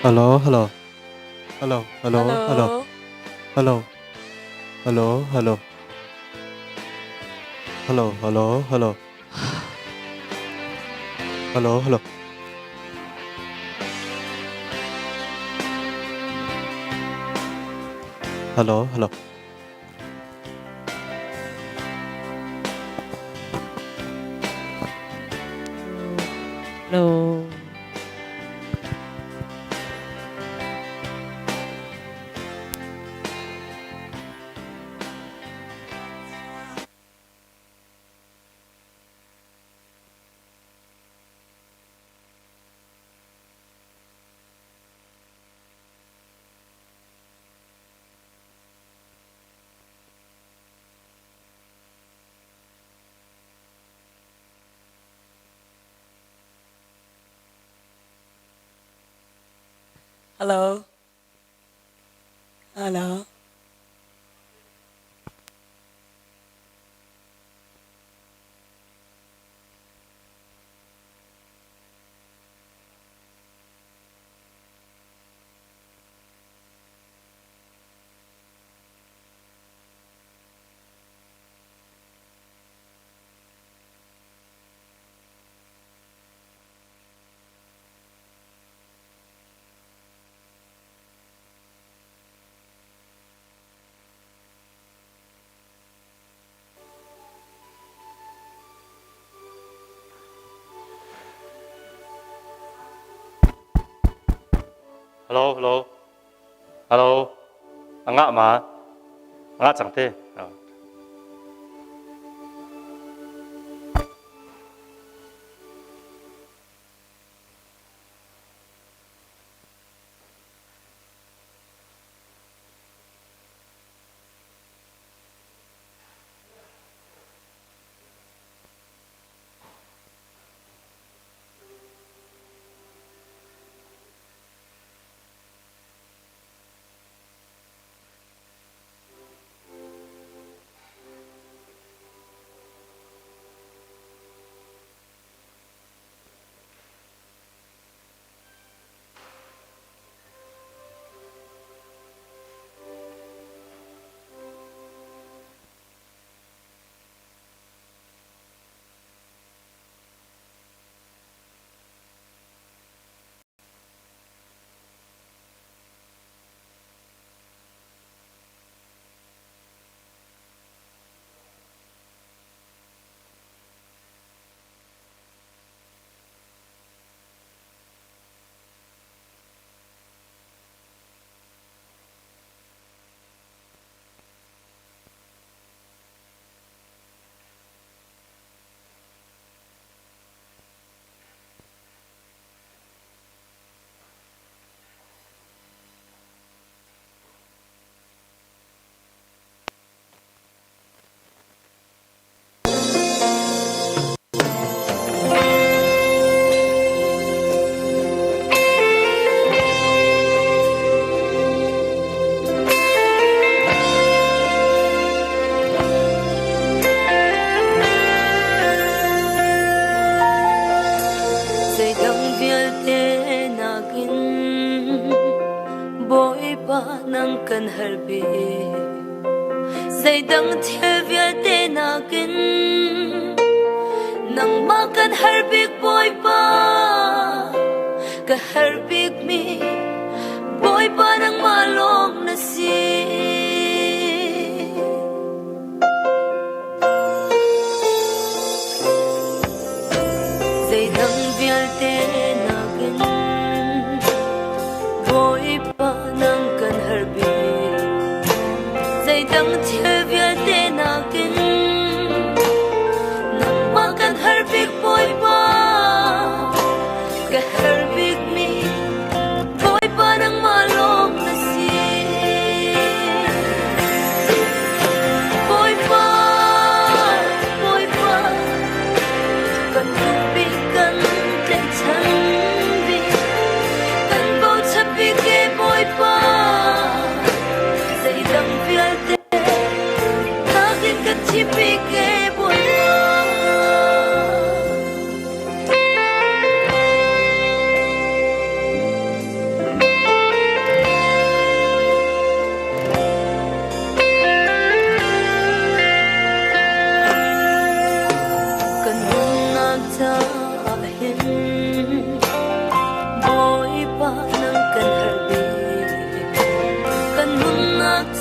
Hello, hello, hello, hello, hello, Hello. hello, hello, hello, hello, hello, hello, hello, hello, hello, hello. Hello. Hello. Hello. Hello, hello, hello. Angak ma, angak chẳng thế. Dây đắng vial te nagin Bawipa nang kan harbi Dây đắng thiel vial te nagin Nang makan harbik Bawipa Ka harbik mi Bawipa nang malong nasi Dây đắng vial te nagin Bawipa nang kan harbi Dây đắng thiel vial te nagin Nang makan harbik Bawipa Ka harbik mi Bawipa nang malong nasi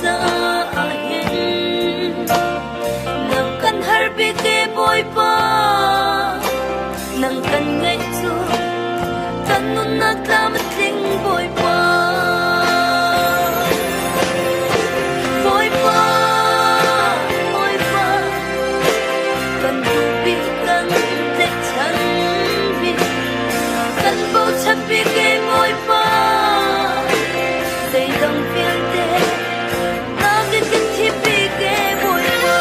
cha hin nang kan harbi ke boy pa nang kan ngai chu kan nun na tam ting boy pa boy pa boy pa kan du bi kan te chan bi kan bo chap bi ke boy pa dây dòng phiêu đê ta biết cái chi bi ke boy pa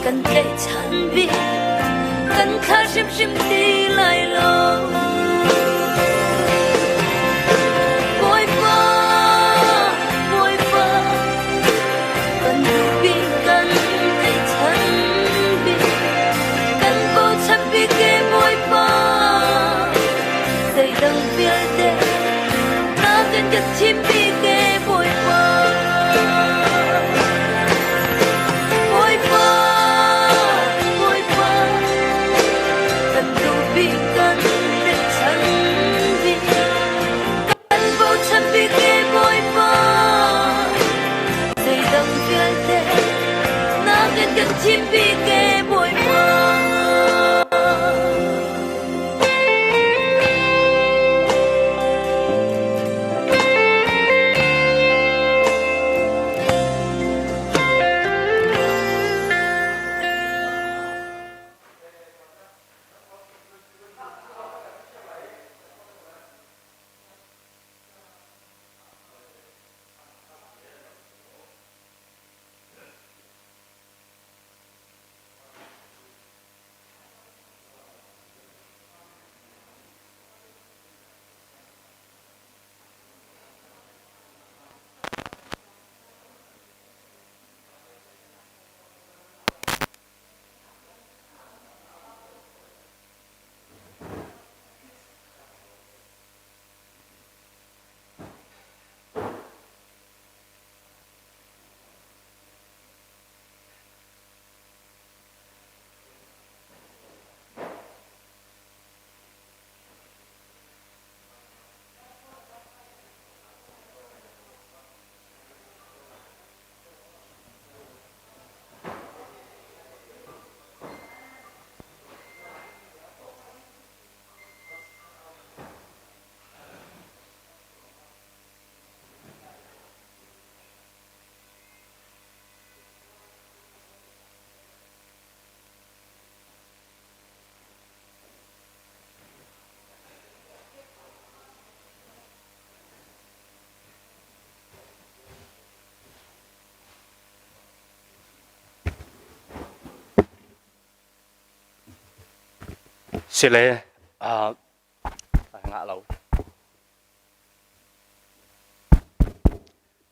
kan kay chan bi kan kha shim shim ti lai lo boy pa kan du bi kan kay chan bi kan bo chan bi ke boy pa dây dòng phiêu đê ta biết cái chi bi ke boy pa chim bi ke boy pa Xin lê ngã lâu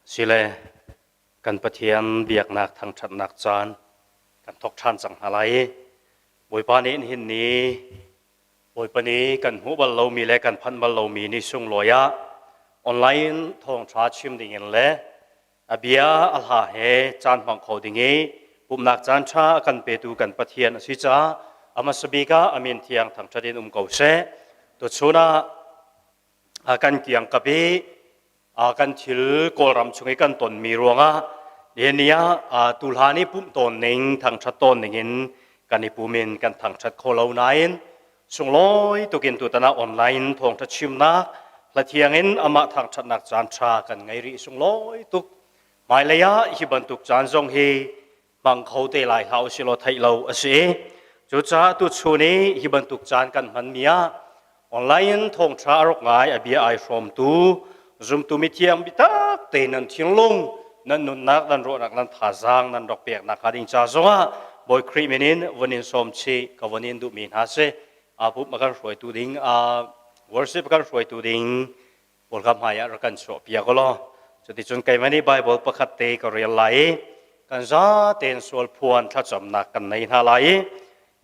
xin lê kan Pathian biak nak thang chat nak chan kan thok chan sang halai boi pa ni hin ni boi pa ni kan hu bal lo mi le kan phan bal lo mi ni sung loya online thong tra chim ding in le abia alha he chan mang kho ding e pum nak chan cha kan pe tu kan Pathian si cha amasabika amin thiang thang chadin ko se to chuna kan kiang kapi kan thil kolram chungi kan ton mi ronga enia tulhani pum ton ning thang chat ton ningin kani pumin kan thang chat kholo nain sungloi tukin tutana online thong cha chimna lathiangin ama thang chat nak chan cha kan ngai ri sungloi tuk mai leya hi bantuk chan jong hi bang khau te lai hau silo thai lo ase chu cha tu chuni hi bantuk chan kan man mia online thong cha rok ngai abia I from tu zoom tu mi thiam bi tak te nan thiang lung nan nun nak nan ro nak nan tha zang nan rok pek nak ading cha zonga boy krimenin wanin som chi ka wanin du min ha se apu makan roi tu ding worship kan roi tu ding bol kam haya ra kan so pia ko lo choti chun kai mani bible pakhat te ka real lai kan za ten sol phuan tha cham nak kan nei ha lai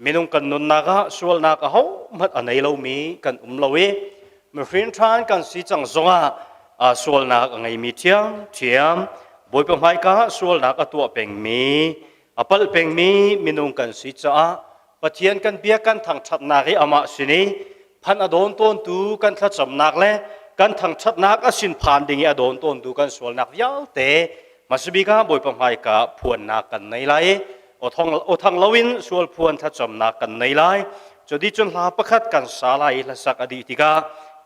minung kan nun naga sual nak ho mat anei lo mi kan lowi mi frin than kan si chang zonga sual nak ngai mi thiam boi pa mai ka sual nak atua peng mi apal peng mi minung kan si cha pathian kan bia kan thang that na ri ama sini phan adon ton tu kan thla cham nak le kan thang that nak asin phan ding adon ton tu kan sual nak vial te masibi ka boi pa mai ka phuan nak kan nei lai o thang lawin sual phuan tha chom na kan nei lai chodi chun hla pakhat kan salai Hlasa adi tika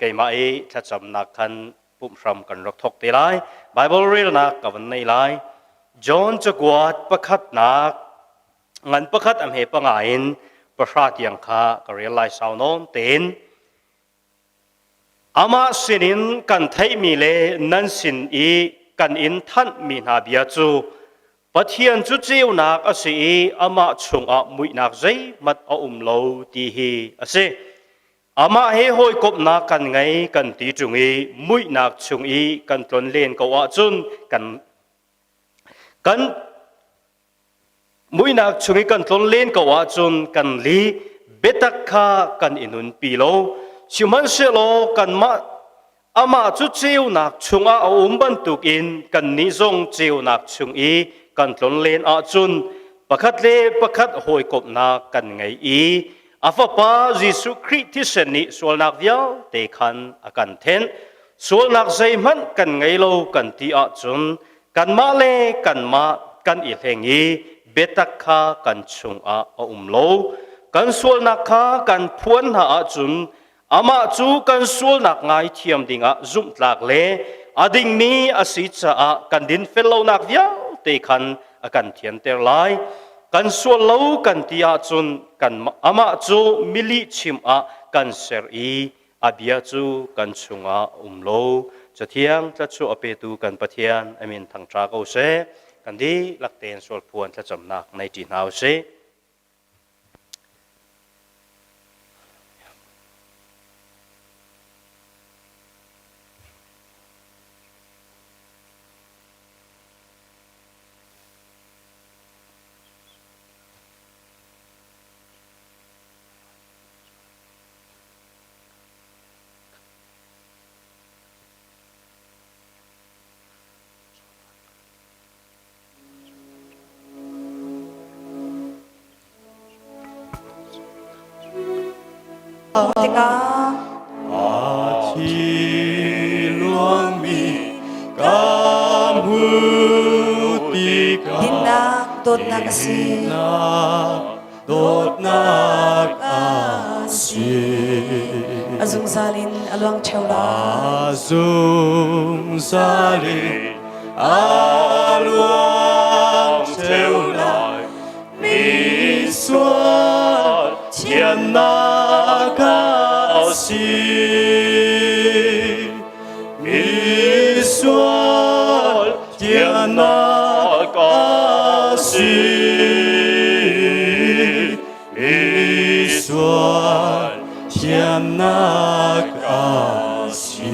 keimai tha chom na kan pumhram kan rok thok te lai bible real na ka van nei lai john chagwat pakhat na ngan pakhat am he pangain Pathian kha ka real lai saunon ten ama sinin kan thai mi le nan sin i kan in than mi na bia chu Pathian chu chiu nak asi ama chung a mui nak zai mat a lo ti hi ase ama he hoi kop na kan ngai kan ti chungi mui nak chungi kan tlon len ko wa chun kan mui nak chungi kan tlon len ko wa chun kan li betak kha kan inun pi lo siman se lo kan ma ama chu chiu nak chunga ban tuk in kan ni zong chiu nak chungi kan tlon len a chun pakhat le pakhat hoi kop na kan ngai i afa pa Jesu Christ thi sen ni sual nak vial te khan akan then sual nak zai man kan ngai lo kan ti a chun kan ma le kan ma kan i hengi betak kha kan chung a lo kan sual nak kha kan phuan ha a chun ama chu kan sual nak ngai thiam dinga zum tlak le ading mi asi cha a kan din fellow nak vial te khan akan thian ter lai kan sual lo kan tia chun kan ama chu mili chim a kan ser i abia chu kan chunga lo chathiang tla chu ape tu kan pathian amin thang tra ko se kan di lakten sual phuan tla cham nak nei ti nau se Tika Chi luang mi kam hu tika Dinang dot na kasi dot nak asi Azung salin aluang chewla Azung salin aluang chewla mi suan thiên na ca si mi suan thiên na ca si mi suan thiên na ca si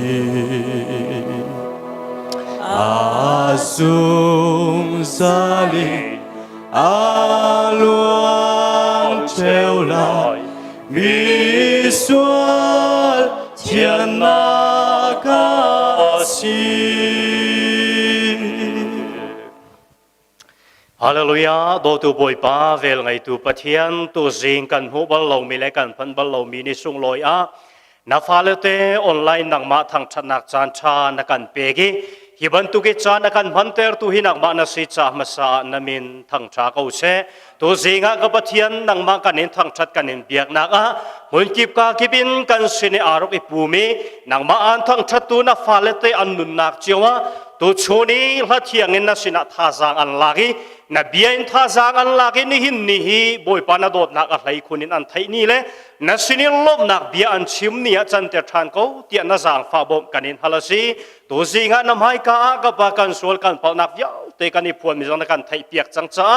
azung zali aluang treo lại mi xuân thiên na ca si Hallelujah do tu Bawipa vel ngai tu Pathian tu jing kan hu bal lo mi le kan phan bal lo mi ni sung loi a na falete online nang ma thang thatnak chan tha na kan pegi hiban tu ke chan kan manter tu hinak ma na si cha masa namin thang tha ko se tu jinga ka Pathian nang ma kanin thang that kanin biak na a mun kip ka kipin kan sine arok ipumi nang ma an thang that tu na falete an nun nak chiwa tu chuni la thiangin na sina thazang an lagi na biain thazang an lagi ni hin ni hi Bawipa na dot nak a hlai khunin an thai ni le นัสินิลบนักเบียอันชิมเนี่ยจันเตทานเขาเตียนนาจางฟ้าบมกันอินฮัลซีตัวสิงห์น้ำให้กากับปากันสวลกันเป่านักยาวเตกันนิพวนมีจังกันไทยเปียกจังจ้า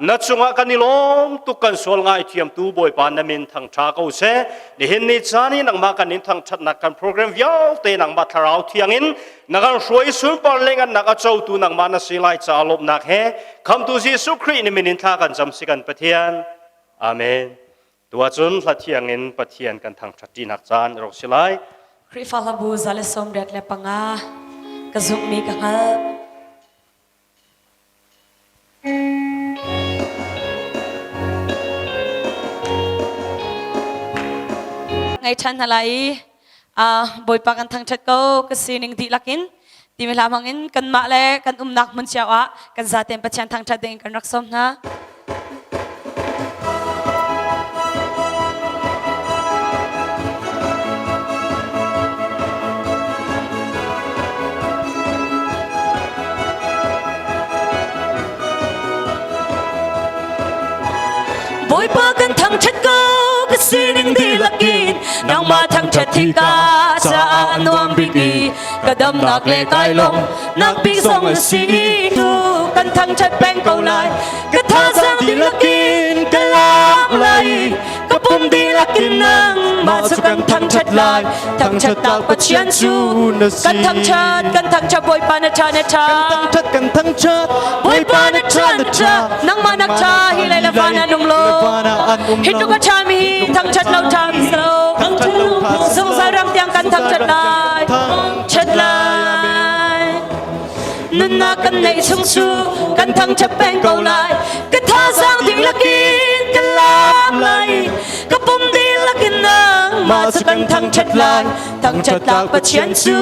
นัดจงกันนิลมตุกันสวลง่ายเทียมตูบอยปานนามินทางชาเขาเสนี่เห็นนิจานี่นังมากันอินทางชัดนักกันโปรแกรมยาวเตนังมาทาราวเทียงอินนักการช่วยสุนปอนเลงันนักเจ้าตูนังมานาสิไลจ้าลบนักเฮคำตูซีสุครีนิมินินทากันจำสิกันปะเทียนอาเมนตัวจนละเทียงอินปะเทียนกันทางชัดจีนักจานรกสิไลคริฟาลาบูซาเลสอมเด็ดเลปังากระซุกมีกังฮัลไงฉันอะไรบอยปากันทางชัดก็กระสีนิงดีลักินที่เวลามังอินกันมาเลยกันนักมันเชียวกันซาเต็มปัจจัยทางชัดเองกันรักสมนะบอยปากันทางชัดก็กระสีนิงดีลักินนางมาทางชัดที่กาสะอาดนวมบิกีกระดำนักเลตายลงนักปีส่งสีดูกันทางชัดแป้งเกาลายกระทาสังดีลักินกะลาไหลกระปุ่มดีลักินนางมาสักกันทางชัดลายทางชัดตากปัจจัยสูกันทางชัดบอยปานะชานะชากันทั้งชัดบอยปานะชานะชานางมานักชาฮิเลลฟานานุมโลฮิตุกะชามีทางชัดเราทางสโลสงสารรังเตียงกันทางชัดลายชัดลายนั่นนักกันในสงสูกันทางชัดแป้งเกาลายกระทาสังที่ละกินกันลามไหลกระปุ่มดีละกินนางมาสักกันทางชัดลายทางชัดตากปัจจัยสู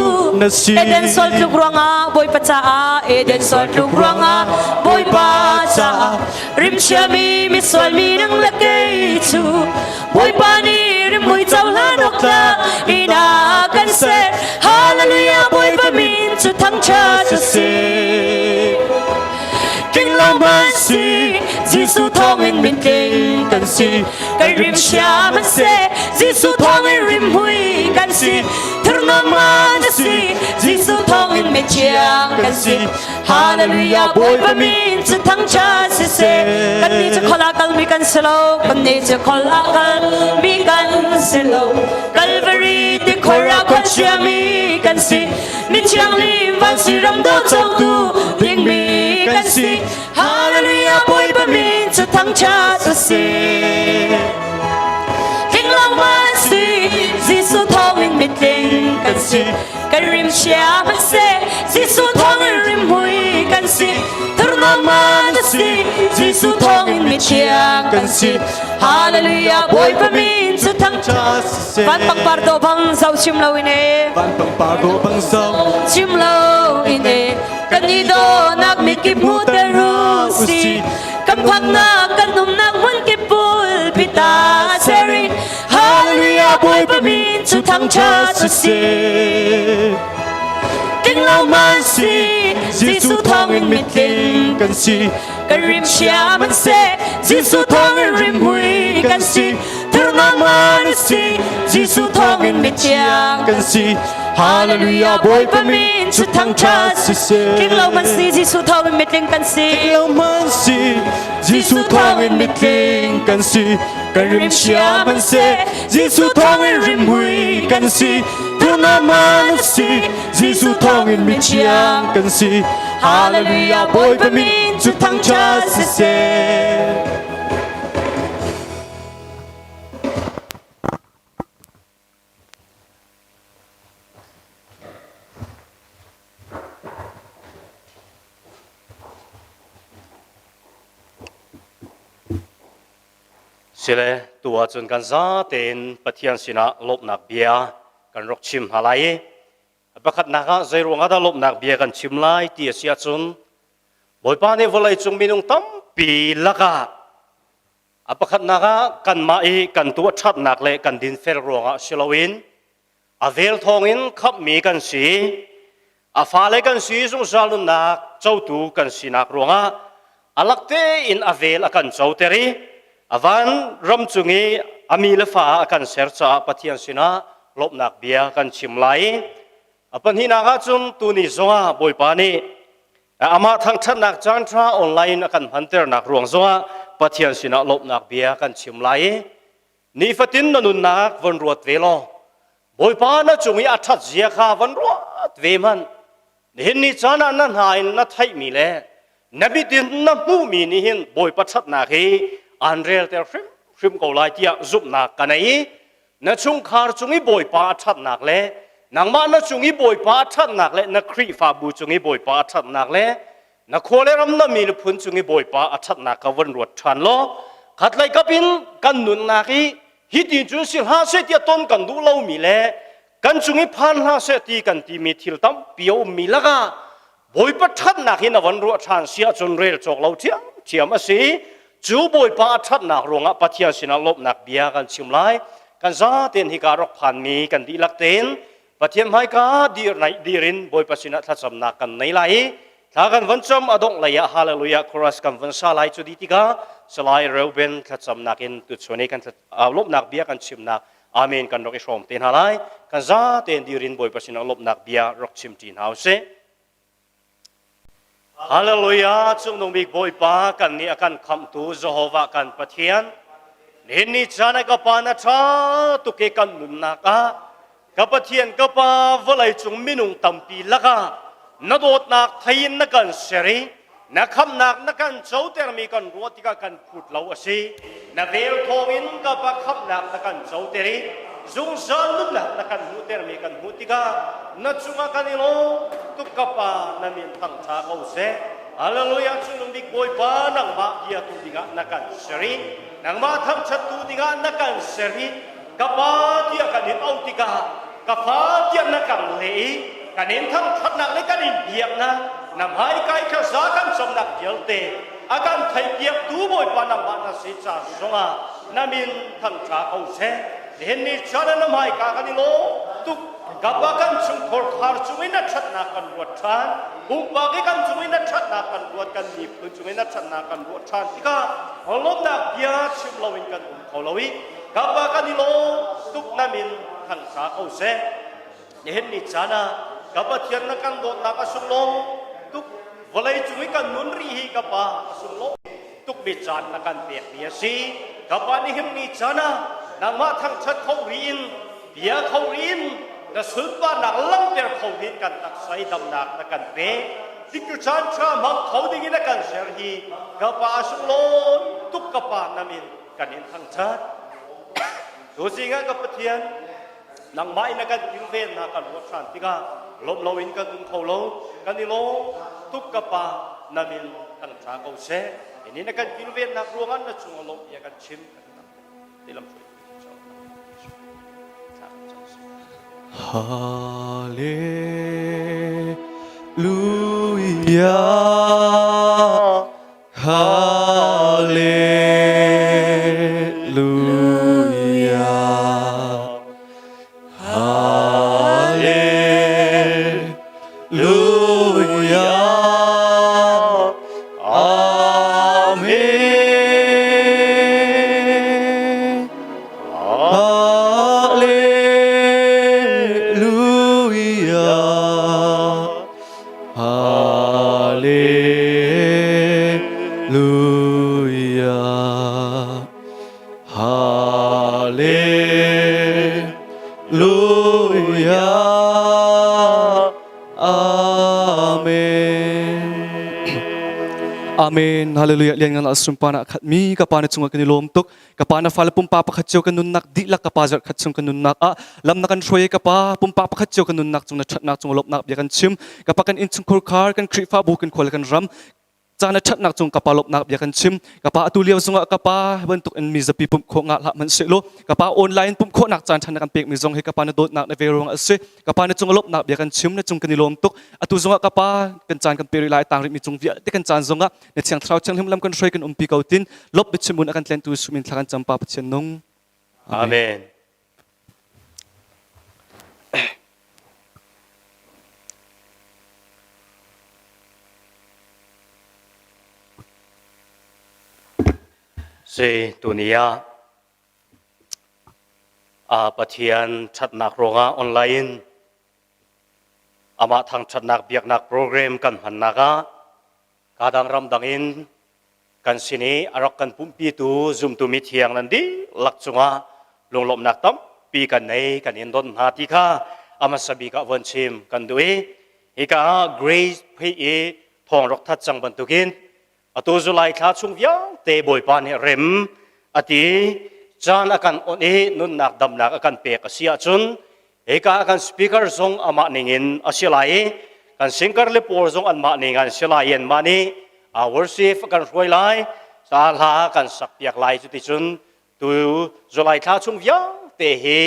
เอเดนสอลทุกรังบอยปัจจาเอเดนสอลทุกรังบอยปัจจาริมเชื่อมีสอลมีนังละกิจูบอยปานีริมมวยเจ้าลานกตาอีนากันเสร็จฮาเลลูยาบอยปามินจุดทั้งชาติเสกินลาบันซีจิสุทองอินมินกินกันซีกันริมชามันเสจิสุทองอินริมหุยกันซีทรนามันซีจิสุทองอินมิเชียงกันซีฮาเลลูยาบอยปามินจุดทั้งชาติเสกันนี้จะขอลากันมีกันสโลกันนี้จะขอลากันมีกันสโลกัลวารีที่ขอรักคนเชื่อมีกันซีมิเชียงลิมวันสีรำดาวจงดูเพียงมีกันซีฮาเลลูยาบอยปามินจุดทั้งชาติเสกินลามันซีจิสุทองอินมิดลิงกันซีกันริมเชียมันเสจิสุทองอินริมหุยกันซีทรนามันซีจิสุทองอินมิเชียกันซีฮาเลลูยาบอยปามินจุดทั้งชาติวันปังปาร์โดบังเซาชิมลาวินเอวันปังปาโดบังเซาชิมลาวินเอกันนีโดนักมิกิพูเตรูซีกันพักนักกันนุ่มนักวันกิปุลพิตาเซริฮาเลลูยาบอยปามินจุดทั้งชาติเสกินลามันซีจิสุทองอินมิดลิงกันซีกันริมเชียมันเสจิสุทองอินริมหุยกันซีทรนามันซีจิสุทองอินมิดเชียกันซีฮาเลลูยาบอยปามินจุดทั้งชาติเสกินลามันซีจิสุทองอินมิดลิงกันซีกินลามันซีจิสุทองอินมิดลิงกันซีกันริมเชียมันเสจิสุทองอินริมหุยกันซีทรนามันซีจิสุทองอินมิดเชียกันซีฮาเลลูยาบอยปามินจุดทั้งชาติเสสิเลตัวจนกันซาเต็นปะเทียนสินะลบนักเบียกันรกชิมหาไลประคัดนักใจรวงอาตลบนักเบียกันชิมไลตีเสียจนบอยปานี่วลัยจงมีนุ่งตั้มปีละกะประคัดนักกันมาอีกันตัวชัดนักเละกันดินเฟรรวงอาชิลวินอาเวลทองอินขับมีกันสีอาฟ้าเล็กันสีสงสารนักเจ้าตูกันสีนักรวงอาลักเตอินอาเวลกันเจ้าเตรีอาวันรำจุงี อามีเลฟ้ากันเสร์จ่าปะเทียนสินะลบนักเบียกันชิมไหลปัญหาการจุนตุนิจงาบอยปานีอามาทั้งชัดนักจานทราออนไลน์กันพันเตอร์นักรวงจงาปะเทียนสินะลบนักเบียกันชิมไหลนี่ฟัตินนันนักวันรวดเวลาบอยปานะจุงยาทัดเจียขาวันรวดเวมันเห็นนี่จานานั่นหายนัดไทยมีแลนบิดินนับมูมีนี่เห็นบอยปัดชัดนักเฮอันเรลเตอร์ฟิมเกาไลที่จุบนักกันไอ้นัดจุงขาร์จุงอีบอยปาชัดนักเล่นางมานัดจุงอีบอยปาชัดนักเล่นักครีฟาบูจุงอีบอยปาชัดนักเล่นักโคเลรัมนัมีนพุนจุงอีบอยปาชัดนักวันรวดชันโลขัดไลกับปินกันนุนนักฮิติจุนสิลฮาเสตีต้นกันดูเล่ามีเล่กันจุงอีพันฮาเสตีกันที่มีทิลตัมเปียวมีละกาบอยปัดชัดนักฮินวันรวดชันเสียจนเรลจอกเล่าเทียมสิจูบอยปาชัดนักรวงปัทยาสินาลบนักเบียกันชิมไลกันซาเตนฮิการกพันมีกันดีลักเตนปัทยามให้กาดีรินบอยปัสินาทัศมนักกันในไลถ้ากันวันจำอดงเลยฮาเลลูยาครัสกันวันซาไลจุดีติกาสลายเรวเบนทัศมนักินตุชวนีกันลบนักเบียกันชิมนักอาเมนกันรกอิชมเตนฮาไลกันซาเตนดีรินบอยปัสินาลบนักเบียรกชิมจีนเฮาเซฮาเลลูยาจุงนงบิกบอยปากันนี่อากันคำตูเจโฮวากันปัทยันเห็นนี่จานกับปานาชาตุเกกันนุนนักกับปัทยันกับปาวลัยจุงมินุงตัมปีละกานัดอดนักไทยนักกันเสรีนักคำนักนักกันเจ้าเตอร์มีกันรัวติกากันพูดเล่าสินักเวลทวินกับปคำนักนักกันเจ้าเตอร์จุงจานนุนนักกันหูเตอร์มีกันหูติกานัดจุงกันนี่โลตุกกับปานามินตั้งชาเขาเสฮาเลลูยาจุงบิกบอยปานังมาเดียตุติกานักกันเสรีนังมาทำชัดตุติกานักกันเสรีกับปาเดียกันนี่เอาติกากับปาเดียนักกันเลยกันเห็นทั้งทัดนักและกันเห็นเบียบนะนำให้ไกลข้าสากันสมนักเยลเตอาการไทยเบียบตูบอยปานับมานาสิจาสงานามินทั้งชาเอาเสเห็นนี่ชาดนำให้กากันนี่โลตุกกับว่ากันชุมพลคาร์จุมินัดชัดนักกันรวดชานบุกบากิกันจุมินัดชัดนักกันรวดกันมีพื้นจุมินัดชัดนักกันรวดชานที่ก็ลบนักเบียชิมลวินกันเขาลวิกับว่ากันนี่โลตุกนามินทั้งชาเอาเสเห็นนี่ชานะกับปัทยันนักกันโดดนักสุงลงตุกวลัยจุยกันนุนรีฮีกับปะสุงลงตุกบิจานนักกันเปียกเบียสีกับปะนี่เห็นนี่ชานะนักมาทั้งชัดเขารินเบียเขารินแต่สุดว่านักลังเดียเขารินกันตักใส่ดำนักนักกันเป๊ะที่กุชานชามังเขาดิ้งนักกันเสียฮีกับปะสุงลงตุกกับปะนามินกันเห็นทั้งชัดดูสิงั้นกับปัทยันนังไม้นักกันกินเวนนักกันวัชชันที่ก็ลบลวินกันตุนเขาโลกันนี่โลตุกกปานามินกันชาเขาเสอันนี้นักกันกินเวนนักรวงันนักจุงโลยากันชิมกันที่ลำช่วยฮาเลลูยาฮาเลลูยาAmen. Hallelujah. Lian ngan asum pana khatmi kapana chunga kani lom tuk kapana fal pumpa pakhacho kanun nak di lak kapazar khatchung kanun nak a lam nakan shroye kapa pumpa pakhacho kanun nak chungna thatnak chung lop nak biakan chim kapakan in chung khar kan khrifa bukan khol kan ram chana thatnak chung kapalop nak biakan chim kapa atuliaw sunga kapa bentuk en mizapi pum kho nga la man selo kapa online pum kho nak chan than kan pek mi zong he kapana dot nak na verong ase kapana chung lop nak biakan chim na chung kani lom tuk atu zonga kapa kan chan kan peri lai tang ri mi chung via te kan chan zonga ne chiang thrau chang him lam kan shroi kan umpi kautin lop bit chimun akan tlen tu sumin thlakan champa pathian nong amen se dunia Pathian chat nak ronga online ama thang chat nak biak nak program kan han naga kadang ram dangin kan sini arok kan pumpi tu zoom tu mit hiang nandi lakchunga longlom nak tam pi kan nei kan indon hati kha ama sabi ka wanchim kan duwe ika grace phi e thong rok that chang ban tukin atu zulai kha chung vyang te boy pan he rem ati chan akan on e nun nak dam nak akan pe ka sia chun eka akan speaker zong ama ningin asilai kan singer le por zong an ma ningan silai en mani a worship kan roi lai sa la kan sak piak lai chu ti chun tu zulai tha chung vyang te hi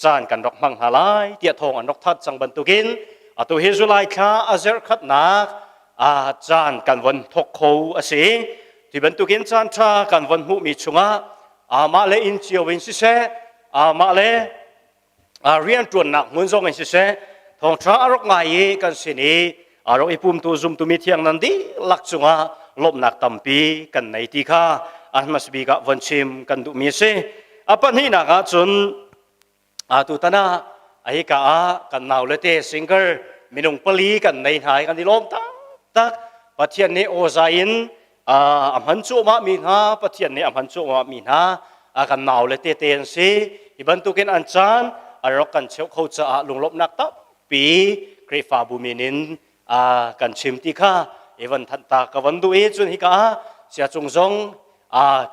chan kan rok mang halai tia thong an rok that chang ban tukin atu hi zulai kha azer khat nak a chan kan von thok kho ase ti ban tukin chan tha kan von hu mi chunga ama le in chiao win si se ama le rian tuan nak mun zong si se thong tra arok ngai kan sini arok ipum tu zum tu mi thiang nan di lak chunga lop nak tampi kan nei ti kha an mas bi ka von chim kan du mi se apan hi na ga chun tu tana ai ka kan naw le te singer minung pali kan nei hai kan di lom tak pathian ne o zain am han chu ma mi ha pathian ne am han chu ma mi ha kan naw le te ten si iban tu ken an chan arok kan cheu khau cha lunglop nak ta pi kre fa bu minin kan chim ti kha evan than ta ka wan du e chun hi ka sia chung zong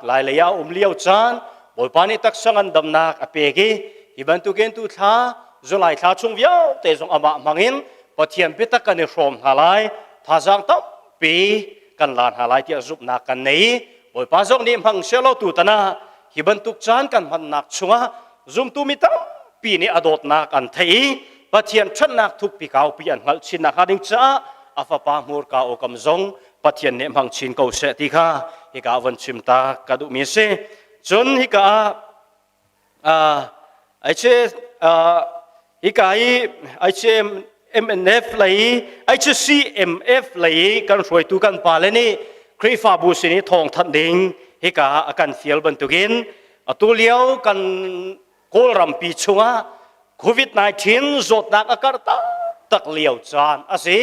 lai le ya liao chan boi pani tak sang an dam nak a pe gi iban tu ken tu tha zulai tha chung viao te zong ama mangin pathian pi tak kan rom halai tha jang ta pi kan lan halai ti zup na kan nei boi pa zong ni phang selo tu tana hiban tuk chan kan man nak chunga zum tu mi tam pi ni adot nak an thei pathian than nak thuk pi kau pi an ngal chin nak hading cha afa pa mur ka o kam zong pathian ne mang chin ko se ti kha hi ka wan chim ta ka du mi se chun hi ka ai che hi ka ai che MNF lai ai che CMF lai kan roi tu kan pa le ni kri fa bu sini thong that ding hi ka akan fiel ban tukin atuliao kan kol ram pi chunga COVID-19 zot nak akarta tak liao chan ase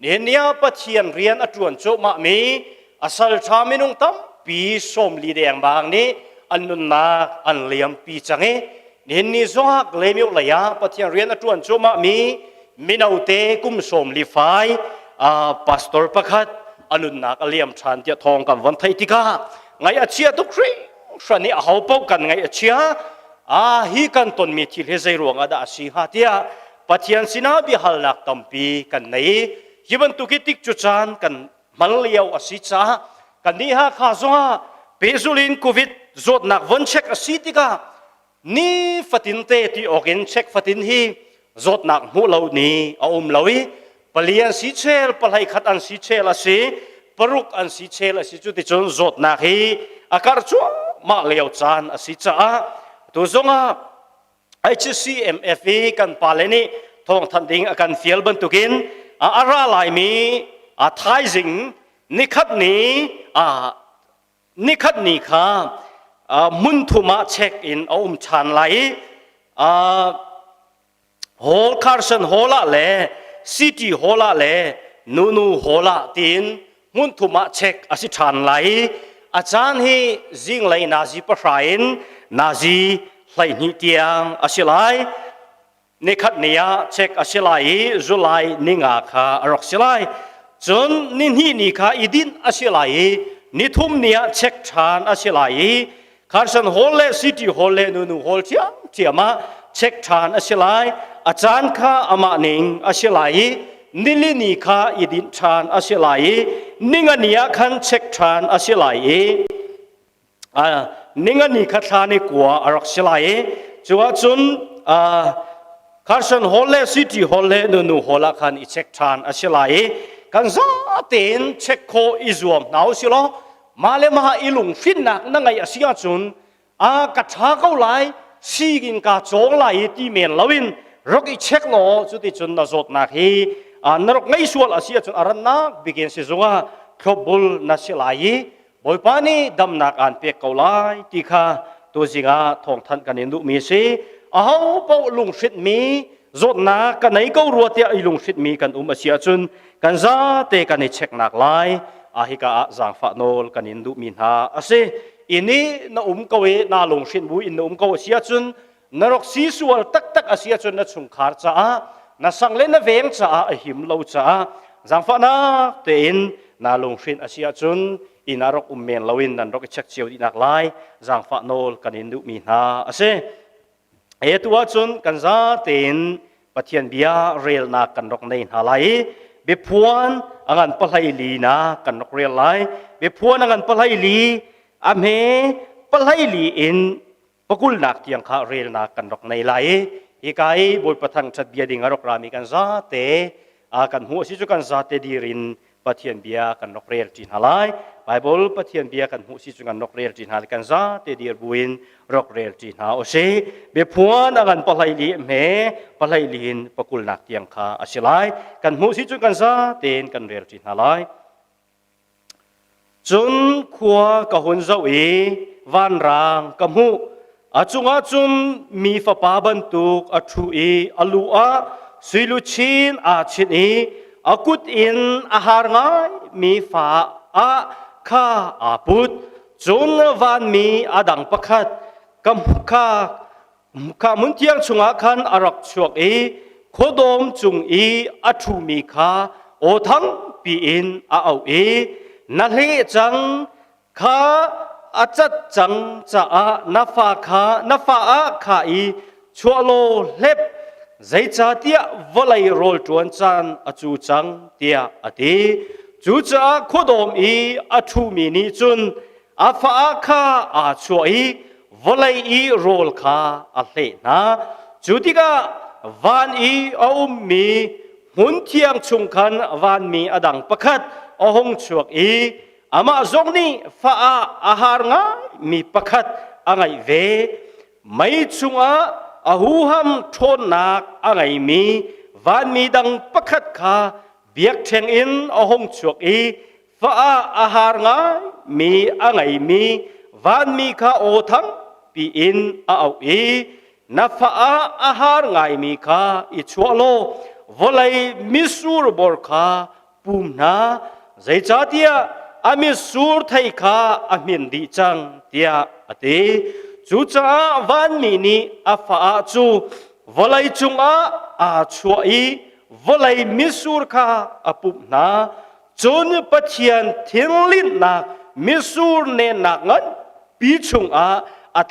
nenia pathian rian atruan cho ma mi asal tha minung tam pi som li deng bang ni annun na an liam pi change nen ni zoak lemiu laya pathian rian atruan cho ma mi minaute kum som li fai pastor pakhat annun na aliam than tia thong kam wan thai tika ngai achia tu kri shrani a hau pau kan ngai achia hi kan ton mi thil he zai ruang ada si ha tia pathian sina bi hal nak tampi kan nei hiban tu ki tik chu chan kan mal liao asi cha kan ni ha kha zonga pezulin covid zot nak von check asi tika ni fatin te ti ogen check fatin hi zot nak mu lo ni lawi palian si chel palhai khat an si chel asi paruk an si chel asi chu ti chon zot nak hi akar chu ma liao chan asi cha tu zonga HCMF kan paleni thong thanding akan fiel ban tukin ara lai mi thai jing nikhat ni kha mun thuma check in chan lai hol carson hola le city hola le nunu hola tin mun thuma check asi chan lai achan hi jing lai nazi pahain nazi lai ni tiang asilai nikhat nia check asilai zulai ninga kha arok silai chun nin hi ni kha idin asilai nithum nia check than asilai carson hole city hole nunu hol chiama check than asilai achan kha ama ning asilai nili ni kha idin than asilai ninga nia khan check than asilai ninga ni khathani kwa arok silai chuwa chun carson hole city hole nunu hola khan I check than asilai kan za ten check kho izuam naw silo male ma ilung fin nak na ngai asia chun katha ko lai sigin ka chong lai ti men lawin rok I check lo chu ti chun na zot nak hi narok ngai sual asia chun aran nak begin si zunga khobul na silai boi pani dam nak an pe ko lai ti kha to zinga thong than kan indu mi se เอาเป้าลุงสิทมีจดนากันไหนก็รัวเตียไอลุงสิทมีกันอาเสียจุนกันซาเตกันในเช็คหนักไลอาฮิกาจางฟาโนลกันอินดูมินหาอาเซอินนี้นาก็เวนาลุงสิทบุอินก็เสียจุนนรกซีสัวตักอาเสียจุนนาชุงขาร์จ้านาสังเลนเวงจ้าหิมโลจ้าจางฟานาเตอินนาลุงสิทอาเสียจุนอินารกเมนลวินนันรกเช็คเชียวดีนักไลจางฟาโนลกันอินดูมินหาอาเซตัวจุนกันซาเต็นปะเทียนเบียเรียลนากันรกในหาไลเบพวนอันปะไลลีนากันรกเรียลไลเบพวนอันปะไลลีอเมปะไลลีอินปะกุลนักยังข้าเรียลนากันรกในไลอีกไอ้บอยปะทังชัดเบียดิงรกรามีกันซาเตกันหัวสิจุกันซาเตดีรินปะเทียนเบียกันรกเรียลจินหาไลไบเบิลปะเทียนเบียกันหัวสิจุกันรกเรียลจินหากันซาเตดีรบุอินรกเรียลจินหาโอเซเบพวนอันปะไลลีเมปะไลลีนปะกุลนักยังข้าอสิไลกันหัวสิจุกันซาเตนกันเรียลจินหาไลจนขัวกะหุนเจ้าวันรางกะหูจุนมีฟ้าป่าบรรทุกชูอลูสุลุชินชินีกุดอินอาหารง่ายมีฟ้าข้าปุดจนวันมีดังประคัดกำข้ามุนเทียงชุงคันรักชวกโคดมจุงชูมีข้าโอทั้งปีอินเอานั่นเหจังข้าอาจัดจังจะนาฟาข้าชัวโลเล็บใจจ่าเตียวลัยโรลจวนจันจูจังเตียตีจูจ่าโคดมชูมีนิจุนฟ้าข้าชัววลัยโรลข้าเลนะจูติกาวันเอามีหุ่นเทียงชุงคันวันมีดังประคัดหงชวกอามาจงนี้ฟ้าอาหารง่ายมีประคัดอะไรเวไม่ชุงหูห้ำทนนักอะไรมีวันมีดังประคัดข้าเบียกเชงอินหงชวกฟ้าอาหารง่ายมีอะไรมีวันมีข้าโอทั้งปีอินเอานับฟ้าอาหารง่ายมีข้าชัวโลวลัยมิสูรบอร์ข้าปุ่มนาใจจ่าเตียมิสูรไทยข้ามินดีจังเตียตีจูจ่าวันมีนีฟ้าจูวลัยจุงชัววลัยมิสูรข้าปุ่มนาจนปัจเจียนทิ้งลิ้นนักมิสูรเนนักงั้นปีจุง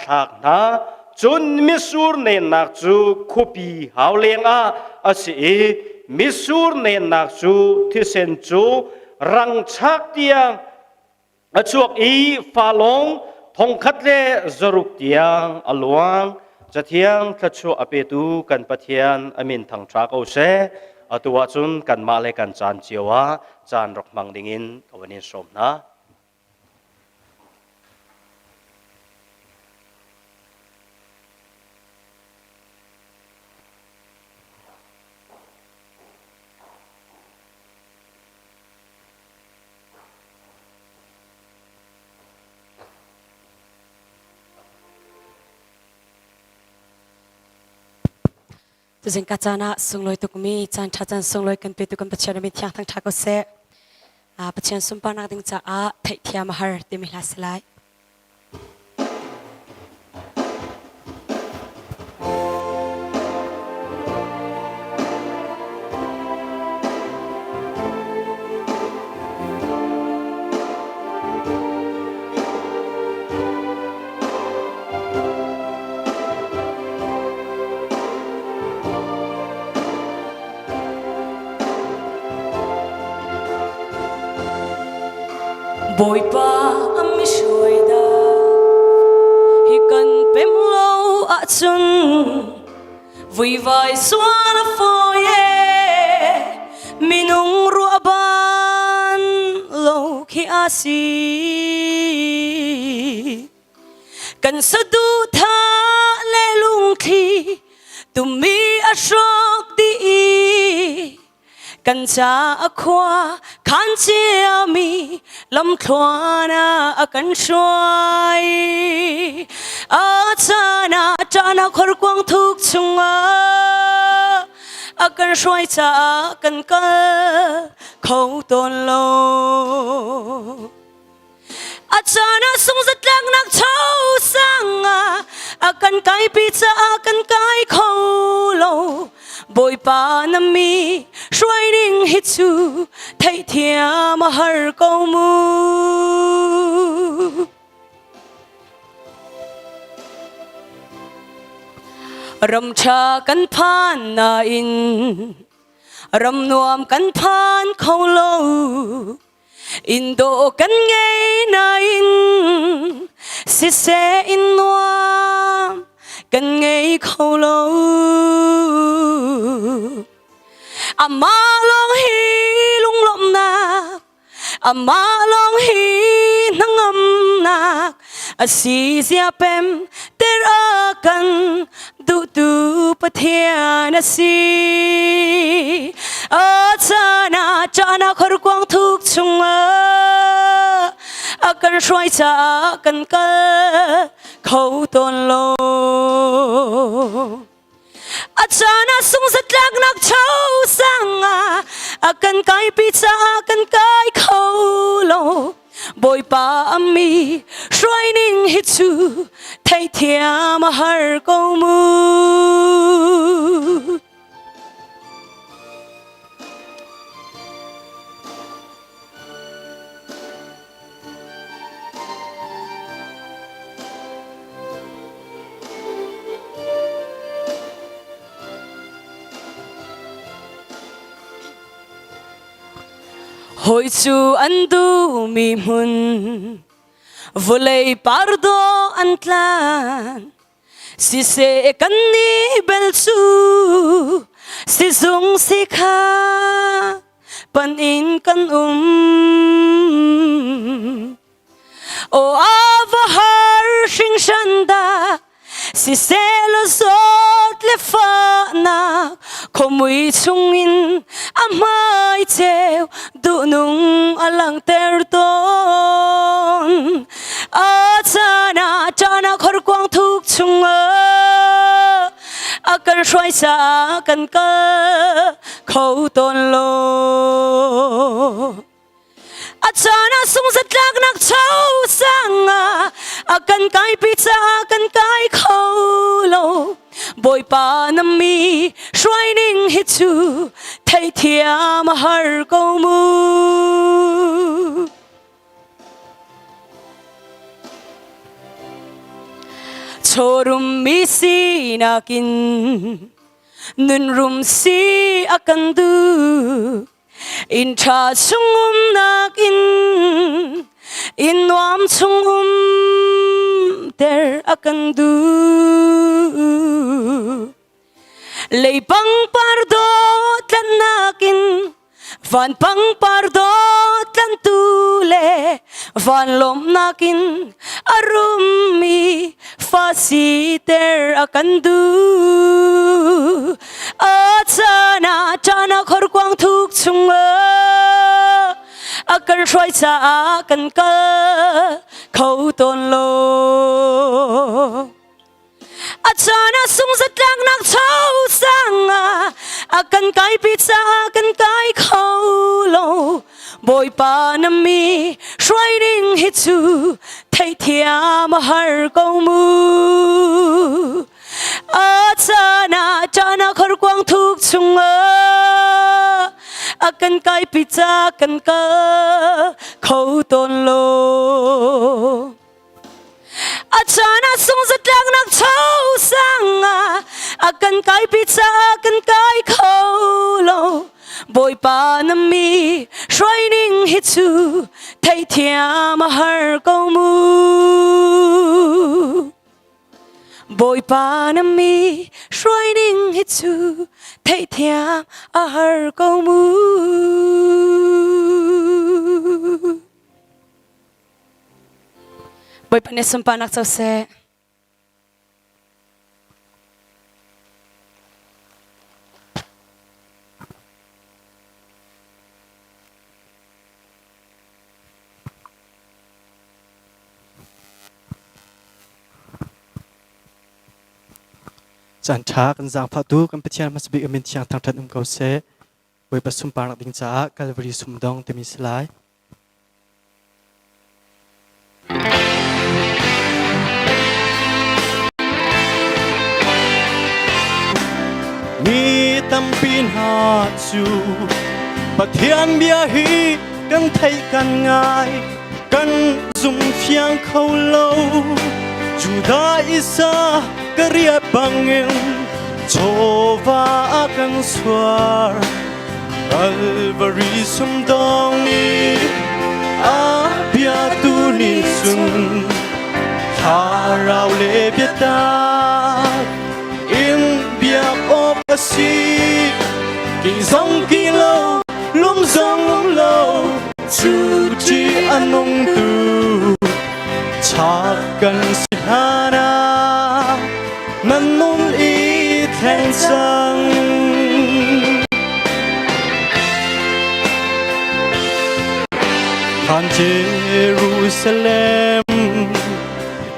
ทักนาจนมิสูรเนนักจูคุปีหาวเลงสิมิสูรเนนักจูที่เซนจูรังชักเตียงจวกฟาลงทงคัดเลจรุกเตียงอลวงจะเทียงทัชวอเปตูกันปะเทียนมินทางทรักโอเซตัวจุนกันมาเลกันจานเจียวจานรกมังดิงินวันนี้สมนะตุสิงกัจจานะส่งลอยตุกมีจานทัดจันส่งลอยกันไปตุกันปัจจัยมิทยาทั้งทักก็เสปัจจัยสุมปานักดิงจ้าไทยเทียมหาร์ติมิลาสไลBawipa ami shoida hikan pemlo achun vui vai suana foye minung ruaban lo khi asi kan sadu tha le lung thi tumi ashok di กันจะขวาขันเจียมีลำคลวนากันช่วยอาจารย์คนกวางทุกช่วงกันช่วยจะกันก็เขาตนโลอาจารย์ทรงจัดลักนักเท่าสังกันไกปีจะกันไกเขาโลบอยปานมีช่วยนิ่งฮิตซูไทยเทียมหาร์กมูรำชากันผ่านนาอินรำนวมกันผ่านเขาโลอินโดกันไงนาอินสิเสอินนวมกันไงเขาโลอามาลองฮีลุงลมนักอามาลองฮีนังอำนักอาศิเสียเป็นเตระกันดูปะเทียนสิอาจารย์ขรกวางทุกช่วงกันช่วยจะกันก็เขาตนโลอาจารย์ทรงจัดลักนักเท่าสังกันไกปีจะกันไกเขาโลบอยปามีช่วยนิ่งฮิตซูไทยเทียมหาร์กมูหอยจูอันดูมีมุนวุเลยปาร์โดอันตลานสิเสกันนี้เบลซูสิซงสิขาปันอินกันโออาวาฮาร์ชิงชันดาสิเซลโซดเลฟานักขมุยชุงอินอาไม่เจ้าดูนุงอลังเตอร์ตนอาจารย์ขรกวางทุกชุงกันช่วยจะกันก็เขาตนโลอาจารย์ทรงจัดลักนักเท่าสังกันไกปีจะกันไกเขาโลบอยปานมีช่วยนิ่งฮิตซูไทยเทียมหาร์กมูโชรุมมีสีนักินนุนรุมสีกันดูอินชาชุงนักอินวามชุงเดร์กันดูเลยปังปาร์โดตันนักวันปังปาร์โดตันตูเลวันลมนักอารุมีฟาสิเตร์กันดูอาจารย์ขรกวางทุกช่วงกันช่วยจะกันก็เขาตนโลอาจารย์ทรงจัดลักนักเท่าสังกันไกปีจะกันไกเขาโลบอยปานมีช่วยนิ่งฮิตซูไทยเทียมหาร์กมูอาจารย์ขรกวางทุกช่วงกันไกปีจะกันก็เขาตนโลอาจารย์ทรงจัดลักนักเท่าสังกันไกปีจะกันไกเขาโลบอยปานมีช่วยนิ่งฮิตซูไทยเทียมหาร์กมูบอยปานมีช่วยนิ่งฮิตซูไทยเทียมหาร์กมูบอยปานสมปานักเจ้าเส จันทากันจางพาตูกันไปเที่ยวมาสบิกมินเที่ยงทางทันเกาเสไว้ประสุมปานักดิงจ้ากัลวรีสุมดองเตมิสลายมีตำปีนหาจูปะเทียนเบียฮีกันไทยกันง่ายกันซุ่มเฟียงเขาเล่าจูดาอิสากะเรียบังเงินโชวากันสวากัลวารีสุมดองนี้อาเบียตูนิสุนทาราวเลเบียตาอินเบียโอปสีกิซงกิโลลุมซงลุมโลจูจีอันงตูชากันสิหานานันนุนอีแทงสังผ่านเยรูซาเล็ม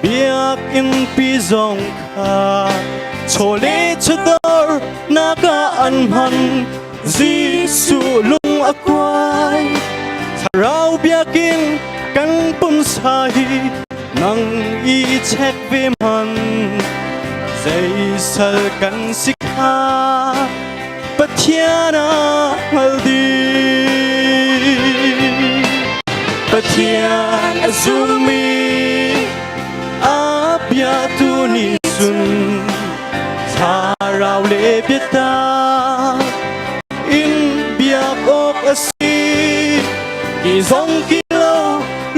เบียกอินปีซงคาโชเลชดอร์นากาอันมันจีสุลุงอควายถ้าเราเบียกินกันปุ่นสายนังอีเช็คเวมันใจสัลกันสิกาปัทยานาฮัลดีปัทยาซูมีอาบยาตูนิสุนทาราวเลเบียตาอินเบียกอกอสีกิซงกิโล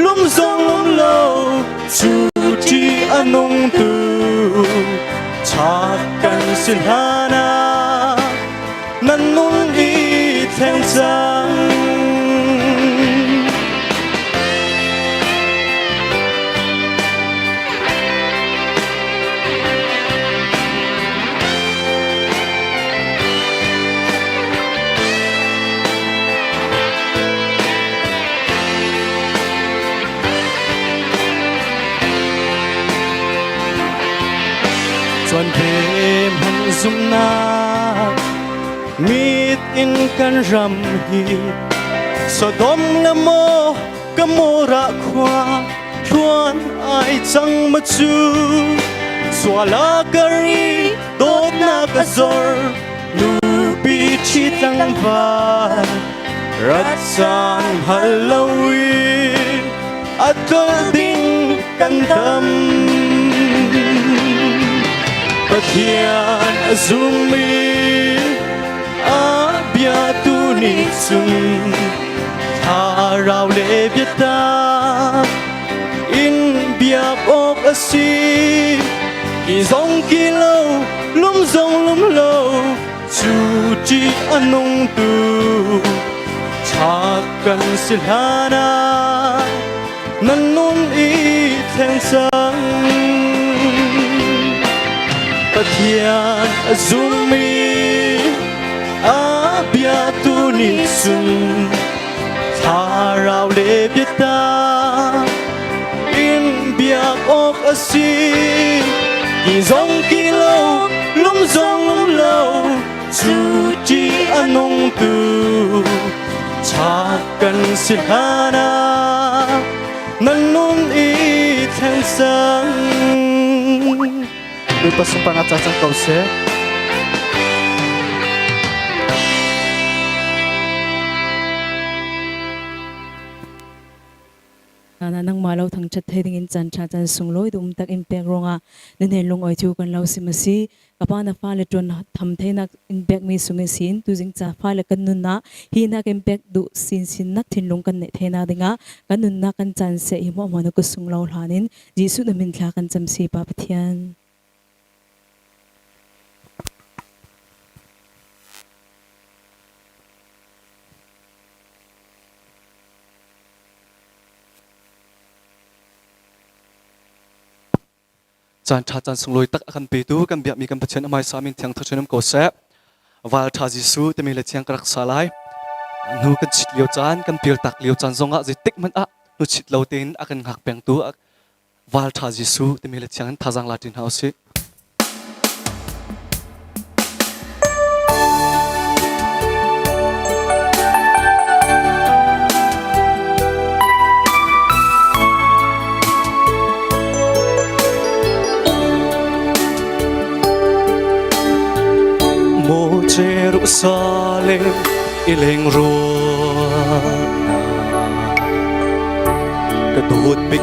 ลุมซงลุมโลจูจีอันงตูชากันสินหานานันนุนอีแทงจังจวนเพมันซุมนามีดอินกันรำฮีสะดมละโมกะโมระควาชวนไอจังมาจูสวาลากะรีโดดนากะซอร์ลูปีชิตังวารัดสานฮัลโลวีนอัตลดิงกันดำปัทยานซูมีอาเบียตูนิสุนทาราวเลเบียตาอินเบียกอกอสีกิซงกิโลลุมซงลุมโลจูจีอันงตูชากันสิลานานันนุนอีแทงสังปัทยานซูมีอาเบียตูนิสุนทาราวเลเบียตาอินเบียกอกอสีกิซงกิโลลุมซงลุมโลจูจีอันงตูชากันสิหานานันนุนอีแทงสังโดยประสงค์ปางอาจารย์จังเก่าเสนังมาเราทั้งชัดเทดิงินจันทราจันสุงลอยดุมตักอินเปกรงะนันเฮลงอ้อยจูกันเราสิมาซีกับปานาฟ้าเลจวนทำเทนักอินเปกมีสุงสินตุจิงจ่าฟ้าเลกันนุนนะฮีนักอินเปกดุสินนักทินลงกันเนเทนาดิงะกันนุนนักกันจันเสหิมอมันกุสุงเราหลานินจีสุดมินทากันจำสีปาปเทียนจานชาจันสงลอยตักกันไปดูกันเบียมีกันประชันอเมริกามินเทียงทัชนมโกเซวาลทาจิสูเตมีเลเทียงกรักษาไลนูกันชิดเลียวจานกันเปียตักเลียวจานซงะจิติกมันนูชิดเลวเต็นกันหักเปียงตัววาลทาจิสูเตมีเลเทียงท่าจังลาตินเฮาสิ Jerusalem ileng ruộng cái tốt bích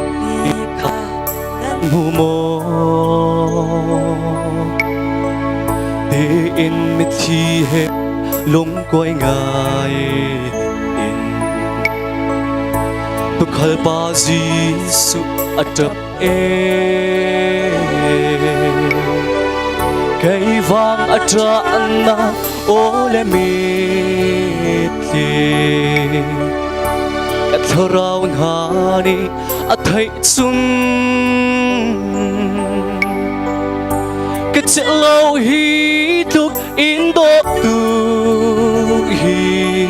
mù mò để in mit thi hết lúng quay ngài in tu khal ba Giêsu atap cái vang atra na ole mit cái thâu hani athai chung cái chợ lâu hi tục in độ tu hi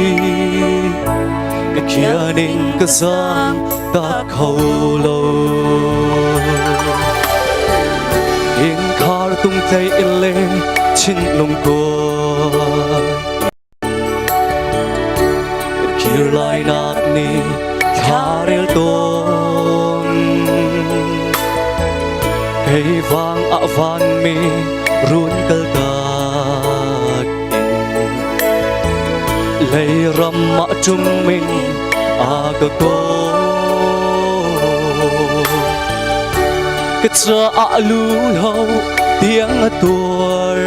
cái kia nên cái gian ta khâu lâu in khar tung tay in lên trên lồng cò kia lại nát ni tharel ton cái vang ạ van mi run kal tak lấy ram mạ chung mình aga ko cái cha ạ lu hậu tiếng tuor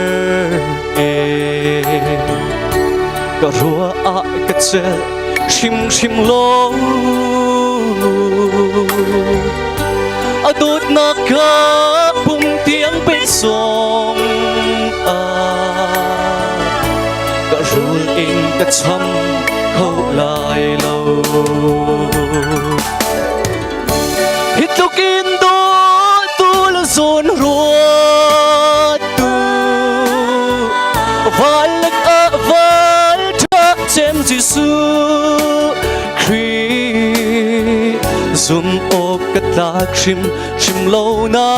cái rùa ạ cái cha shim shim lo a tốt na ka Pumh tiếng bên sông cả rùa in cái chăm khâu lại lâu hít lúc in đó tu là dồn ruột tu và lực ở vai thác trên Giêsu zoom op cái lạc chim lâu na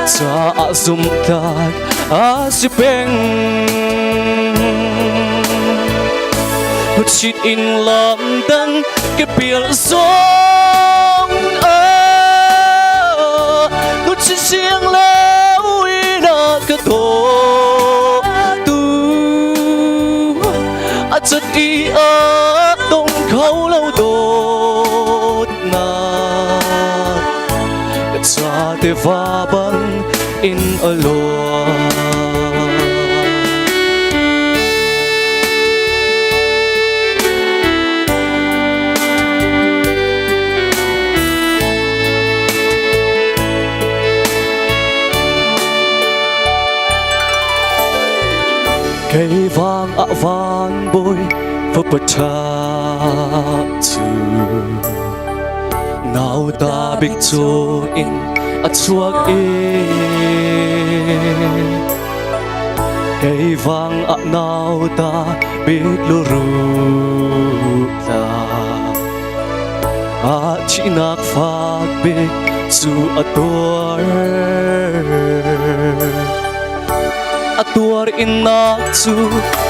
cha zoom lạc si beng hút chít in làm đắng cái biển sông hút chít riêng lâu ina cái tổ chất ý ớt đông khâu lâu đốt na cái cha te va băng in ở lúa cái vang ạ vang bôi Phuangtu nào ta biết cho in chuak cái vang ạ nào ta biết lu ta chỉ nạc phạt biết dù tuor tuor in na chu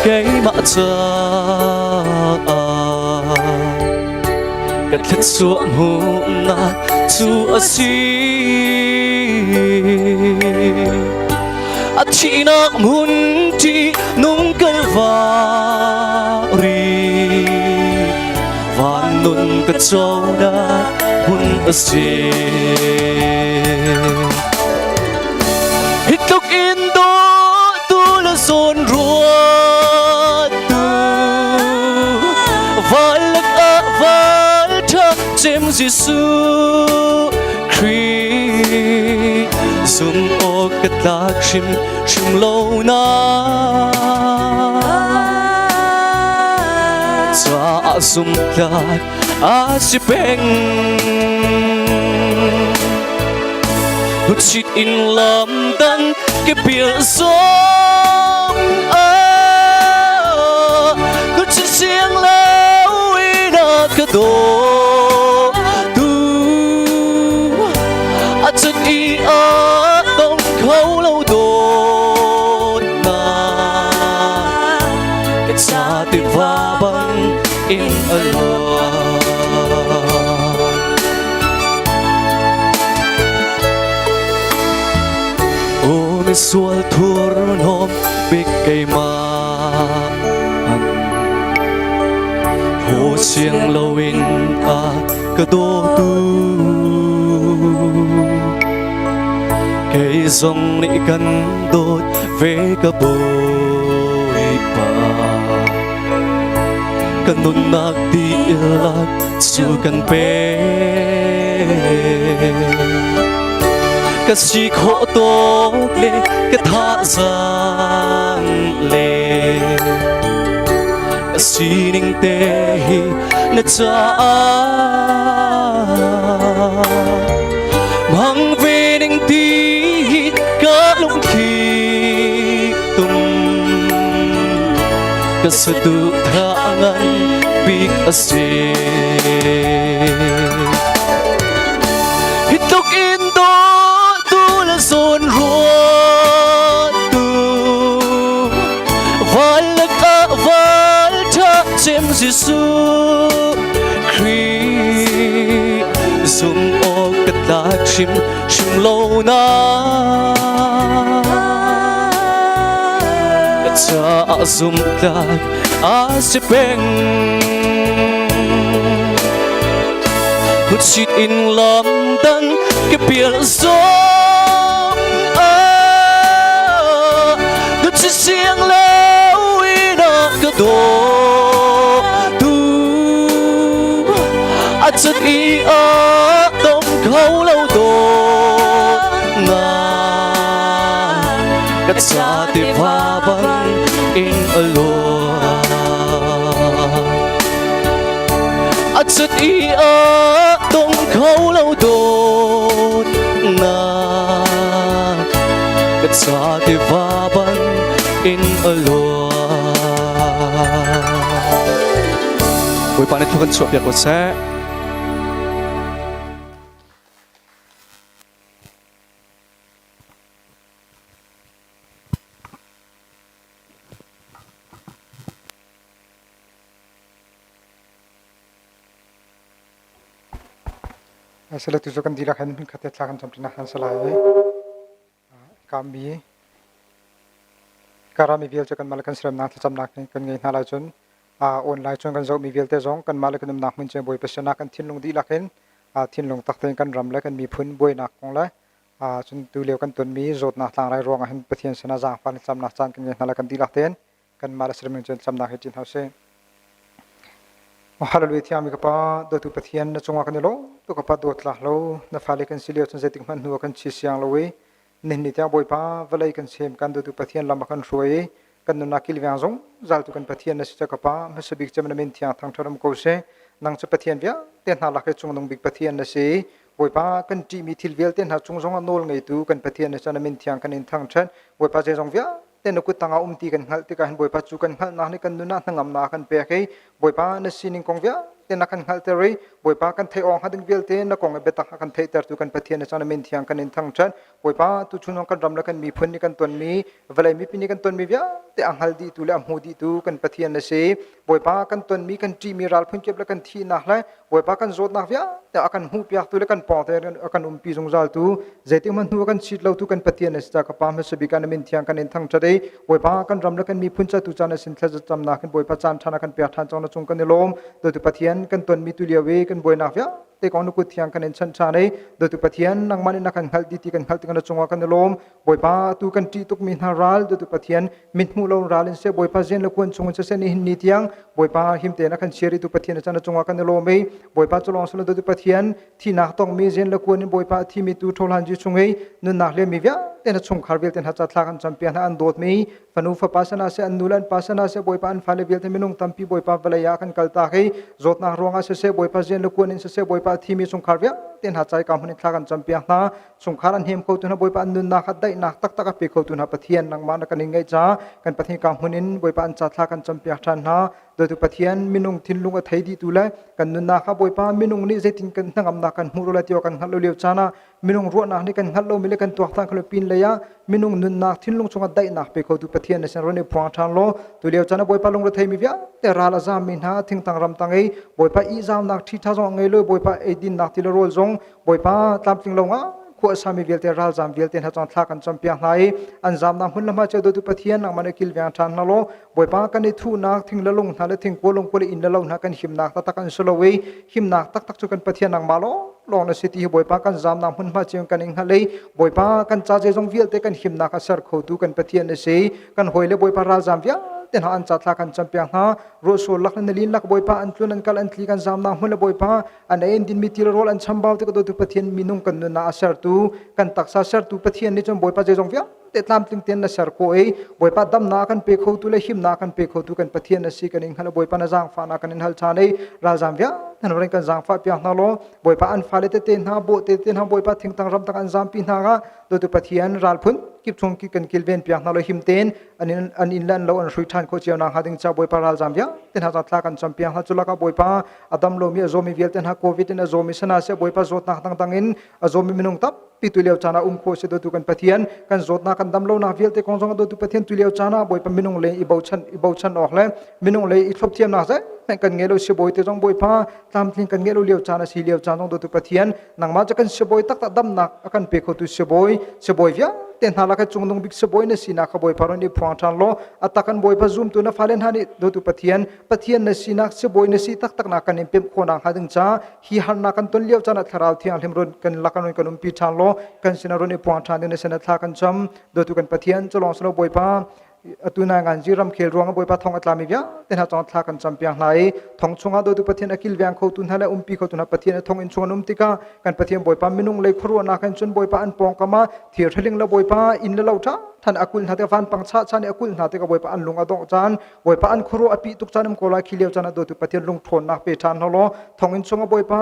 cái mạ cha cái thiết xuống hôm na chu si chỉ na muốn chi nung cái vari và nun cái châu na muốn si hít lúc in dồn ruột tu và lực ở vai thác trên Giêsu Christ zoom ô cái lạc chim lâu na cha zoom lạc si beng hút chít in làm đắng cái biển sông hút chít riêng lâu ina cái đồ tu chất ý ớt đông khâu lâu đốt na cái cha te va băng in ở lúa sual thur nom big cây ma hồ xiang lâu in cái đô tu cây dòng nị căn đốt về cái bồi pa căn nôn nạc đi lạc su căn pe cái si khó tốt lệ cái thả giang lệ cái si ninh tê hi nè cha mang về ninh tí cả lúc khi tung cái sự tự thả ngăn biết asi hít lúc in đó tu là dồn ruột tu vai cha chém Giêsu Christ dùng ô cất ta chim lâu na cha dùng ta sẽ beng hút xịt in làm đắng cái biển gió đứt xịt xiang lâu in cái đồ tu chất ý đông khâu lâu đồ na cái cha thì pha băng in alo chất ý đông khâu lâu đồ na cái cha thì pha băng in alo buổi pan itu kan suap ya kose Sila tujukan dilakan katet lakan sampai selai kami karami biel kan malakan seram nak macam nak kan ngai nalai chun online chun kan zo mi biel te zong kan malakan nak mun che boy pesana kan thinlung dilakan thinlung takten kan ramla kan mi phun boy nak kong la chun tu leo kan tun mi zot nak tang rai rong a hen pathian sana jang pan cham nak chan kan ngai nalakan dilaken kan malakan seram chun cham nak hetin hause Hallelujah tiami kapa do tu pathian na chunga kan lo tu kapa do tla lo na fale kan silio chun zeting man nu kan chi siang lo we nin ni tia boy pa valai kan sem kan do tu pathian lam kan roi kan nu na kil wyang zong zal tu kan pathian na sta kapa ma sabik cham na min tia thang thoram ko se nang cha pathian via ten na la ke chung nong big pathian na se boy pa kan ti mi thil vel ten ha chung zong nol ngai tu kan pathian na cha na min thiang kan in thang chan boy pa je zong via ten ku tanga ti kan hal ti kan boy pa chu kan hal na ni kan nu na ngam na kan pe ke boy pa na sining kong via ten na kan hal te rei boy pa kan thei ong hading vel te na kong be ta kan thei ter tu kan pathian na cha na min thiang kan in thang chan boy pa tu chunong kan ram la kan mi phun ni kan ton mi valai mi pini kan ton mi via te ang hal di tu le am hu di tu kan pathian na se boy pa kan ton mi kan ti mi ral phun kep la kan thi na la boy pa kan zot na via te akan hu pia tu le kan pa te akan pi jong zal tu zeti man hu kan sit lo tu kan pathian na sta ka pa me se bi kan min thiang kan in thang cha dei boy pa kan ram la kan mi phun cha tu cha na sin thla cham na kan boy pa chan thana kan pia than chong na chung kan ni lom do tu pathian kan ton mi tu liawe kan boy na via te kong ku thiang kan in chan cha nei do tu pathian nang mani na kan hal di ti kan hal ti kan chunga kan lom boy pa tu kan ti tuk min haral do tu pathian min mu lo ral in se boy pa zen la kun chung cha se ni hin ni tiang boy pa him te na kan cheri tu pathian cha na chunga kan lom mei boy pa cholong sala do tu pathian thi nak tong mi zen la kun in boy pa thi mi tu tholan ji chungei nu nak le mi via te na chung kharvel ten ha cha thla kan champion an dot mei fanu fa pasana se anulan pasana se boy pa an phale vel te minung tampi boy pa valaya kan kalta khei zot na ronga se boy pa zen la kun in se boy pa thi mi chung kharvia ten ha chai kam huni thla kan champion na chung kharan hem ko tu na boy pa nun na khat dai nak tak tak pe ko tu na pathian nang man kan ngai cha kan pathian kam hunin boy pa an cha thla kan champion than na do tu pathian minung thinlung a thei di tu la kan nun na kha boy pa minung ni zetin kan nangam na kan huru la tio kan halo leu chana minung ro na ni kan halo mile kan tuak tang khlo pin leya minung nun na thinlung chunga dai nak pe ko tu pathian na san ro ni phang than lo tu leu chana boy pa long ro thei mi via te ra la za min ha thing tang ram tang ei boy pa i jam nak thi tha jong ngei lo boy pa 18 nak ti lo rol jong boy pa tam ting longa ko asami velte ral jam velte na chang thla kan champiang hlai an jam na hun lama che do tu pathian nang mane kil vyang than na lo boipa kan ni thu nak thing la long na le thing ko long ko le in la long na kan him nak ta kan solo we him nak tak tak chu kan pathian nang ma lo long na city boipa kan jam na hun ma che kan ing halei boipa kan cha je jong velte kan him nak asar kho tu kan pathian ne se kan hoile boipa ral jam vya ten ha an cha thla kan champiang ha ro so lak na lin lak boipa an tlun an kal an thli kan jam na hun le boipa an en din mi tir rol an chambau te ko do tu pathian minung kan na asar tu kan taksa sar tu pathian ni chom boipa je jong vya te tlam ting ten na sar ko ei boipa dam na kan pe kho tu le him na kan pe kho tu kan pathian na si kan ing hal boipa na jang fa na kan in hal cha nei ral jam vya tan ren kan jang fa piang na lo boipa an fa le te ten ha bo te ten ha boipa thing tang ram tak an jam pi na ga do tu pathian ral phun kip chung ki kan kilven piang na lo him ten an in lan lo an shui than ko chiao na ha ding cha boipa ral jam vya ten ha thla kan cham piang ha chula ka boipa adam lo mi azomi vel ten ha covid in azomi sana se boipa zot na tang tangin azomi minung tap pi tu leo chana kho se do tu kan pathian kan zot na kan dam lo na vel te kong jong do tu pathian tu leo chana boipa minung le i bau chan ok le minung le i thlop thiam na se kan ngelo se boi te jong boipa tam thing kan ngelo leo chana si leo chan jong do tu pathian nang ma cha kan se boi tak ta dam na akan pe kho tu se boi vya ten hala ka chung dong bik se boi na sina ka boi paron ni Phuangtan lo atakan boi pa zoom tu na phalen hani do tu pathian na sina se boi na si tak tak na kan pem kho na hading cha hi har na kan ton leo chana tharal thiang hlem ron kan lakan kan pi than lo kan sina ron ni Phuangtan ni sena thla kan cham do tu kan pathian cholong slo boi pa atuna ngan jiram khel ruang boipa thong atlami bya ten ha chong thla kan champiang hlai thong chunga do tu pathian akil vyang kho tun hala umpi kho tuna pathian thong in chunga numtika kan pathian boipa minung lei khru na kan chun boipa an pong kama thir thaling la boipa in la lauta than akul na te fan pang cha chani akul na te ka boipa an lunga dong chan boipa an khru api tuk chanam kola khileu chana do tu pathian lung thon na pe than holo thong in chunga boipa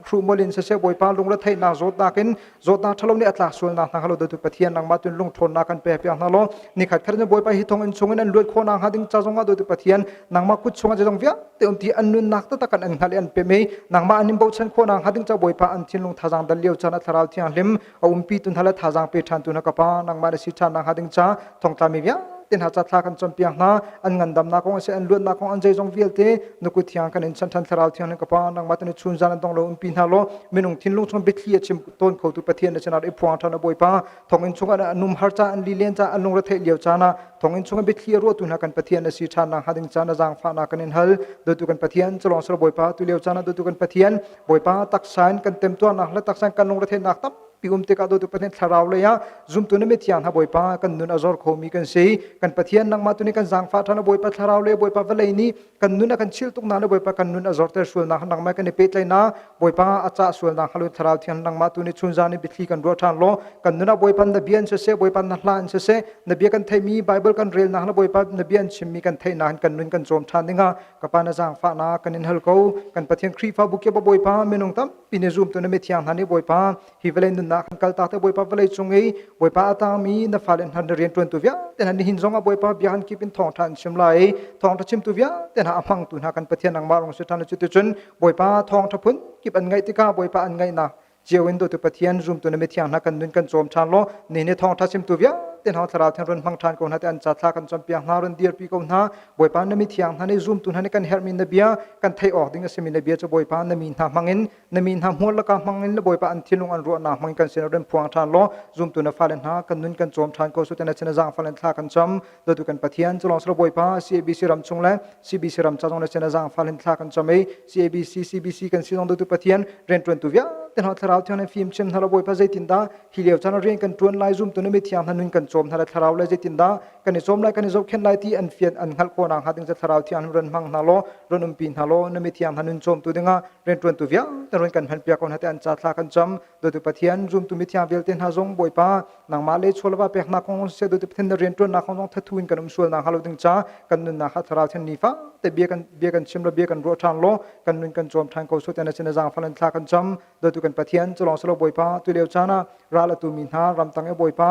hrumol in se boipa lung la thai na zot na kin zot na thalom ni atla sul na halo do tu pathian nang ma tun lung thon na kan pe pyang halo ni khat khar boipa hi thong in chungin an luat khona hading cha zonga do tu pathian nangma kut chunga jong vya te umti an nun nak ta kan an hal an pe me nangma anim bo chan khona hading cha boipa an thin lung thajang dal leo chana tharal thiang lim umpi tun hala thajang pe than tu na kapa nangma ra si than na hading cha thong tla mi vya ten ha cha thla kan champiang na an ngandam na kong se an luat na kong an jai jong velte nuku thiang kan in chan than tharal thiang na kapa nangma tani chun jan dong lo umpi na lo minung thin lung chong betli achim ton kho tu pathian na chana e Phuangtan boipa thong in chunga anum har cha an li len cha an lung ra the leo chana thong in chunga betli ro tu na kan pathian na si than na hading chana jang fa na kan in hal do tu kan pathian cholong sro boipa tu leo chana do tu kan pathian boipa tak sain kan tem tu na hla tak sain kan lung ra the nak tam pium te ka do tu pathian tharau le ya zum tu na me thian ha boipa kan nun azor khomi kan sei kan pathian nang ma tu ni kan jang fa thana boipa tharau le boipa valai ni kan nun kan chil tuk na le boipa kan nun azor ter sul na nang ma kan pe tlai na boipa acha sul na halu tharau thian nang ma tu ni chun jani bitli kan ro than lo kan nun boipa na bian se boipa na hlan se na bia kan thai mi bible kan rel na hla boipa na bian chim mi kan thai na kan nun kan chom than ninga kapa na jang fa na kan in hal ko kan pathian khri fa buke ba boipa menung tam pine zum tu na me thiang hani boipa hi velai nun na kan kal ta te boipa velai chungei boipa ata mi na falen han rian tun tu vya ten han hin zonga boipa bian kipin thong than chim lai thong ta chim tu vya ten ha amang tu na kan pathian nang ma rong su than chu tu chun boipa thong tha phun kip an ngai ti ka boipa an ngai na jewen do tu pathian zum tu na me thiang na kan nun kan chom than lo ni ne thong tha chim tu vya ten ha thara than ron mang than ko na te an cha thla kan champiang na ron dir pi ko na boipa na mi thiang na ne zum tu na ne kan hermin na bia kan thai ok ding asemi na bia cho boipa na min na mangin na min ha mol la ka mangin le boipa an thilung an ro na mang kan sen ron Phuangtan lo zum tu na falen ha kan nun kan chom than ko su te na chena jang falen thla kan cham do tu kan pathian cholong sro boipa CBC ram chung la CBC ram cha jong na chena jang falen thla kan cham ei CBC kan si jong do tu pathian ren tun tu via ten ha tharau thian film chem thara boipa jai tin da hileu chana ren kan tun lai zum tu na me thiang han nun kan chom thara tharau la jai tin da kan chom lai kan zo khen lai ti an fian an hal ko nang hading ja tharau thian ron mang na lo ron pin na lo na me thiang han nun chom tu dinga ren tun tu via ta ron kan han pia kon hate an cha thla kan cham do tu pathian zum tu me thiang vel ten ha jong boipa nang ma le cholwa pek na kong se do tu pathian ren tun na kong jong thathuin kan sul na halo ding cha kan nun na ha tharau thian ni fa te bia kan chim lo bia kan ro than lo kan nun kan chom than ko su te na chena jang falan thla kan cham do tu kan pathian cholong slo boipa tu leu chana rala tu min ha ram tang e boipa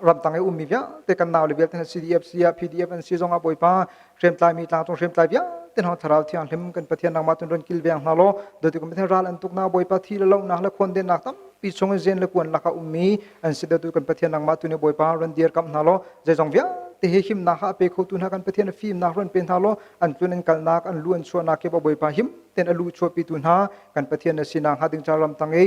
ram tang e ummi vya te kan naw le bel ten CDF sia PDF an si zonga boipa rem tlai mi tlang tong rem tlai vya ten ha tharau thian hlem kan pathian nang ma tun ron kil vyang na lo do tu kan pathian ral an tuk na boipa thi lo na la khon den nak tam pi chong zen le kun la ka ummi an si do tu kan pathian nang ma tu ne boipa ron dir kam na lo je jong vya te he him na ha pe kho tu na kan pathian film na ron pen tha lo an tun en kal nak an luan chua na ke ba boipa him เต็นอลูชัวปีตุนหากันปะเทียนสินางหาดึงจารำตังเอ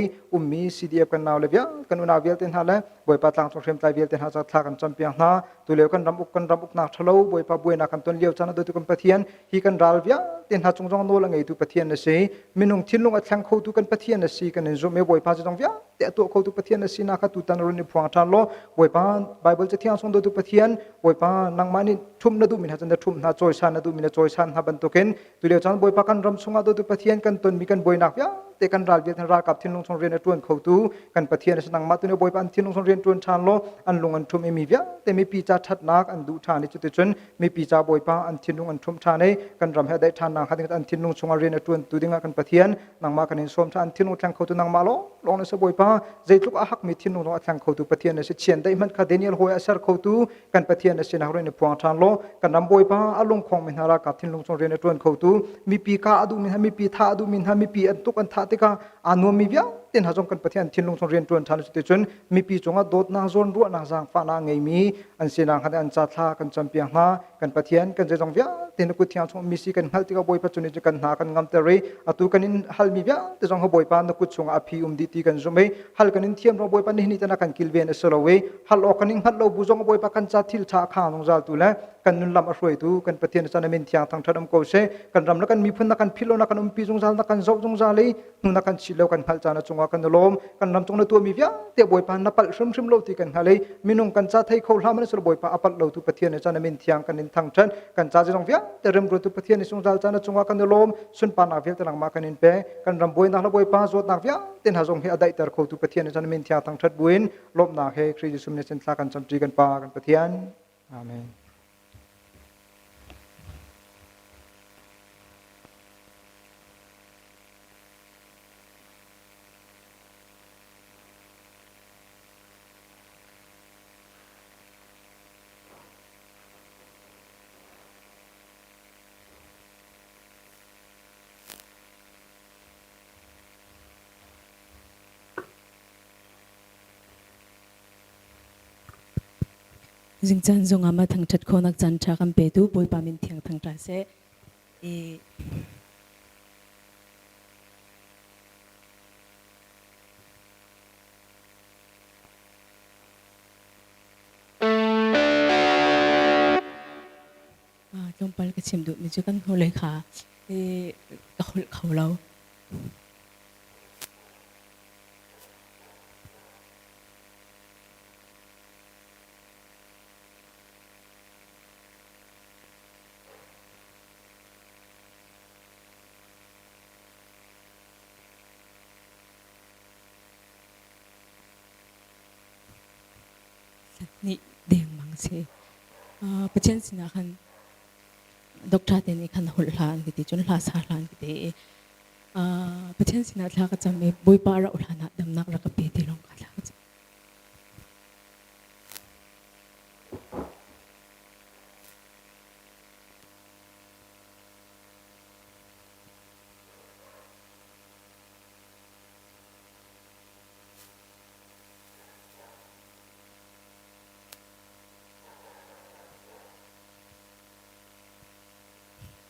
มี CDF กันนาวเลยเบียกันอุนาเวลเต็นหาเลยบ่อยปาตังสงเทมไตเวลเต็นหาจะทากันจำเปียงหาตัวเลี้ยวกันรำอุกนักทะเลบ่อยปาบ่อยนักกันต้นเลี้ยวจันทร์ตุกันปะเทียนฮีกันรัลเบียเต็นหาจงจงโนละไงตุปะเทียนสิมินุงทิ้งลงอัดแทงเขาตุกันปะเทียนสิกันนิจเมบ่อยปาจะจงเบียแต่ตัวเขาตุปะเทียนสินาคตุตันรุนิพวงทานโลบ่อยปาไบเบิลจะเที่ยงทรงตุปะเทียนบ่อยปานางมานิทุ่มนาดูมินหาจันทร์ทุ่มนาจอยชันนาดูมินจอยชันหาบันตุเข็นตัวเลี้ยวจันบ่อยปากันรำสงอาตุปะเทียนกันต้นมีกันบ่อยนักเบียแต่กันรัลเบียทันรัลกับทิ้งลงทรงเรียนตรวนเขาตุกันปะเทียนสนางมาตุเนบ่อยปาทิ้งลงทรงเรียนตรวนทานโลอันลงอันทุ่มมีเบียแต่มีปีจ่าทัดนักอันดูทานในจุดจุนมีปีจ่าบ่อยปาอันทิ้งลงอันทุ่มทานในกันรำให้ได้ทานนางหาดึงอันทิ้งลงทรงเรียนตรวนตุดึงกันปะเทียนนางมากันในสมทานทิ้งลงทางเขาตุนางมาโลลงในสบ่อยปาใจทุกอาหักมีทิ้งลงทางเขาตุปะเทียนในเชียนได้มันคาเดเนียลโฮยอาศัยเขาตุกันปะเทียนในเชียนหาเรียนพวงทานโลกันรำบ่อยปาอารมณ์ของมินหารากับทิ้งลงทรงเรียนตรวนเขาตุมีปีกาอดูมินหามีปีท่าอดูมินหามีปีอันตุกอันท่าติกาอานุมีเบียเต็นหาจงกันปะเทียนทิ้งลงทรงเรียนตรวนทานในจุดจุนมีปีจงอโดดนางโซนรัวนางจางฟ้านางไงมีอันเสียนางหันอันจัดท่ากันจำเปียงหากันปะเทียนกันใจจงเบียเต็นกุเทียงจงมีสีกันฮัลติกาบ่อยปัจจุบันจะกันหากันงามเตเรอตุกันอินฮัลมีเบียแต่จงเขาบ่อยปานกุชงอภิดิตีกันจงไม่ฮัลกันอินเทียมเราบ่อยปานนี่ตนากันกิลเวนเอสโลเวฮัลออกกันอินฮัลเราบุจงบ่อยปากันจัดทิลชาข้างงจาตุละกันนุนลำอรวยตุกันปะเทียนจันเมนเทียงทางทัดอมโกเชกันรำนักกันมีพุ่นนักกันพิโลนักกันปีจงจานักกันเจ้าจงจาเลยนุนักกันชิเลวกันฮัลจานะจงว่ากันลมกันรำจงในตัวมีเบียเตะบ่อยปานนับปัลชิมโลตีกันฮัลเลยมินุงกันจัดให้เขาลามันสระบ่อยปาอปัลเราตุปะเทียนจันเมนเทียงกันอินทางชันกันจัดจงเบียแต่เริ่มกรุตุปะเทียนจงจาจานะจงว่ากันลมสุนปานาเวียตนังมากันอินเปกันรำบ่อยนักละบ่อยปาจดนักเบียเต็นหาจงให้อดัยแต่เขาตุปะเทียนจันเมนเทียงทางชัดบุญลบนาให้คริสต์สุมเนสินทากันจำจีกันปากันปะเทียนอาเมนจึงจันทร์จงอามาทางชัดโคนักจันทร์กันเปตุบอยปามินเทียงทางตราเสจงไปกระชิมดูมีจุกันหัวเลยค่ะเขาเรานี่เดียงมังเสประเทศสินะคันดอกทราเตนี่คันหุ่นลานกิติจนลาสาลานกิติประเทศสินะลาก็จะมีบุยปาระอุลานะดำนักแล้วก็เปติลงกันแล้ว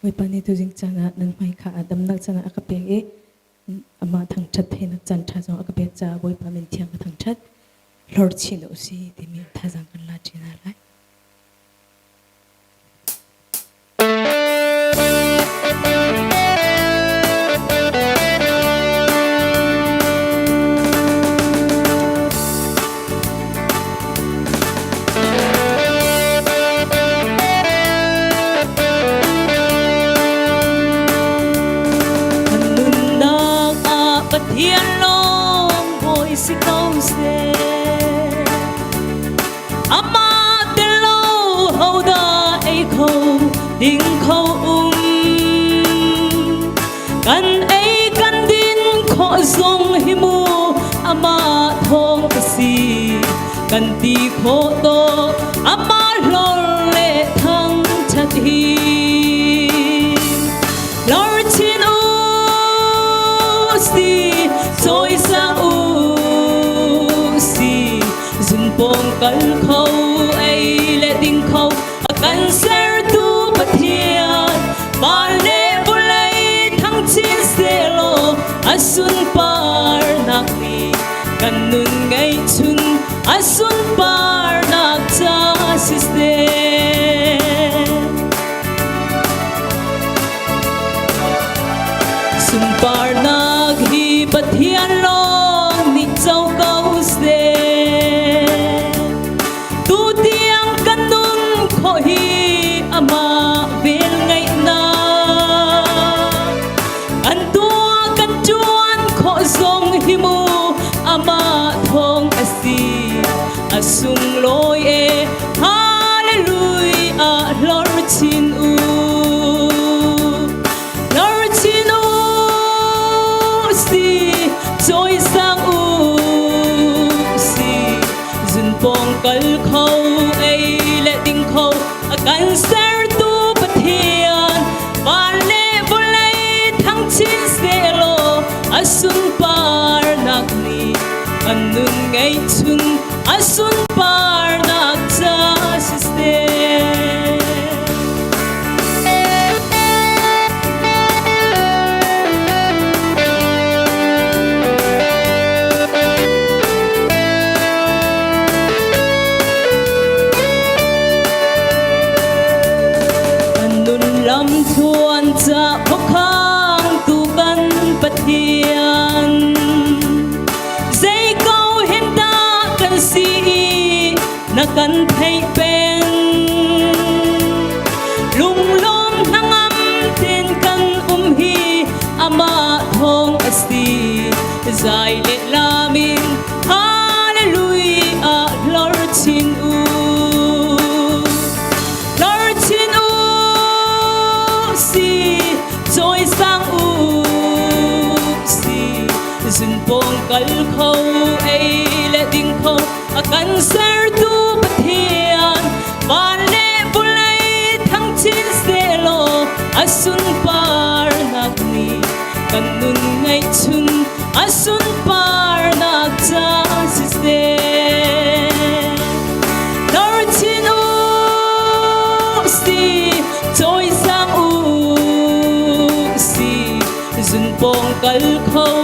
วิปนิตุจิงจานะนั้นไม่ค่ะดำนักจานะอากาเปียอามาทางชัดให้นักจันทร์จงอากาเปียจะวิปมินเทียงทางชัดลอร์ดชินอุสีที่มีท่าจังกันลาจินาไลPathian long boy si câu se ama te lo hầu da ai khâu ding khâu kan ai kan din kho zong hi mu ama thong ka si kan ti kho to ama lol le thang chat hi lor chin u si soi sang u si zun pong kal khâu ai le ding khâu kan ser tu pathian ba le bulai thang chin asun par nagcha siste sun par nag hi pathian long ni chau kau se tu tiang kanun kho hi ama vel ngai na an tua kan chuan kho zong hi mu ama thong asi asung loi e hallelujah lord chin u lord chin u si joy sang u si zun pong kal khâu ei le ding khâu akan ser tu pathian van le volai thang chin se lo asun par nak ni anun ngai chun asun par nak cha siste anun lam thuan cha phokang tu kan pathian zai kau hen ta kan si na kan thei pen lung lom nangam ten kan hi ama thong asi zai le lamin hallelujah lord chin u lord chin u si joy sang u si zun pong kal khâu ei le ding khâu akan ser tu pathian van le vulai thang chin se lo asun par nak ni kanun ngai chun asun par nak cha siste lord chin u si joy sang u si zun pong kal khâu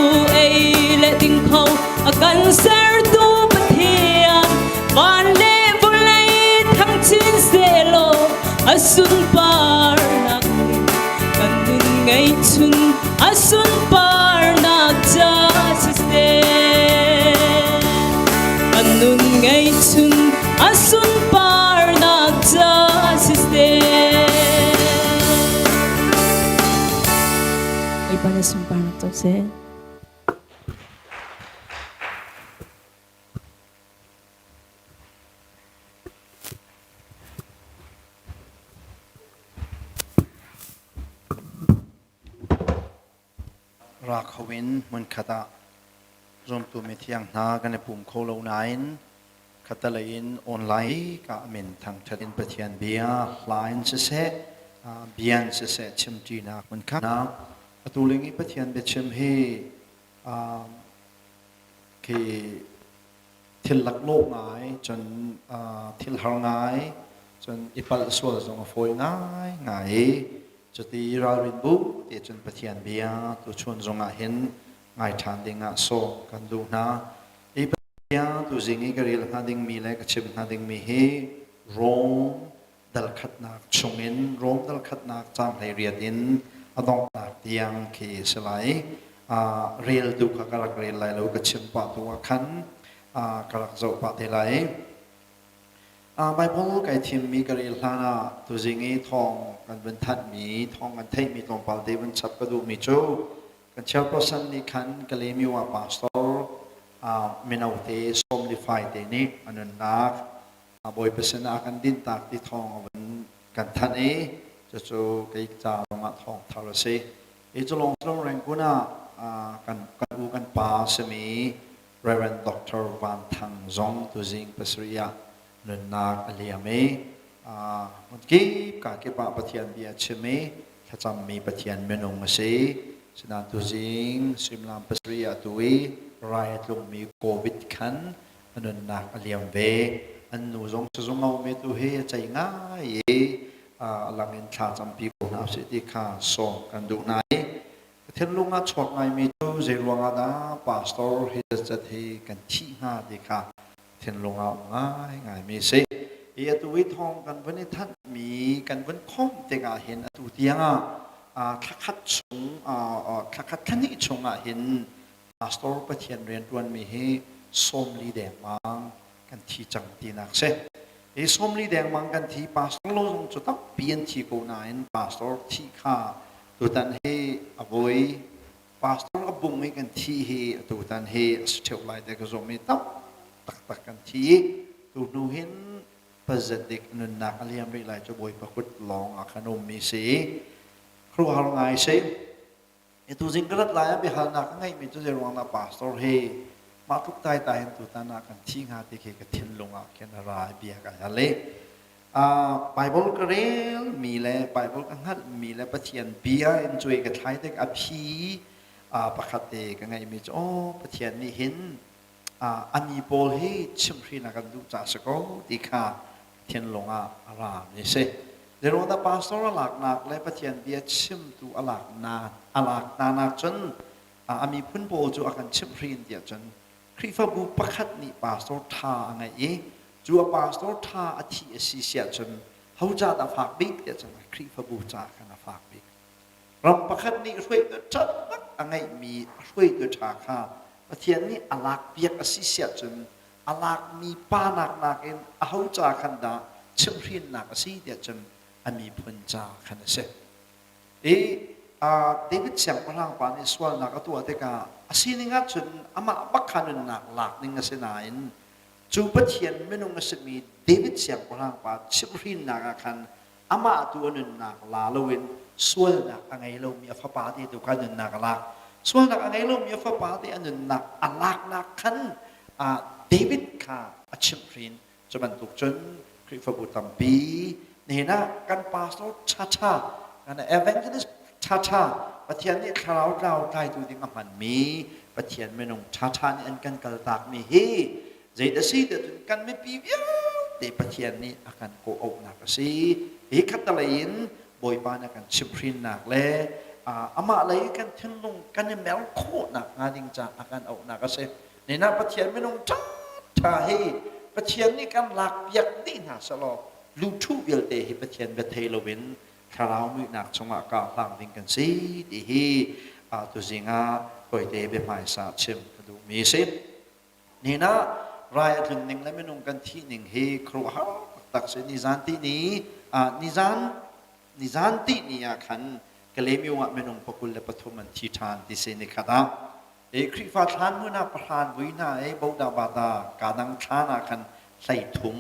ei le ding khâu akan ser tu pathian van le volai thang chin se lo asun par nak ni kanun ngai chun asun par nak cha siste kanun ngai chun asun par nak cha siste ay para sun par nak to seรักเขาวินมันขตะรวมตัวมีเที่ยงนากันในปุ่มโคโลไนน์ขตะเลยนออนไลน์ก็เหม็นทางชัดินประเทียนเบียไลน์เสะเบียนเสะชิมจีนักมันขนะตัวเลี้ยงประเทียนเบชิมให้คือทิลลักโลกง่ายจนทิลหางง่ายจนอิปัลสวดจงฟอยง่ายง่ายจุดที่เราเรียนรู้ที่จนประเทียนเบียตัวชวนจงเห็นง่ายทานดิ่งโซกันดูนะอีประเทียนตัวจริงอีกเรื่องดิ่งมีและก็ชิมดิ่งมีให้ร้องดัลขัดนักชงเงินร้องดัลขัดนักจำให้เรียดินอดองนักเตียงคือสลายเรียลดูขากรักเรียลไหลแล้วก็ชิมปะตัวขันกรักโจปะเทไหลไบเบิลไก่ทีมมีกระเรียลานะตัวจริงอีทองกันบรรทัดมีทองกันเทมีตรงปาลเดวันชับกระดูมีโจกันเช้าพระสันนิขันกะเลมีว่าปาสตอร์เมนเอาเตสอมดิฟายเตนี้อันนั้นนักบอยเปอร์เซ็นต์กันดินตากที่ทองวันกันทันเอจะโจกิจจาลงมาทองทารเซจะลงตรงแรงกุน่ากันอูกันปาสมี Reuben Dr. Van Thang Zong ตัวจริงภาษาเรียนนักเลียเมมันกีบกาเก็บปะเทียนเบียเชเมถ้าจำมีปะเทียนเมนงมาเสฉะนั้นตัวจริงสิมลามภาษาเรียตัวรายลงมีโควิดขันอันนักเลียมเวอันนูจงจะจงเอาเมตุเฮใจง่ายหลังเงินขาจำปีโกนาสิที่ขาส่งกันดูไหนเทนลุงอาชดไงมีตัวเจรวงอาดาปาสตอร์เฮจะที่กันที่ห้าดีค่ะเท thiên long ao ngài mi se e tu vi thong kan vấn thân mi kan vấn khom te ga hin tu tiang khắc chung khắc khăn ni chung hin pastor Pathian ren tuan mi hi som li deng mang kan thi chang ti nak se e som li deng mang kan thi pastor lo jong chu tak pian thi ko na in pastor thi kha tu tan he avoi pastor abung mi kan thi he tu tan he stel lai de ko mi tak tak kan thi tu nu hin pazadik nun nak aliam ri lai cho boi pakut long akhanom mi seครูหางไงเช่ตัวจริงก็รัดลายไปหานักไงมีตัวเจรวงนักปาสตอร์เฮมาทุกตายตายเห็นตัวตานักกันที่งานที่เกี่ยวกับทิ้งลงอ่ะแค่นรายเบียกันอะไรไบเบิลก็เรียลมีแล้วไบเบิลก็หัดมีแล้วปะเทียนเบียร์เอ็นจอยกับไทยเด็กอภิปกติกันไงมีจ้อปะเทียนนี่เห็นอันนี้โปลเฮชิมรีนักกันดูจากสกอที่ข้าทิ้งลงอ่ะอารามนี่เช่เดี๋ยวเราปาสตอร์หลักนักและปะเทียนเบียชิมตัวหลักนานักจนมีพุ่นโบจูอาการชิมรีนเดียจนคริฟบูประคัดนี่ปาสตอร์ท่าไงจูปาสตอร์ท่าอธิสิเสียจนเขาจะตาฝากบิ๊กเดียจนคริฟบูจากกันฝากบิ๊กรำประคัดนี่ช่วยตัวจัดนักไงมีช่วยตัวชาค่าปะเทียนนี่หลักเบียกสิเสียจนหลักมีป้านักเองเขาจะกันดาชิมรีนนักสิเดียจนมีพุ่นจ่าขนาดเช่เดวิดเสียงพลังปานิสวานักตัวเด็กสิ่งนี้จนมาบักขันนักหลักนิ่งเสนาอินจูปะเทียนไม่นุ่งเสมีเดวิดเสียงพลังปาชิบรินนักขันมาตัวนึงนักลาลวินส่วนนักอะไรเรามีฟ้าปาที่ตัวกันนักหลักส่วนนักอะไรเรามีฟ้าปาที่อันนึงนักหลักนักขันเดวิดข้าชิบรินจะบรรทุกจนคริสต์บุตรปีนี่นะกันปาสโตชากันเอเวนเจลิสชาปะเทียนนี่คราวเราได้ดูดิ้งมันมีปะเทียนไม่นงชานี่อันกันกระตากมีเฮใจเดซี่เดือดกันไม่ปีเดียวแต่ปะเทียนนี่อาการโกอกหนักสิเฮคัตตะลินบอยปานอาการชิบรินหนักเลยอามาอะไรกันทิ้งลงกันในแมวโคหนักงานจริงจังอาการอกหนักสินี่นะปะเทียนไม่นงชาเฮปะเทียนนี่กันหลักยักดีน่าสลอลูทูเวลเตหิปเทียนเบเทโลเวนคาราวมือหนักชงอากาศหลังดิ้งกันสิดีฮีตัวจริงปล่อยเตเบหมายสาชิมดูมีสินี่นะรายถึงหนึ่งและไม่นุ่งกันที่หนึ่งเฮครัวตักเสนิจานที่นี้นิจานที่นี้ขันกเลมิวะไม่นุ่งปกุลและปฐมันที่ทานที่เสนิคดาคริฟาทานมือนาประธานวินาบูดาบาดากาดังทานาขันใส่ถุง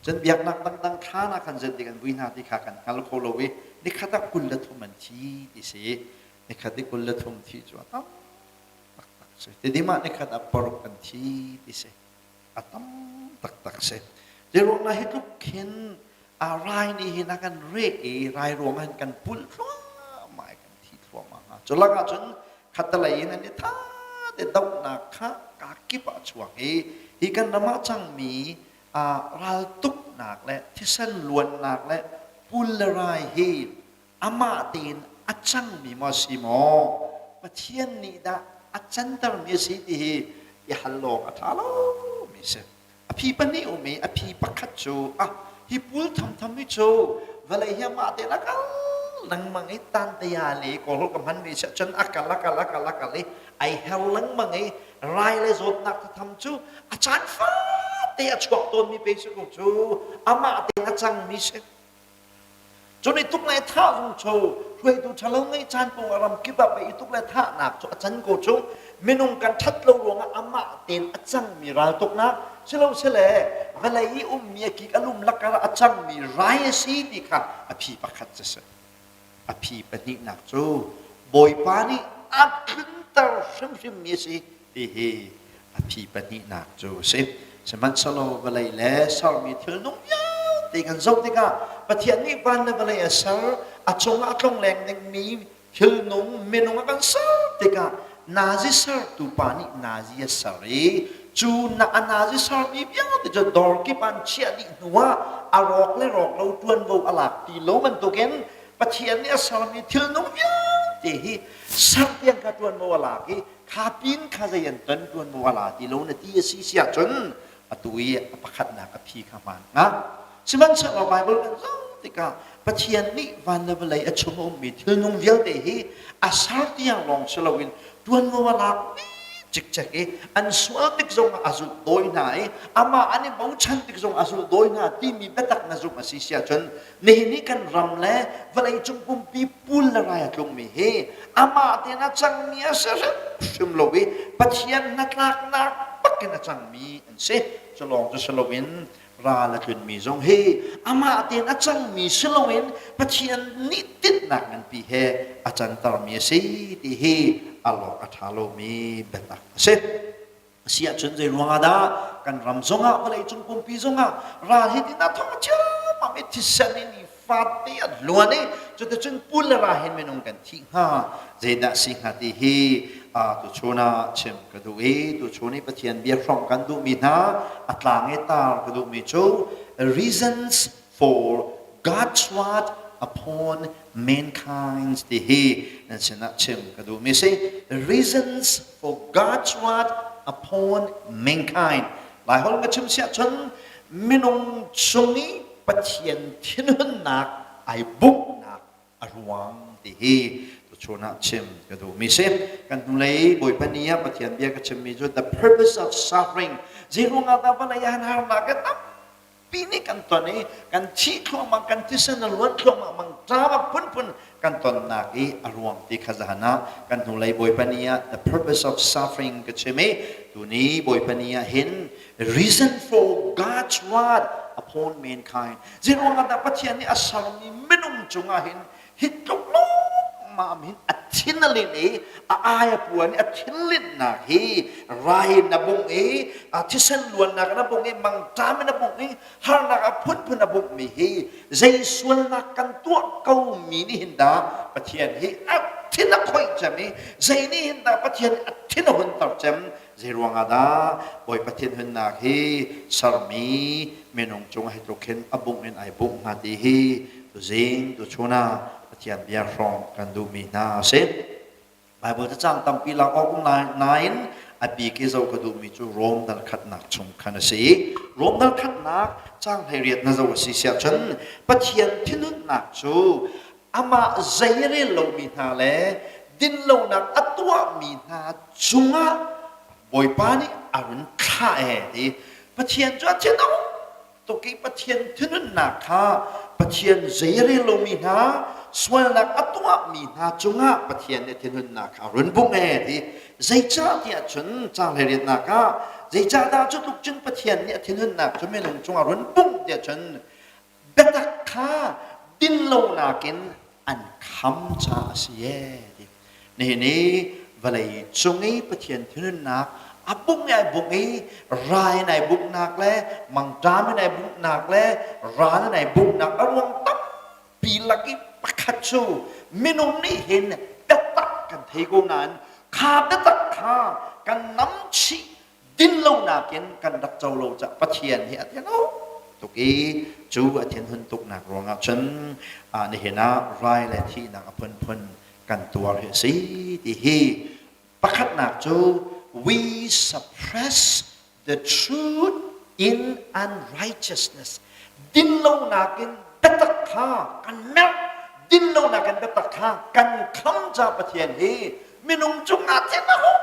จนเบียกนักดังข้านักขันเจดีกันวินาทีขากันฮัลโคโลวีนี่ขัดกุลละทุมันทีดิเสนี่ขัดกุลละทุมทีจวดตั้มตักเสแต่ดีมากนี่ขัดปรกันทีดิเสตั้มตักเสเดี๋ยวเราให้ทุกเข็นอะไรนี่เห็นกันเรียกรายรวมกันปุ่นทั่วหมายกันที่ทั่วมาจนละกันจนขัดตะไลนั่นนี่ท่าเด็ดดอกนักข้ากากิบช่วงฮีกันนมาจังมีเราตุกหนักและที่เส้นล้วนหนักและปุลรายฮีอามาตีนอาจังมีมาสิมอปะเทียนนี่ดาอาจันตรมีสิที่ยาฮัลโลกท่าโลมีเสอภิปนิโอมีอภิปคัจโจฮิปุลทำไม่โจเวลาเฮียมาตีนักลังมังไอตันเตียลีก็รู้กับมันมีเสจนอักลักเลยไอเฮลลังมังไอรายเลยสดนักทำจูอาจารย์ฟ้าเตียชกตัวมีเป็นสุขจูอามาเตียจังมีเสจนไอทุกเลยท่าจงโชช่วยดูฉลองไอจานปงอารมณ์คิดแบบไอทุกเลยท่าหนักจูอาจารย์โกจูเมนุงกันทัดเราหลวงอามาเตียจังมีรายตุกนะเชลเชลเวลาอีมีกิกอารมณ์ลักกระอาจารย์มีรายสีดีค่ะอภิปคัจเสอภิปนิหนักจูบอยปานีอับขึ้นตาชิมมีสิดีเฮอภิปนิหนักจูสิสมัชโลเวลัยเล่สาวมีเธอนุ่งยาวตีกันจบตีกันปะเทียนนี่วันเวลัยสาวจงอัดลงแรงหนึ่งมีเธอนุ่งเมนุ่งกันสาวตีกันนาซิสาวตูปานินาซิสาวจูนาซิสาวมีเพียงแต่จะดอร์กิปันเชียดิหัวอารอกและรอกเราจวนโบอลักตีโลมันตัวเก่งปะเทียนนี่สาวมีเธอนุ่งยาวตีสาวเพียงกระจวนโบอลักข้าปินข้าจะยันตันจวนโบอลักตีโลนตีสีเสียจน ตุยประคัดนักอภิขมันนะสิมันจะเอาไบเบิลกันจ้าติกาปะเทียนนี่วันละเวลาอชมมีเธอนุ่งเวียวเตหีอาสาที่ยังลองสลาวินดวนงัวลักจิกจักอันสวลติกจงอาสุโดยไหนอามาอันนี้บ่ชันติกจงอาสุโดยไหนที่มีเบตักนาจุมาสิเสียจนนี่กันรำและเวลาจงกุมปีปุลละไรจงมีเฮอามาเตนะจังมีอาศัยชุมโลวิปะเทียนนักปักกันนะจังมีอันเสจะลองจะสลาวินราละคืนมีจงเฮอามาเตนะจังมีสลาวินปะเทียนนิติดนักนันปีเฮอาจารย์ตารมีสิที่เฮอัลลอฮ์อัฐาโลมีเบตักเสเสียจนใจรวงอาดากันรำจงอ่ะอะไรจงกุมปีจงอ่ะราหิตินาทองจ้ามาเมติสันนี่ฟาติอัดล้วนนี่จนจนปุลราหินเมนงกันทิ้งฮะเจดาสิงหาติฮีตุชนาเชมกระดูตุชนีปะเทียนเบียร์ฟองกันดูมีนาอัตลางเอตากระดูมีโจ reasons for God's word upon mankind ที่ฮีนั่นชนะเชมกระดูมีสิ the reasons for God's word upon mankind หลายคนก็ชิมเสียจนมินงชงนี้ปะเทียนที่นั่นหนักไอบุกหนักอรวงที่ฮีตุชนะเชมกระดูมีสิกันตุเลยบ่อยปนียปะเทียนเบียก็ชิมมีจุด the purpose of suffering จีรุงอาตาปนายานาหนักก็ตั้งปีนี้กันตอนนี้กันชี้คลองมังกันที่เส้นล้วนคลองมังจ้ามาพุ่นกันตอนนักอารวงที่ขจานะกันทุเลยบอยปนีย the purpose of suffering ก็ใช่ไหมตัวนี้บอยปนียเห็น reason for God's word upon mankind จีรวงกันแต่ปัจจัยนี้อาศัยมีไม่นุ่มจงอาเห็นฮิตตกลงมาเห็นอัศนลินอายปวนอัศนลินนักไรนับงที่เส้นล้วนนักนับงมังจามินับงฮานักพุ่นนับงมีใจส่วนนักกันตัวเก่ามีนี่เห็นดาปะเทียนอัศนคอยจำมีใจนี่เห็นดาปะเทียนอัศนหุ่นตับจำใจรวงอาดาบอยปะเทียนหุ่นนักสารมีเมนงจงให้ตกเห็นอบงเงินไอบุงนาดีตัวเจงตัวชนะเทียนเบียร์ฟองกันดูมีนาเสพไบเบิลจะจ้างตั้งปีละออกนายอปีกิจก็ดูมีจูโรมดัลขัดนักชงคันสีโรมดัลขัดนักจ้างให้เรียนนั่นจะว่าสิเสียจนปะเทียนที่นุ่นนักจูอามาใจเรียนเรามีนาเล่ดินเรานักอัตัวมีนาจุงะบอยปานี่อารุณข้าดีปะเทียนจ้าเทียนเอาตัวกี้ปะเทียนที่นุ่นนักข้าปะเทียนใจเรียนเรามีนาส่วนนักอัตัวมีนาจงะปะเทียนเนี่ยที่นุ่นนักอารุณบุ้งดีใจจ้าที่จนจ้างให้เรียนนักใจจ้าดาจุดลุกจนปะเทียนเนี่ยที่นุ่นนักจนไม่ลงจงอารุณบุ้งเดียจนเบตักข้าดินโลนากินอันคำจ้าเสียดีนี่เวลาจงไอ้ปะเทียนที่นุ่นนักอับบุ้งไงบุ้งไอ้รายในบุ้งนักและมังจามในบุ้งนักและร้านในบุ้งนักอารมณ์ตั้งปีละกี่ปักขัดชูมินุนี่เห็นเบตักกันเทกูนั้นข้าเบตักข้ากันน้ำชีดินโลนากินกันดักเจ้าโลจะปะเทียนเหี้ยเทียนเอาตุกี้จูอเทียนหุ่นตุกหนักรองอ่ะฉันนี่เห็นนะรายและที่นักเพิ่นกันตัวเหี้ยสิที่ฮีปักขัดหนักจู we suppress the truth in unrighteousness ดินโลนากินเบตักข้ากันแมวดินโลนากันเบตักข้ากันคำจะปะเทียนฮีมินุงจุงอาเทียนนะฮะ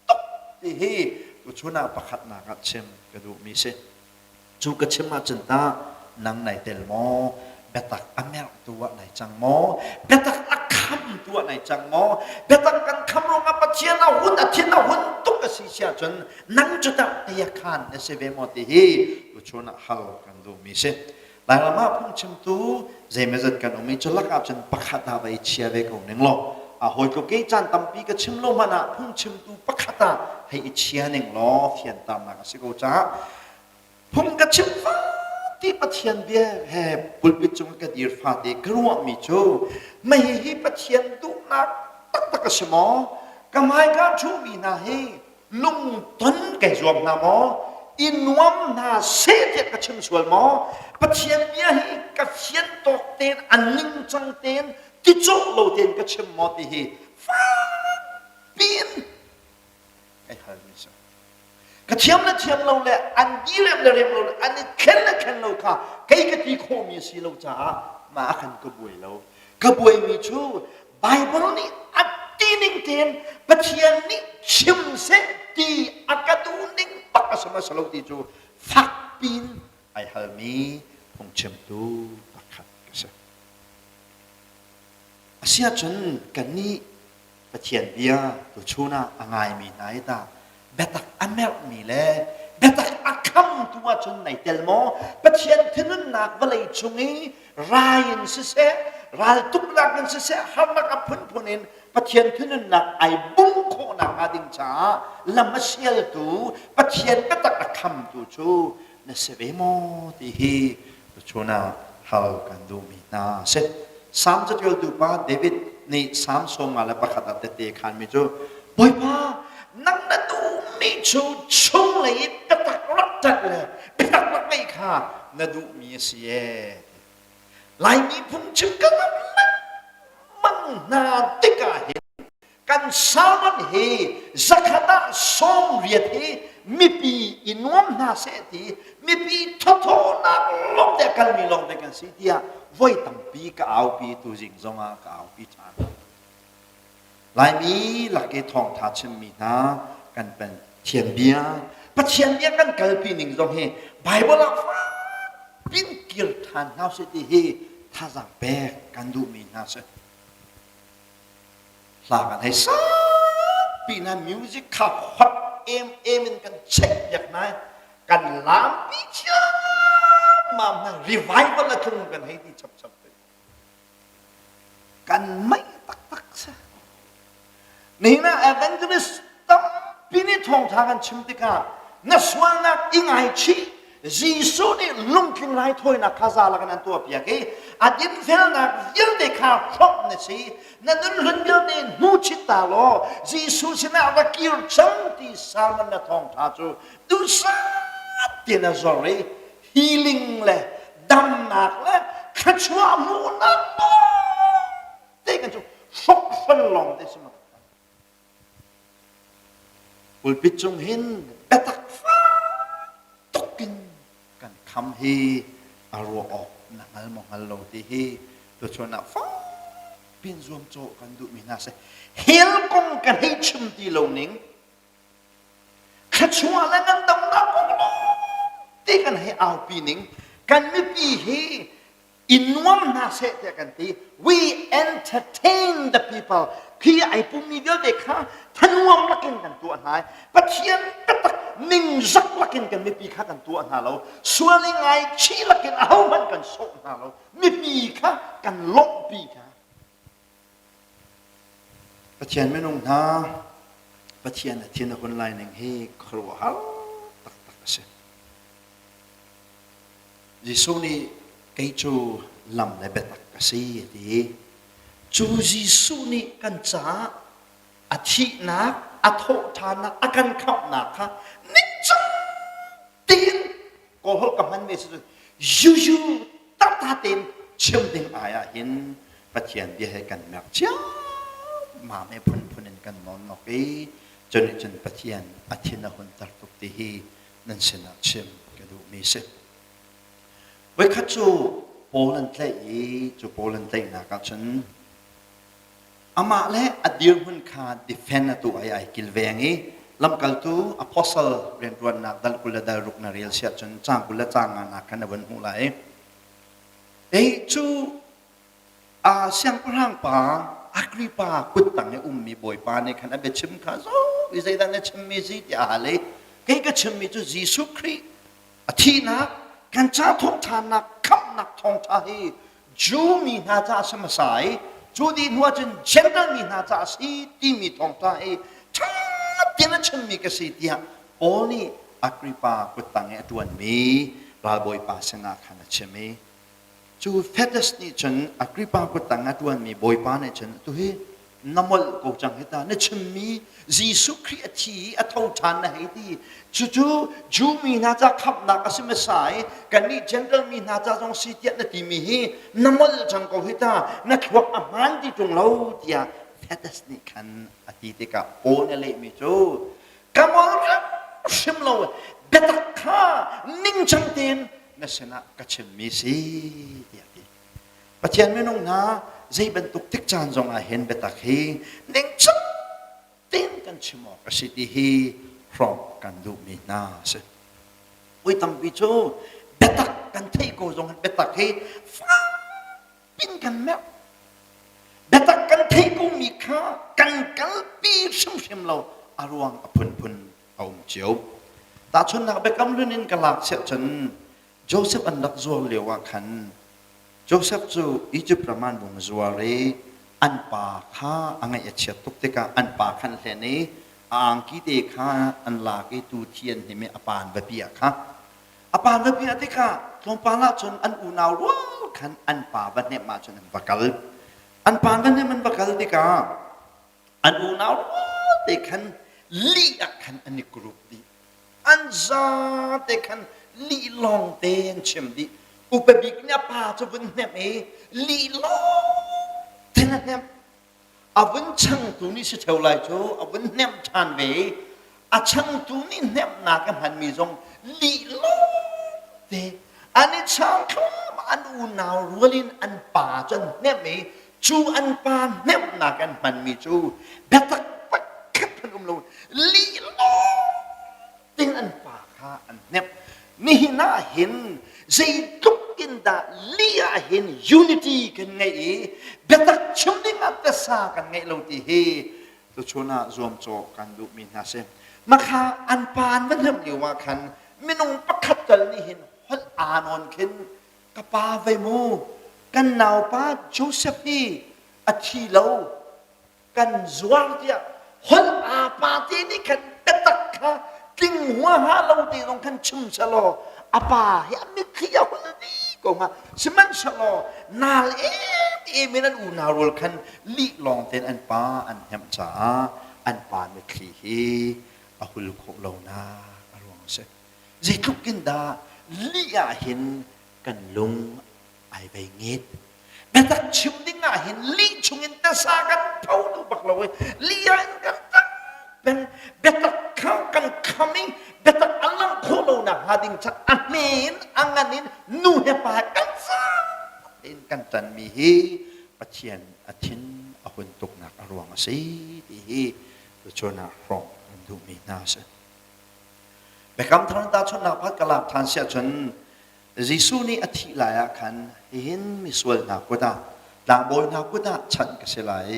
ตกที่ฮีกุชนาประคัดนากัดเชมกระดูมีเสจูกัดเชมมาจนตานังในเตลโมเบตักอเมรตัวในจังโมเบตักอักคำตัวในจังโมเบตักกันคำลงอาปะเทียนเอาหุ่นอาเทียนเอาหุ่นตุกสิเสียจนนังจุดเตียคานในเสเวโมที่ฮีกุชนาฮัลกันดูมีเสหลายละมาพุ่งชิมตูเจเมจัดกันอมีจุลักอาจนประคัดเอาไปเชียเวกงหนึ่งโลหอยก็เกจันตั้มปีก็ชิมโลมานะพุ่งชิมตูประคัดให้เชียหนึ่งโลเทียนตามนักสิโกจ้าพุ่งก็ชิมฟ้าที่ปะเทียนเบียแห่ปุลปิจงกระดีฟ้าเด็กรัวมีโจไม่ให้ปะเทียนตุนักตักตะกสมอกำไมก็ชูมีนาให้ลุงต้นแก่รวมนามออินวมนาเสียกระชิมส่วนหมอปะเทียนเบียให้กระเทียนตกเตนอันนิ่งจังเตนที่โจโลเตนกระชิมหมอที่ฮีฟ้าปีนไอ้ฮาร์มิส กระเทียมเทียมเราแหละอันยี่เล่มเรียมเราอันนี้เข็นเราค่ะไก่กะทิโคมีสีเราจ้ามาขันกระบวยเรากระบวยมีชูไบเบิลนี่อัดตีนิ่งเตียนปะเทียนนี่ชิมเสตีอากาดูนิ่งปักสมาสโลตีจูฟักปินไอฮัลมีพงชิมดูปักขัดกันซะเสียจนกันนี้ปะเทียนเบียตัวชูน่ะอ่างไงมีไหนตาเบตักอเมรมีแลเบตักอักคำตัวจนในเตลโมปะเทียนที่นั่นนักวลัยชงนี้รายนเสรายตุกลักนเสฮัมนักพุนพุนินปะเทียนที่นั่นนักไอบุ้งโคนักอาดิงจ้าลำมาเชียลตูปะเทียนเบตักอักคำตัวชูนเสเวโมที่ฮีตัวชูน่ะฮากันดูมีนาเสสามจะเจอดูป้าเดวิดนี่สามสงมาแล้วประคัตเตะขันมีจูบอยป้านั่งนั่งดูมีชูชงเลยกระตักรักจัดเลยกระตักรักไม่ค่ะนั่งดูมีเสียลายมีพุ่งชิมกันมันนาติกาเห็นกันสามันเฮสักดาสองเรียทีมีปีอินวมนาเสตีมีปีททนักลงเด็กกันมีลงเด็กกันสิเดียไว้ตั้งปีก็เอาปีตัวจริงจงอาก็เอาปีชาลายมีหลักเกทองทัชมีนะกันเป็นเทียนเบียปะเทียนเบียกันเกิดปีหนึ่งจงเฮไบเบิลฟ้าปิ้งกิรทานนาเสตีเฮท่าจังแบกกันดูมีนาเสลากันให้สักปีนั้นมิวสิกขับฮัดเอ็มกันเช็คอย่างไรกันลามปีเชื่อมารีไวฟ์วันละทุ่งกันให้ที่ชับๆเลยกันไม่ตักซะนี่นะเอเวนเจลิสตั้งปีนี้ทองทากันชิมติกานัสวานักอิงไอชีจีสูนี่ลุงกินไรถ้วยนักข้าซาลักนันตัวเปียกอาดินเฟลนักยิลเดคาฟอกนี่สินั่นรุ่นเดียวนี่นูชิตาโลจีสูสินะวักิลจังที่สามันนัทองทาจูดูซาตินาจอรีhealing เลยดำหนักเลยขชัวมูนันโตเด็กกันจูฟกฟันลองได้สมัครอุลปิจงเห็นเอตักฟ้าตกกินกันคำฮีอารวออกนักมองฮัลโหลที่ฮีตัวชนะฟ้าเป็นรวมโจกันดูมีน่าเสเฮลกงกันให้ชิมตีลงนิ่งขชัวแล้วกันดำหนักของเราตีกันให้เอาปีหนึ่งกันไม่ปีให้อินวมนาเสตกันตี we entertain the people คือไอ้ปุ่มมีเยอะเด็กค่ะท่านวมลักกินกันตัวไหนปะเทียนกระตักนิ่งซักลักกินกันไม่ปีค่ะกันตัวไหนเราส่วนยังไงชี้ลักกินเอามันกันโซ่ไหนเราไม่ปีค่ะกันลบปีค่ะปะเทียนไม่นุ่งนะปะเทียนเทียนคนลายหนึ่งให้ครัวฮัลตักเสยิสูนี่ไกจูลำในเบตักกษีดีจูยิสูนี่กันจ้าอาทินักอาโททานักอาการขับนักค่ะนิจังตีนก็หกับมันไม่สุดยูตัดตีนเชื่อมดึงอายเห็นปะเทียนเดียให้กันแบบเจ้ามาไม่พ้นกันนอนนอกจนปะเทียนอาทิตย์ละคนตัดตุกตีนั่นเสนาเชื่อมกระดูมีเสเวคัจูโปแลนด์เตยจูโปแลนด์เตยนักฉันอามาเล่อดีร์หุ่นขาดิเฟนตัวไอ้กิลเวงลำกัลตูอพอสลเรียนรวนนักดัลกุลดารุกนาเรียลเสียจนจ้างกุลจ้างงานนักกันวันหูไหลจูเสียงพร่างป่าอักริปากุดตังมีบอยปาในขณะเบชิมข้าโซวิจัยดันชิมมีสิยาเลยเกก็ชิมมีจูจีสุครีอธินักกันจ้าทงทานักขับนักทงทาฮีจูมีนาจาสมัยจูดีนัวจนเชนเดอร์มีนาจาสีที่มีทงทาฮีทั้งที่นั่นฉันมีกษีเดียโอนี่อักริปากุตังตัวนมีราบอยปาสนาขันเชมีจูเฟตสนี่ฉันอักริปากุตังตัวนมีบอยปาเนี่ยฉันตัวเฮน้ำมันกูจังเหตุการณ์เนี่ยฉันมีจีสุครีที่อัตโตทานนะเหตุจูมีน่าจะขับนักสิไม่ใช่กันนี่เจนเดอร์มีน่าจะต้องสิทธิ์นั่นที่มีน้ำมันจังกูเหตุการณ์นักวักอามันที่ตรงเราเดียเฟตสนี่ขันอดีตกับโอนอะไรมีจูกำลัง ชิมเราเบตักข้านิ่งจังเตียนนั่นสินะก็ชิมมีสิเดียดีปัจจัยไม่น้องนะใจบรรทุกทิกจานจงอาเห็นเบตักฮีนิ่งจังเตียนกันชิมออกก็สิที่ฮีพร้อมกันดูมีนาสิอุ้ยตั้มพิจูเบตักกันเทโกจงเบตักฮีฟ้าปินกันแมวเบตักกันเทโกมีข้ากันปีชิมเราอารวงอพุนเอาเจียวตาชนนักเบกำเรื่องกันหลักเสียจนโจเซฟอันดักจัวเลียวขันโจเซฟจูอียิปต์ประมาณวงจัวเรอันป่าข้าอังไงเฉียดตุกเตกาอันป่าขันแค่นี้อ่างกีเตข้าอันลากีตูเทียนเห็นไหมอปานแบบเปียข้าอปานแบบเปียเตกาลงปาละจนอันอุณาวว้าขันอันป่าแบบเนี้ยมาจนอันบักลอันป่าแบบเนี้ยมันบักลเตกาอันอุณาวว้าเตขันลีอักขันอันนี้กรุบดีอันซาเตขันลีลองเตนเชมดีอุปบิกเนี่ยป่าจะวันเนี่ยมีลีลองเตนเนี่ยอาวันช่างตัวนี้สิเท่าไรโจอาวันเนี่ยทานเวอาช่างตัวนี้เนี่ยนากันหันมีทรงลีลองเตอันนี้ช่างเขาอันอุณาวรัวลินอันป่าจนเนี่ยมีจูอันป่าเนี่ยนากันหันมีจูเบตักลีลอติงอันป่าข้าอันเน็บนี่น่าเห็นใจทุกกินดาลีอาเห็นยูนิตี้กันไงเบตักชุมดิ้งอัตสากันไงเราที่เฮตัวชนะรวมโจกันดูมีนาเซมาข้าอันปานมันเริ่มอยู่ว่าคันไม่นงประคับกันนี่เห็นฮัลอานอนขึ้นกระปาไวมูกันนาวป้าโจเซฟนี่อาชีเลากันจวงเดียฮัลอาปาตีนี่กันเบตักข้ากิงหัวหาเราตีตรงกันชุมชะลออาปาเฮียมิขยาวนี่ก็มาสมันชะลอนาลมินันอูนารวลคันลีลองเต็นอันปาอันแหมจ้าอันปามิขีฮีอาหุลโคโลนาอารวงเสจิทุกินดาลีอาเห็นกันลุงไอใบเงียดเบตักชิมดิ้งอาเห็นลีชงอินเตสากันเผาดูบักเราเว้ยลีอากันตั้งเป็นเบตักข้างกันคำนี้เบตักอัลลังโคโลนาหาดิ้งชักอันเมนอังนินนูเฮปากันซาเอ็นกันจันมีฮีปัจเจียนอาทินอาหุนตุกนักอารวงสีดีฮีตัวชนะรองดูมีนาเสเบคำทางตาชนะพัดกลาบทานเสียจนยิสุนี่อธิลายขันเห็นมิสวลนักกุดาลางบอยนักกุดาฉันก็เสลาย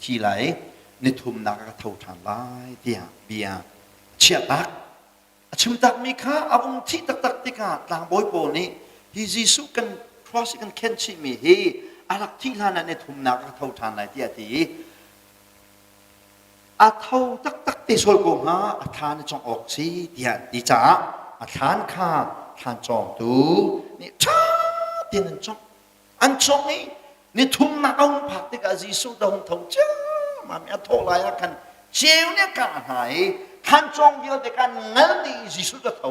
ทีไหลนิทุมนักก็เท่าทานไล่เดียเบียเชียตักชิมตักมีข้าอาวุธที่ตักติกาลางบอยโบนี้ที่ยิสุกันครอสกันเข็นชิมีเฮอาลักที่ลานันนิทุมนักก็เท่าทานไล่เดียทีอาเท่าตักติสวลกูฮะอาทานจงออกสีเดียดีจ้าอาทานข้าทานจองดูนี่ช้าเตียนจองอันจองนี้นี่ทุ่มนักเอาผักที่กับยิสุดงทงจ้ามาไม่เอาโทษอะไรกันเจ้าเนี่ยการหายทานจองเดียวแต่การเงินดียิสุดเท่า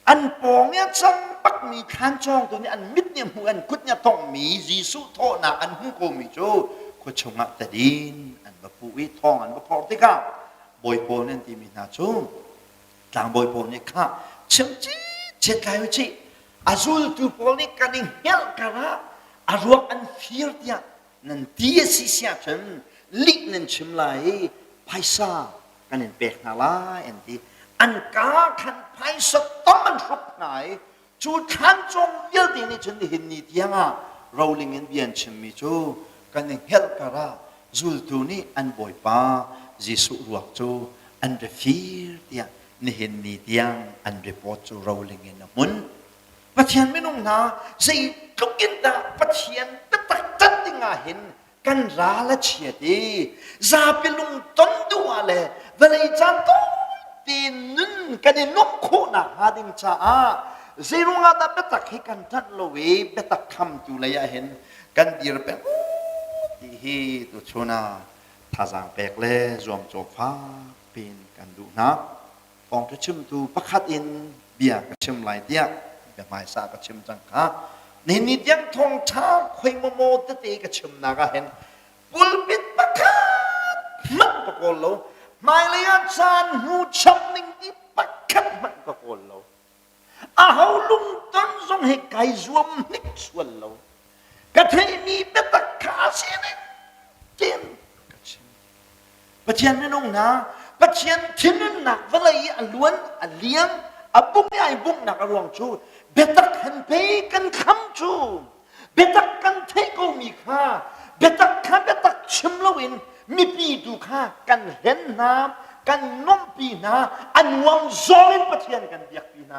อันปองเนี่ยจังปักมีทานจองตัวนี้อันมิดเนี่ยหัวอันกุดเนี่ยต้องมียิสุโทษนักอันหุ่นโกมิโจคุชงะแต่ดินอันบะปูวิทองอันบะพอติกาบอยโปนั่นที่มีนาจูต่างบอยโปเนี่ยข้าเชื่อจีเช็ดกายจีอาซูลตูโพนี่กันนี่เฮลกันนะอารวอันฟิร์ดยานั่นที่สิเสียจนลิกนั่นชิมไหลไพศากันนี่เปกนาลาอันที่อันกาขันไพศาต้องมันรุกไหนจูขันจงเยอะดีนี่จนเห็นนี่ที่ยังอ่ะเราลิงเงินเบียนชิมมิจูกันนี่เฮลกันนะซูลตูนี่อันบ่อยป้าจิสุรวกจูอันเดฟิร์ดยานี่เห็นนี่ที่ยังอันรีพอร์ตจูเราลิงเงินมุนปัจจัยไม่นุ่งนาใจทุกินตาปัจจัยตัดจัดติงาเห็นกันราละเฉียดีซาเปลุงต้นดูอะไรเวลาจันต้นตีนึนกันในนกโคนะหาดิงจ้าเซรุงาตาเบตักให้กันทัดโลเวเบตักคำจุเลยเห็นกันดีระเป็นที่ฮีตุชนาท่าจางเปกเล่รวมโจฟ้าเป็นกันดูนะฟองทุชิมตูประคัดอินเบียกชิมไหลเดียแบบไม่ทราบก็ชิมจังค่ะนี่นิดยังทองช้าคุยโมโมตตีก็ชิมนาก็เห็นปุลปิดประคัดมันประกอบเรา ไม่เลยอาจารย์หูชับนิ่งอีปักขัดมันก็โกนเราอาเฮาลุงต้นทรงให้ไก่รวมนิกส่วนเรากระเทยมีเป็นตะขาเสียนเจนปะเชียนไม่น้องนะปะเชียนทิ้งหนักว่าเลยอันล้วนอันเลี้ยงอับบุ้งใหญ่บุ้งหนักอรวงชูเบตักหันไปกันคำชูเบตักกันเทก็มีค่าเบตักข้าเบตักชิมละวินมีปีดูค่ากันเห็นน้ำกันน้มปีนาอันวงโซลินปะเชียนกันเดียกปีไหน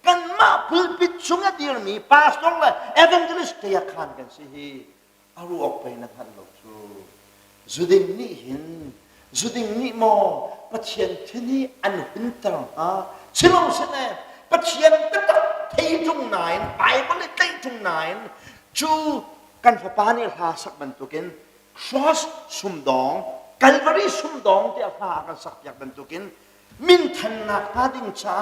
กันมาพูดปิดชุงอดีรมีปาสตองเลยเอเวนเจลิสต์เตียคานกันสิฮีอารูออกไปนักฮันโลชูจุดิงนี่เห็นจุดิงนี่มองปะเชียนที่นี่อันหินตรังฮะชิลองสิเน่ปะเชียนก็ตัดเทจุงไหนไปก็เลยเทจุงไหนจูกันฟ้าปานี่ลาสักบรรทุกินครอสสุมดองกันวารีสุมดองที่ลากันสักอยากบรรทุกินมินทันนักฮาดิงชา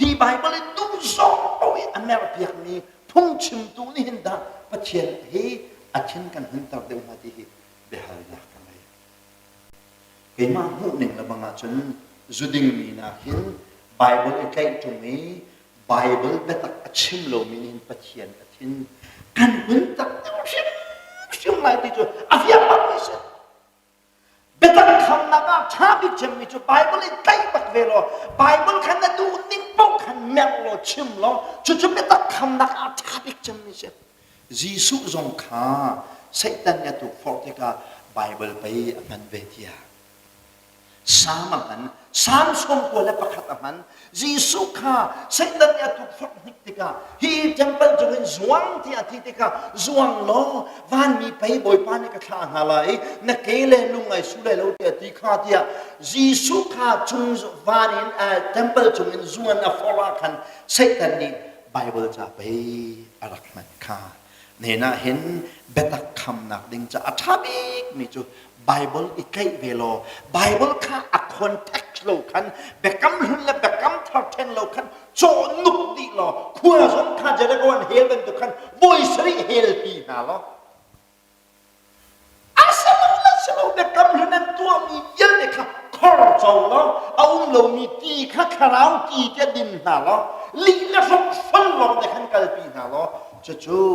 ฮีไบเบิลดูสองตัวอเมริกามีพุ่งชิมตัวนี่เห็นดาปะเชียนเฮอาเช่นกันหินตรังเดิมฮาดีเบฮารินักกันเลยเกี่ยมาหูหนึ่งละบางอาจนจุดิงมีนาหินไบเบิลใกล้ตรงนี้ไบเบิลเบตักอาชิมโลมินินปะเชียนอาทินกันหินตรังเดิมชิมไม่ติดจูอาฟิอาปักไม่ใช่เบตักคำนักชาบิจมิจูไบเบิลใกล้ปักเวโลไบเบิลขันดูนิ่งปกขันแมวโลชิมโลจู่ๆเบตักคำนักชาบิจมิใช่ยิสุจงข้าเซตันเนี่ยถูกฟอร์ติกาไบเบิลไปมันเวทียสามมันสามสมควรและประคัตมันยิสุข้าเซตันเนี่ยถูกฟอร์ติกาฮีจัมเปิลจงเป็นจวงที่อาทิตย์กาจวงโลวันมีไปบ่อยปานกับข้าอะไรนักเกลลุงไอสุเลโลที่อาทิตย์ข้าที่ยิสุข้าจงวันอินจัมเปิลจงเป็นจวงอัฟอร์คันเซตันนี่ไบเบิลจะไปอารักมันข้าเนี่ยนะเห็นเบตักคำนักดิ่งจะอัฐบิกมีจูไบเบิลอีกใกล้เวลาไบเบิลข้าอักคอนเท็กซ์โลคันเบกำหุ่นและเบกำทัร์เทนโลคันโจนุกดีโลขั้วสมข้าจะได้กวนเฮลเป็นตุคันบุยสรีเฮลปีนาโลอาสโลละสโลเบกำหุ่นนั้นตัวมีเยอะเลยค่ะคอร์โจโลเอาโลมีตีข้าคาราวตีจะดินนาโลลีละฟกฟันลงเด็กขันกัลปีนาโลจู่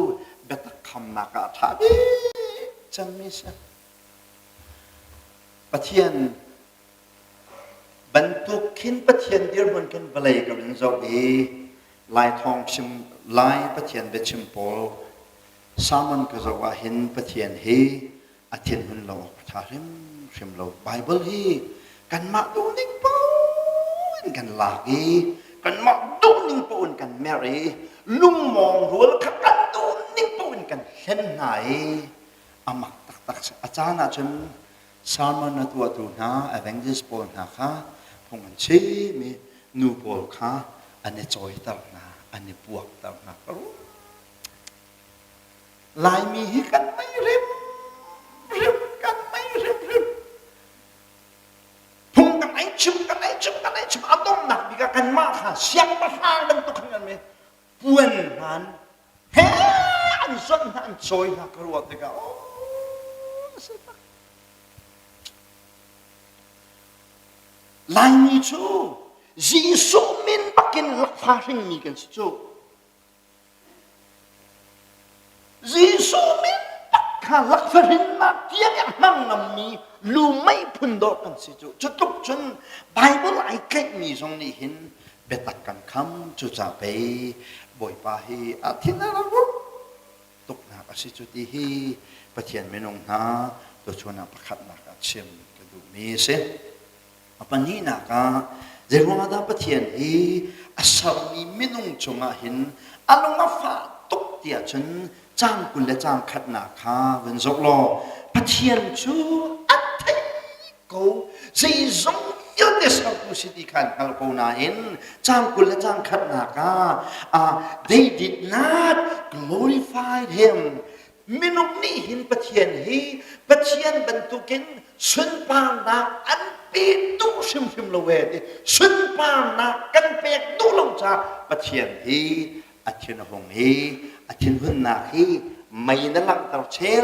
เบตักคำนักอาทับิจันมิสปะเทียนบรรทุกขินปะเทียนเดียร์มันกันบลัยกับรินโซเอลายทองชิมลายปะเทียนเบชิมโปลสามันก็จะว่าเห็นปะเทียนเฮอาเทียนมันเราปะทาริมชิมเราไบเบิลเฮกันมาดูนิ่งปูนกันลากเอกันมาดูนิ่งปูนกันแมรี่ลุงมองรัวแล้วกันดูนิ่งปูนกันเห็นไหนอามักตักอาจารย์อาจารย์สามันตัวตัวน้าเอเวนเจสปอลนะค่ะพงมันชีมีนูปอลค่ะอันนี้จอยตักนะอันนี้ปวกตักนะลายมีให้กันไม่ริมกันไม่ริมพุ่งกันไหนชิมกันไหนอาต้องหนักดีกันมากค่ะเสียงประทางดังตุกกันไหมปวนหันเฮ้อันส้นอันจอยนะกรัวติกาโอ้ลายมีชูยิสุมินปักินลักฟาริงมีกันชูยิสุมินปักขาลักฟาริงมาเที่ยงมั่งนำมีลูไม่พุ่นดอกกันชูจะตุกจนไบเบิลไอ้แค่มีตรงนี้เห็นเบตักกันคำจุจะไปบ่อยปาฮีอาทิตย์นั้นรู้ตกหนักสิจุดีฮีปะเทียนไม่นงนาตัวชวนนักประคัดนักเชื่อมกระดูมีเสียปัญญานักเจ้าว่าดาปะเทียนฮีอาศัยมีไม่นงจงอาหินอารมณ์ฟ้าตกเตียจนจ้างกุลและจ้างขัดนักเวนจกโลปะเทียนชูอัตไทโกจีจงยอดสักผู้สิทธิขันฮัลโกนาเห็นจ้างกุลและจ้างขัดนักthey did not glorify him มินุนี่เห็นปะเทียนฮีปะเทียนบรรทุกินสุนปานักอันปีดูชิมละเวดิสุนปานักกันเปียกดูลงจากปะเทียนฮีอาเทียนหงฮีอาเทียนหุ่นนักฮีไม่นั่งลังเตาเชล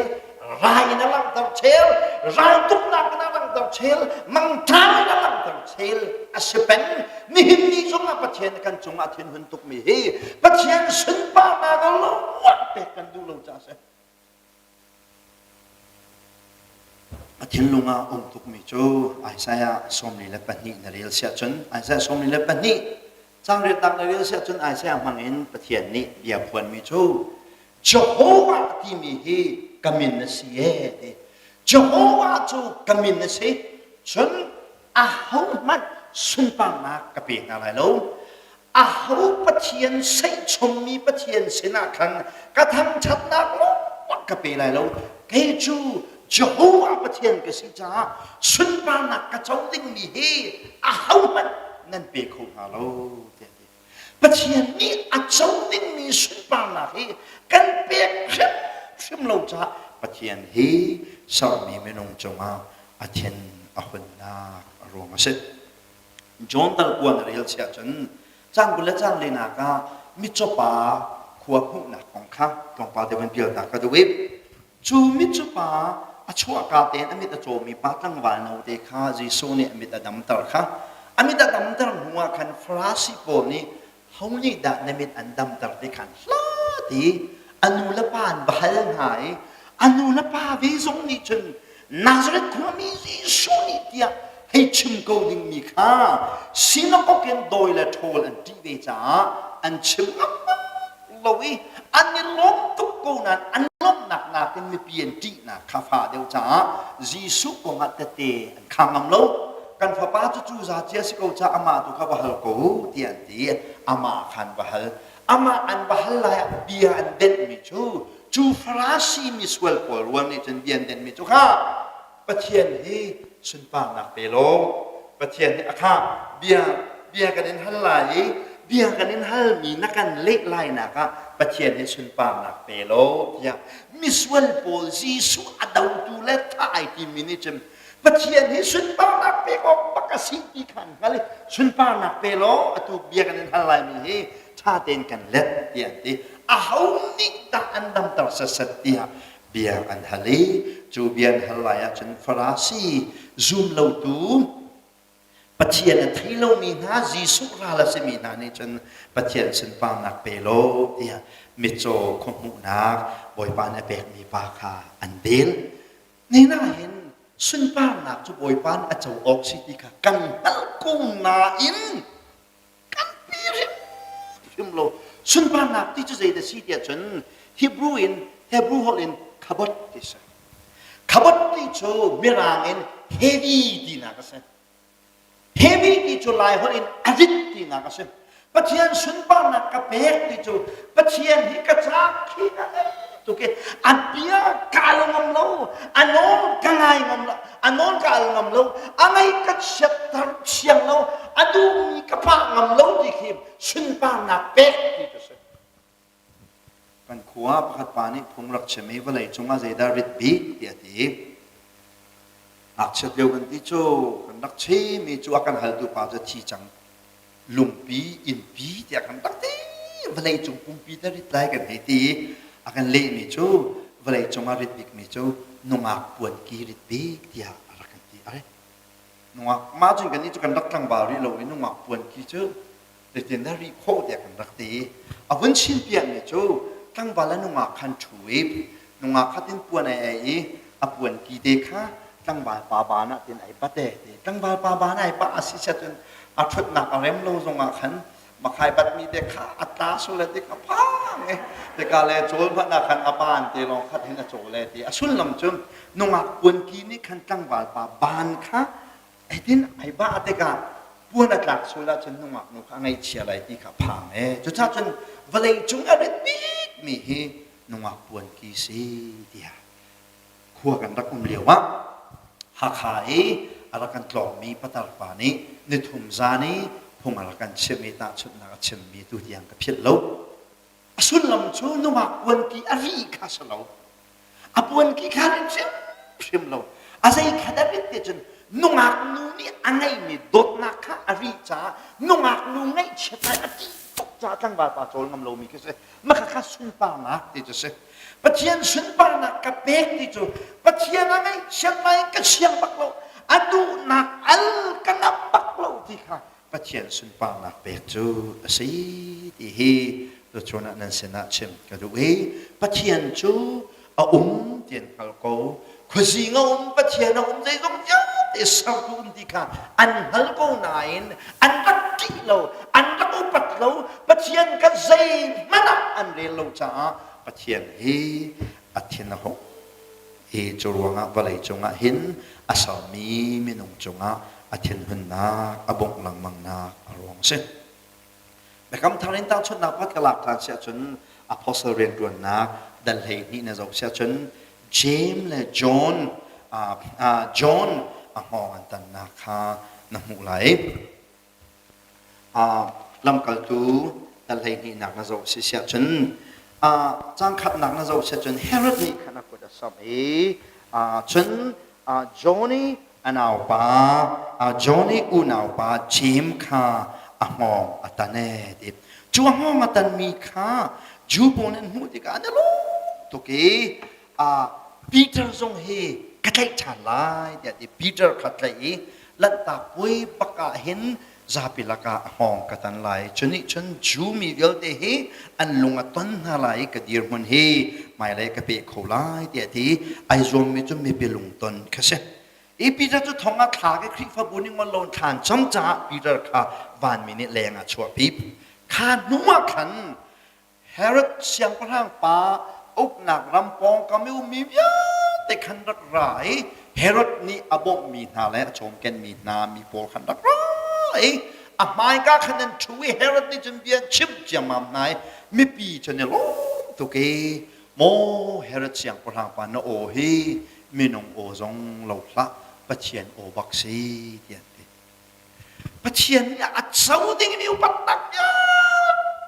รายนั่งลังเตาเชลรายทุกนักนั่งลัง dar chel mang than lam dar chel aspen ni hin ni zonga Pathian kan chunga thin hun tuk mi hi Pathian sun pa na ga lo wat pe kan du lo cha se Pathian lunga tuk mi chu Isaiah som ni le pani na rel sia chun Isaiah som ni le pani chang re tak na rel sia chun Isaiah mangin Pathian ni bia phuan mi chu Jehovah ti mi hi kamin na siye de Jehovah chu kamin na si chun a hau mat sun pa na ka pe na lai lo a hau Pathian sai chom mi Pathian sina khan ka thang chat na lo ka pe lai lo ke chu Jehovah Pathian ka si cha sun pa na ka chau ding mi hi a hau mat nan pe khu ha lo Pathian ni a chau ding mi sun pa na hi kan pe shim lo cha Pathian hi sau mi menong chonga athian a hun na roma se John dal kuan real sia chen chang bula chang le na ka mi chopa khuwa khu na kong kha kong pa de ban pil ta ka de we chu mi chopa a chua ka ten amit a cho mi pa tang wa no de kha ji so ni amit a dam tar kha amit a dam tar huwa khan frasi po ni hongni da namit an dam tar de khan la ti anu la pan bahal ngai anu la pa vi zong ni chen Nazareth khu mi ji so ni tia hei chim ko ding mi kha sinako ken doi la thol an ti ve cha an chim lowi an ni lom tu ko nan an lom nak na ken mi pien ti na kha fa deu cha jisu ko ngat te an khangam lo kan fa pa chu za chia si ko cha ama tu kha ba hal ko tian ti ama khan ba hal ama an ba hal la bia an den mi chu frasi mi swel pol wan ni chen bian den mi chu kha Pathian hi sun pa nak pe lo Pathian ni akha bia kanin hal lai bia kanin hal mi nakan le lai na ka Pathian hi sun pa nak pe lo ya mi swel pol jisu adau tu le thai ti mi ni chem Pathian hi sun pa nak pe ko pakasi ti khan kali sun pa nak pe lo atu bia kanin hal lai mi hi cha ten kan let tian ti a hau ni ta andam tar sa satya bia an hali chu bian halaya chen farasi zoom lo tu Pathian a thilo mi na jisu ra la se mi na ni chen Pathian sin pa nak pe lo tia mi cho khom mu na boi pa na pek mi pa kha an del ni na hin sun pa nak chu boi pan a chau ok si ti kha kan hal kung na in kan pi rim lo sun pa nak ti chu zai da si tia chen Hebrew holin kabot ti sa kabot ti chu mirang in heavy ti na ka sa heavy ti chu lai holin arit ti na ka sa Pathian sun pa na ka pek ti chu Pathian hi ka cha khi na tu ke apia kalongam lo anon kangai ngam lo anon kalongam lo angai ka chet tar siang lo adu mi ka pa ngam lo ti khim sun pa na pek ti chu sa kan khuwa pakhat pani phungrak chemi walai chunga zeda rit bi tia ti akchet leu kan ti chu kan dak che mi chu akan hal tu pa ja thi chang lumpi in pi tia kan dak ti walai chung pum pi ta rit lai kan he ti akan le mi chu walai chunga rit bik mi chu nungak puan ki rit bi tia arakan ti are nungak ma chung kan ni chu kan dak tlang ba ri lo ni nungak puan ki chu le tin da ri kho tia kan dak ti avun chin pian mi chu Kang bala nunga khan chuip nunga khatin puan ai apuan ki de kha kang bal pa ba na tin ai pa te kang bal pa ba na ai pa asi sa tun athut na arem lo zonga khan makhai bat mi de kha atla so le de kha phang te ka le chol pha na khan apan te long khat hin a chol le ti asul lam chum nunga puan ki ni khan kang bal pa ban kha ai tin ai ba te ka puan atlak so la chen nunga nu kha ngai chia lai ti kha phang chu cha chen valai chung a ret bi mi hi nunga puan ki si dia khua kan rak liu wa ha khai arakan tlom mi patar pa ni ni thum za ni phung arakan chemi ta chut na chem mi tu tiang ka phit lo asun lam chu nunga puan ki ari kha sa lo apuan ki kha rin chim lo azai khadarit te chen nunga nu ni angai mi dot na kha ari cha nunga nu ngai cheta ati cha kang ba pa chol ngam lo mi ke se ma kha sun pa na ti chu se Pathian sun pa na ka pek ti chu Pathian angai siang mai ka siang bak lo at Pathian sun pa nak pe chu si ti hi tu chona nan sena chem ka du hi Pathian chu a tiền hal ko khuzi ngom Pathian om dei dong ja te sa tu ti kha an hal ko nain an rak ti lo an rak pat lo Pathian ka zai mana an le lo cha Pathian hi athian ho e churuanga valai chunga hin asami minung chunga athian hun na abong lang mang na arong se be kam tharin ta chut na pat kalak than sia chun apostle ren tuan na dal hei ni na zau sia chun James le John John hong an tan na kha na mu lai lam kal tu dal hei ni nak na zau sia chun chang khat nak na zau sia chun Herod ni khana ko da sam e chun Johnny anau pa Johnny unau pa James kha ahong atane dit chu ahong atan mi kha ju bonen hu ti ka na lo to ke Peter song he katlai chalai dia di Peter katlai lan ta pui paka hin zapilaka ahong katan lai chuni chun ju mi vel de he an lunga ton na lai ka dir mun he mai lai ka pe kholai dia di ai zom mi chu mi pe lung ton khase e Peter chu thonga kha ke khri fa buning mon lon khan cham cha Peter kha van mi ni lenga chua pip khan nuwa khan Herod siang parang pa uk nak rampong kami umi ya te khan rak rai Herod ni abok mi na le chom ken mi na mi pol khan rak rai amai ka khanan thui Herod ni chum bia chim jamam nai mi pi chane lo to ke mo Herod siang parang pa no o hi minong o zong lo hla Pathian o bak si tian ti Pathian ya achau ding mi upat tak ya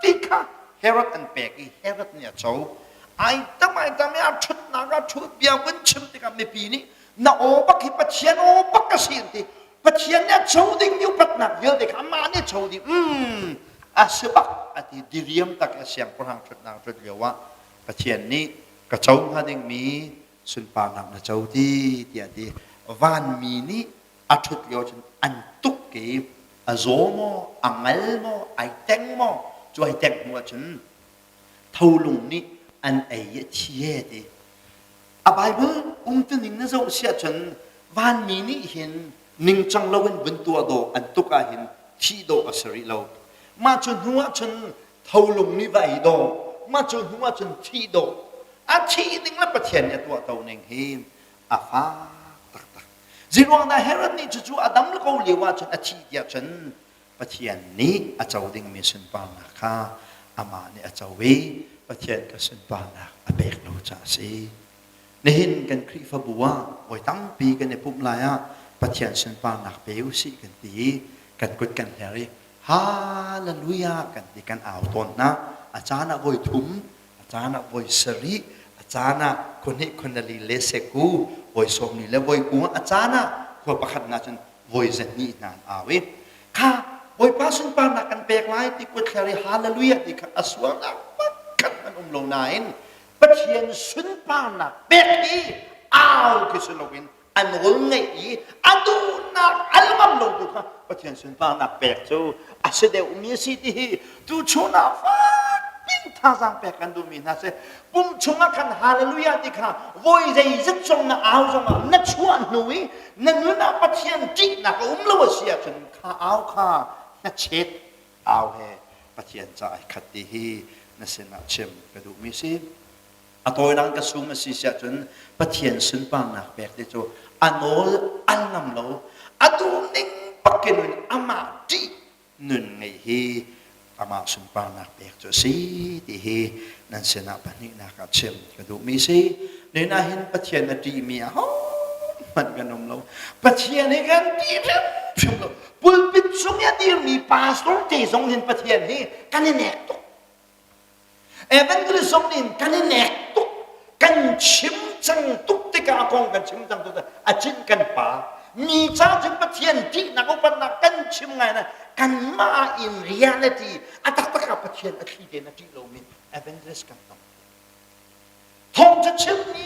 tika Herod an peki Herod ni achau ai tam ya chut na ga chut bia wen chim ti ka me pi ni na o bak hi Pathian o bak ka sin ti Pathian ya chau ding mi upat nak yel de ka ma ni chau di asbak ati diriam tak asyang porang chut na chut lewa Pathian ni ka chau ha ding mi sun pa nak na chau ti ti ati van mi ni athut yo chen an tuk ke azomo angal mo ai teng mo chu ai teng mo chen thâu lung ni an ai chie de a bible tu ning na zo sia chen van mi ni hin ning chang lo wen bun tua do an tuka hin thi do asari lo ma chun huwa chen thâu lung ni vai do ma chun huwa chen thi do a thi ning la Pathian ya tua tau ning him a fa Zirwang na Herod ni chu Adam la ko lewa chun a chi dia chen Pathian ni a chau ding mi sun pa na kha ama ni a chau we Pathian ka sun pa na a bek lo cha si ne hin kan kri fa buwa oi tam pi kan ne pum la ya Pathian sun pa na pe u si kan ti kan kut kan heri hallelujah kan ti kan au ton na achana voi thum achana voi sari achana konali leseku voi som ni le voi ku achana ko pakhat na chun voi zan ni nan awe kha voi pasun pa na kan pek lai ti kut khari hallelujah ti kha aswa na pakhat man lo nain Pathian sun pa na pek hi au ki sulowin an ol ngai i adu na almam lo tu kha Pathian sun pa na pek chu asede umi si ti tu chuna fa tha sang pe kan du mi na se pum chunga kan hallelujah ti kha voi zai zit chong na au chong na chuan nui na nu na Pathian ti na ko lo sia chen kha au kha na chet au he Pathian cha ai khat ti hi na se na chem ka du mi si atoi nang ka sum si sia chen Pathian sun pa na pe te chu anol an nam lo atu ning pakin ama ti nun ngai hi ama sun pa nak pek cho si ti hi nan se na pani na ka chem ka du mi si ne na hin Pathian na ti mi ho man kan nom lo Pathian ni kan ti phim lo pulpit sung ya dir mi pastor te song hin Pathian hi kan ne nek to evangelist song nin kan ne nek to kan chim chang tuk te ka kong kan chim chang to a chin kan pa mi cha chim Pathian ti na ko pan na kan chim ngai na kan ma in reality atak taka Pathian a thi de na ti lo min evangelist kan tom thong cha chim ni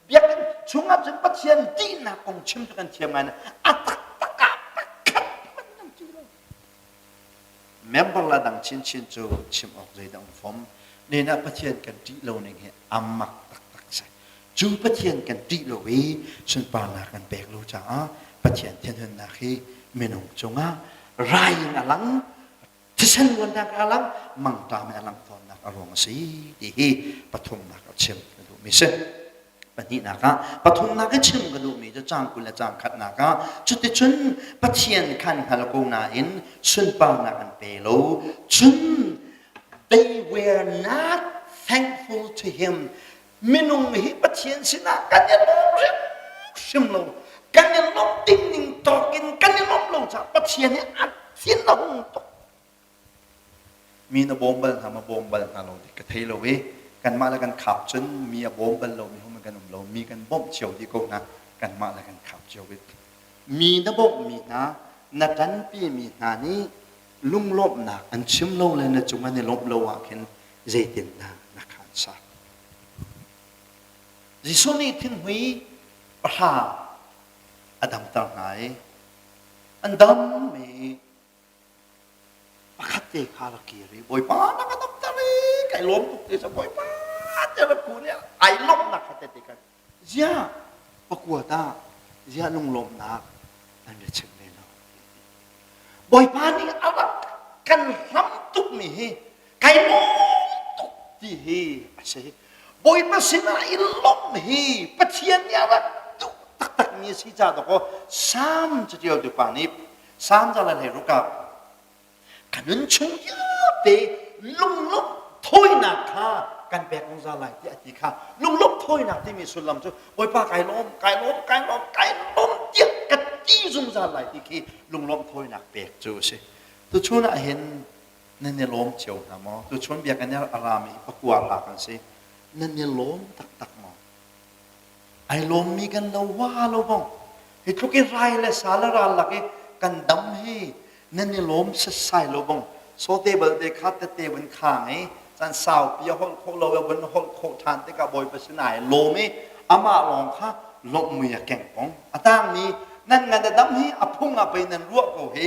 biak chunga chim Pathian ti na kong chim kan thiam ngai na atak taka pakhat man ti lo ม้บางละดังชินจูชิมออกใจดังฟอมเนี่ยนะประเทศกันที่เราเนี่ยอามักตักใส่จูประเทศกันที่เราส่วนปานากันแบกรู้จ้าประเทศเทียนเฮนนาคีเมนงจงไรอลังที่ฉันวันนักอลังมังตามอลังตอนนักอารมณ์สีดีปฐมนักชิมกันดูมิเซปฏินักปฐมนักชิมกันดูมิจะจางกุลจางขัดนักจุดที่ฉันประเทศขันฮัลโกนาอินส่วนปานากันเปโลฉัน they were not thankful to him มินุงมิประเทศสินะกันยันลมชิมโลกันยันลมติ้งนิ่งต่อกินกันยันลมลงจากประเทศนี้อัดเสียนลงตกมีนบอมบัลทำมาบอมบัลทำเราที่กระเทยเรากันมาแล้วกันขับจนมีบอมบัลเรามีห้องมันกันเรามีกันบ่มเฉียวที่กูนะกันมาแล้วกันขับเฉียวมีนบอมมีนะนัดนั้นปีมีนานี้ลุ่มลบหนักอันชิมโลเลยนะจุงมันในลบโลว่าเห็นเจตินนะนักขันสักจิสุนีทิ้งไว้ปะฮาอดัมต่างหายอันดัมมีปะคัดเจคารากีรีบอยป้านักตับตารีไก่ล้มตุกตีสบอยป้าเจ้ากูเนี่ยไอ้ล้มนักขัดเจกันเจ้าปะกัวตาเจ้าลุงล้มนักอันเดียชิมเลยเนาะบอยป้านี่อะไรกันล้ำตุกมีไก่ล้มตุกตีใช่บอยป้าสินะไอ้ล้มปะเทียนเนี่ยอะไรตุกตักมีสิจ้าตะโกสามจะเดียวดูป่านี้สามจะอะไรรู้กับกันนั้นชงเยอะเตลุงลุกถ้วยหนักข้ากันแบกองศาไหลที่อธิข้าลุงลุกถ้วยหนักที่มีสุลมจู่บอยป้าไก่ล้มเจี๊ยบกระจี้องศาไหลที่ขี้ลุงล้มถ้วยหนักแบกจู่สิตัวชวนเห็นนั่นเนี่ยล้มเฉียวนะมอตัวชวนเบียกันเนี่ยอารามอีปะกัวลากันสินั่นเนี่ยล้มตักมอไอ้ล้มมีกันเราว่าเราบ้องเห็นทุกอย่างไรเลยสารรันหลักกันดำให้นั่นนี่ล้มสัใส่เราบ้งโซเตเบลเดคัตเตวันข้างไอ้จันสาวเปียห้องเราบนห้องโคทานเตกบอยไปสนายโลมิอามาลองค่ะลบมือแก่งป้องอาตั้งนี้นั่นงานดำให้อพุ่งไปนั่นรั่วเขาเฮ